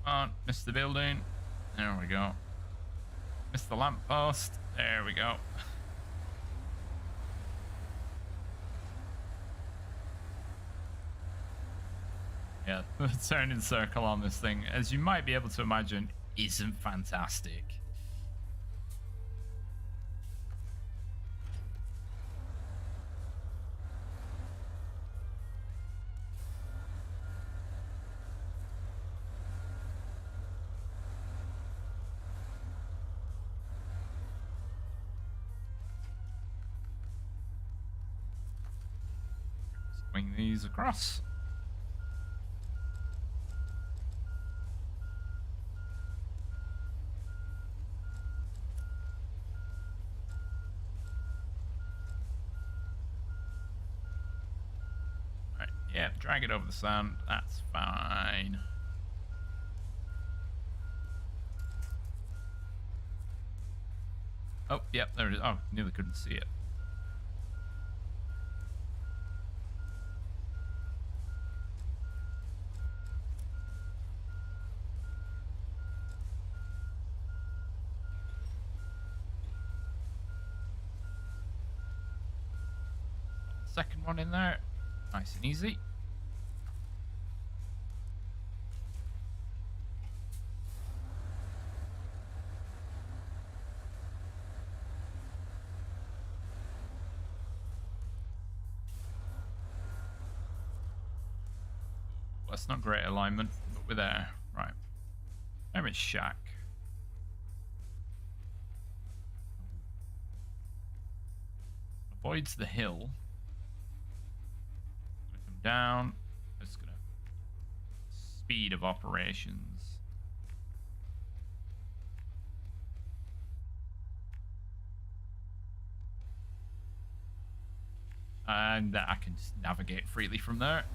Come on, missed the building. There we go. Missed the lamppost. There we go. Yeah, the turning circle on this thing, as you might be able to imagine, isn't fantastic. Swing these across. Right, yeah, drag it over the sand. That's fine. Oh, yep, there it is. Oh, nearly couldn't see it. Second one in there, nice and easy. That's not great alignment, but we're there. Right. Hermit's Shack. Avoids the hill. Gonna come down. It's gonna speed of operations. And I can just navigate freely from there.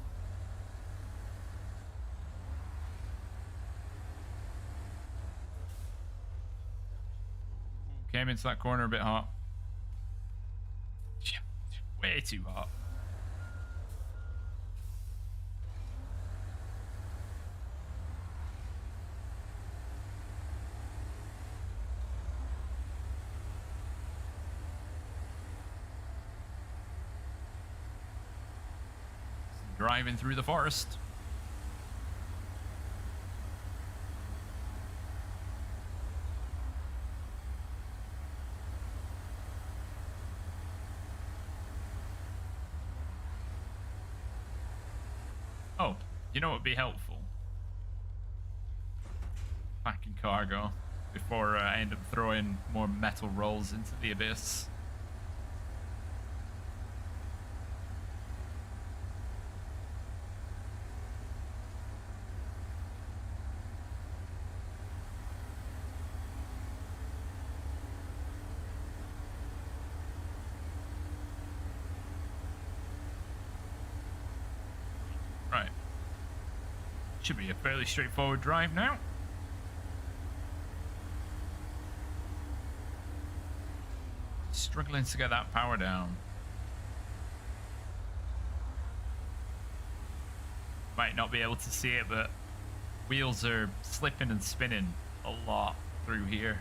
Came into that corner a bit hot. Yeah, way too hot. Driving through the forest. Oh, you know what would be helpful? Packing cargo before I end up throwing more metal rolls into the abyss. Right. Should be a fairly straightforward drive now. Struggling to get that power down. Might not be able to see it, but wheels are slipping and spinning a lot through here.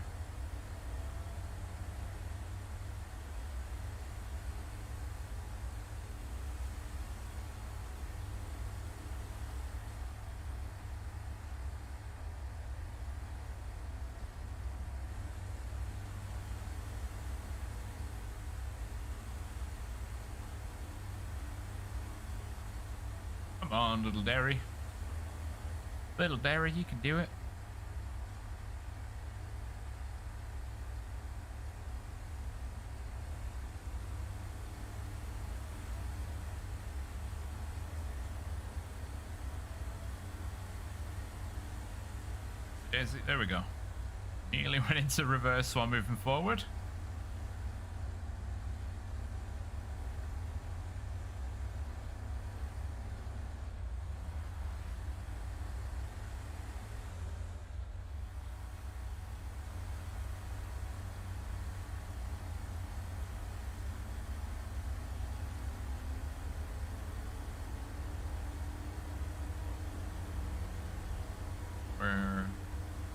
Come on, little dairy. Little dairy, you can do it. There we go. Nearly went into reverse while moving forward.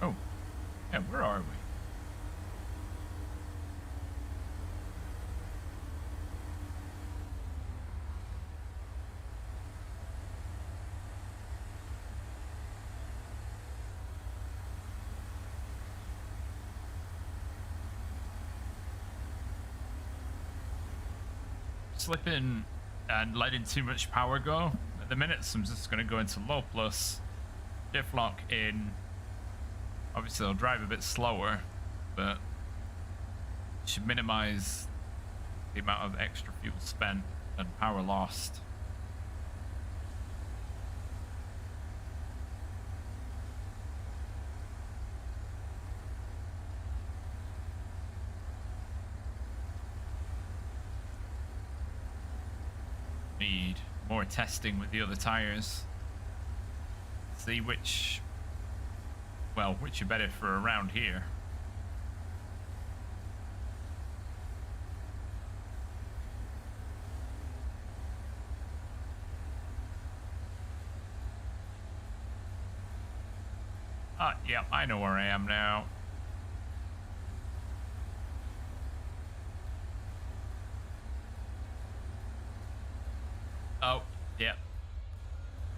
Oh, yeah, where are we? Slipping and letting too much power go. At the minute, so I'm just going to go into low plus, diff lock in. Obviously, I'll drive a bit slower, but should minimize the amount of extra fuel spent and power lost. Need more testing with the other tires. See which are better for around here. Yeah, I know where I am now. Oh, yeah.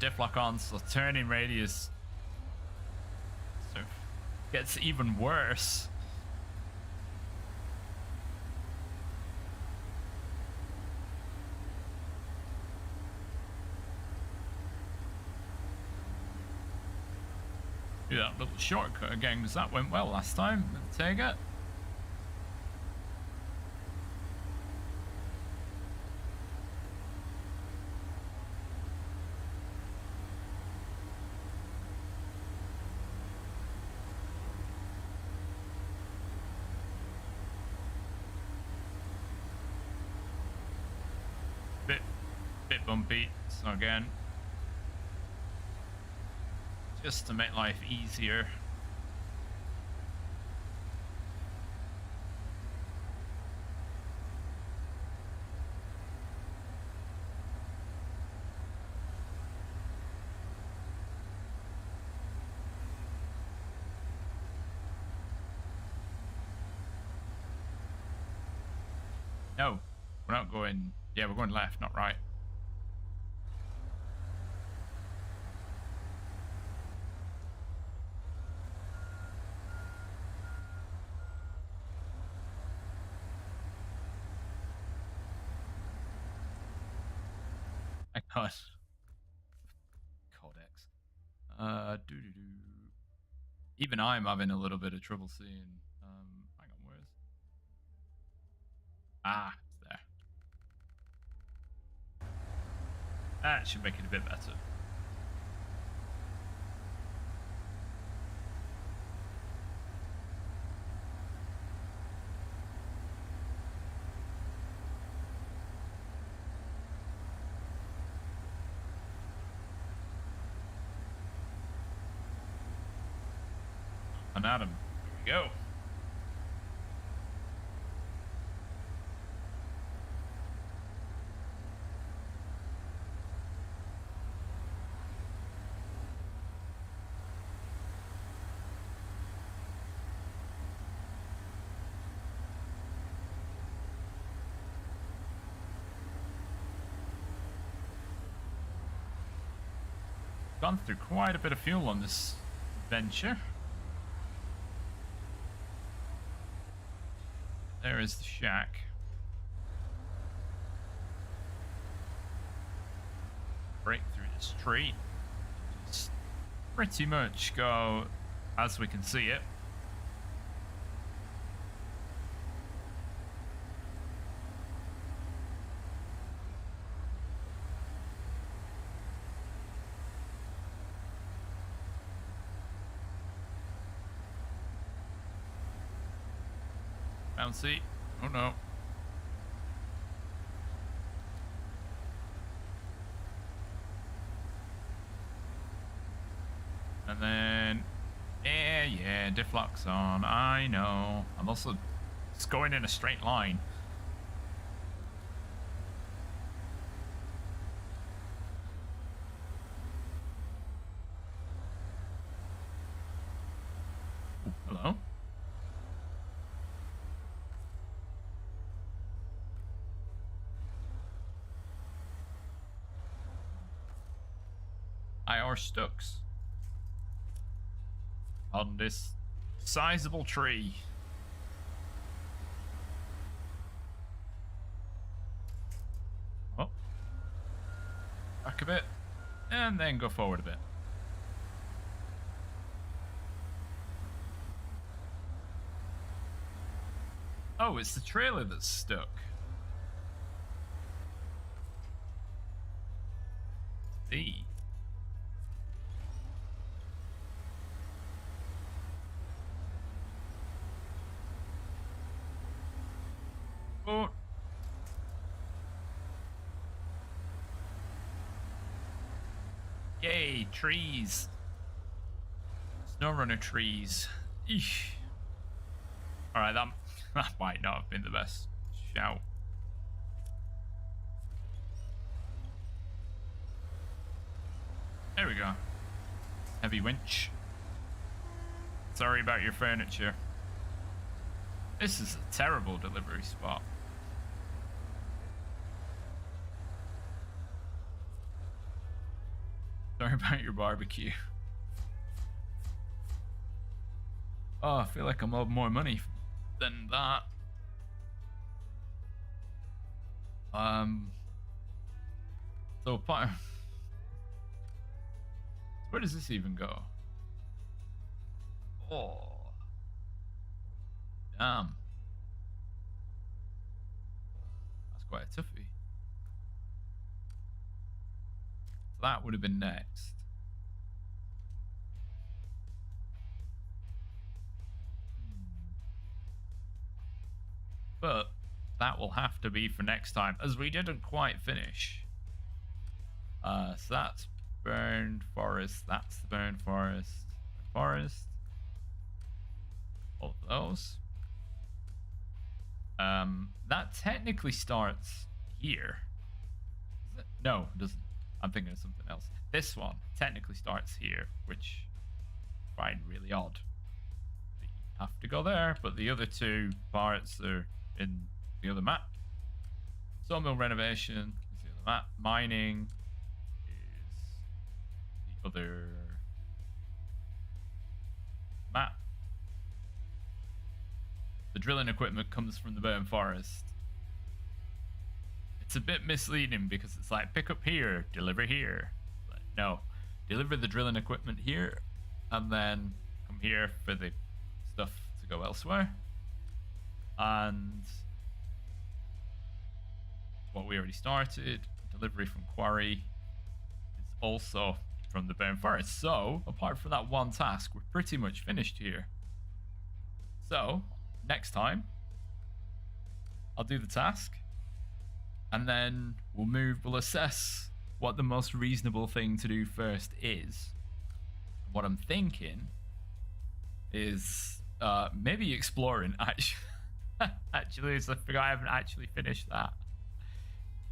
Diff lock on, so turning radius gets even worse. Do that little shortcut again, because that went well last time with the Tega. Bit bumpy, so again, just to make life easier. No, we're not going. Yeah, we're going left, not right. I got codex. Even I'm having a little bit of trouble seeing. Hang on, where's? Ah, it's there. That should make it a bit better. And Adam, here we go. Gone through quite a bit of fuel on this venture. There is the shack. Break through this tree. Just pretty much go as we can see it. Bouncy. Oh no. And then, yeah, diff lock's on. I know. I'm also just going in a straight line. Ooh, hello. IR Stokes on this sizable tree. Oh, back a bit, and then go forward a bit. Oh, it's the trailer that's stuck. See. Oh. Yay, trees. Snowrunner trees. Eesh. Alright, that might not have been the best shout. There we go. Heavy winch. Sorry about your furniture. This is a terrible delivery spot. Sorry about your barbecue. Oh, I feel like I'm owed more money than that. So where does this even go? Oh, damn. That's quite a toughie. So that would have been next. But that will have to be for next time, as we didn't quite finish So that's burned forest. That's the burned forest. Forest. All of those. That technically starts here. Does it? No, it doesn't. I'm thinking of something else. This one technically starts here, which I find really odd. You have to go there, but the other two parts are in the other map. Sawmill renovation is the other map. Mining is the other map. The drilling equipment comes from the burn forest. It's a bit misleading because it's like pick up here, deliver here. But no, deliver the drilling equipment here and then come here for the stuff to go elsewhere. And what we already started, delivery from quarry, is also from the burn forest. So apart from that one task, we're pretty much finished here. So next time I'll do the task and then we'll assess what the most reasonable thing to do first is. What I'm thinking is maybe exploring actually, so I forgot I haven't actually finished that.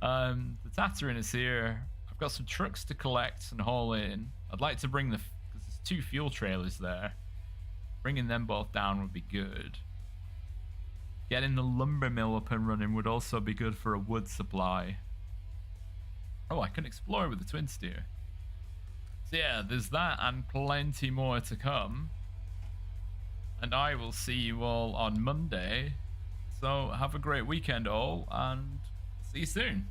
The Tatterin is here. I've got some trucks to collect and haul in. I'd like to bring because there's 2 fuel trailers there. Bringing them both down would be good. Getting the lumber mill up and running would also be good for a wood supply. Oh, I can explore with the twin steer. So yeah, there's that and plenty more to come. And I will see you all on Monday. So have a great weekend all and see you soon.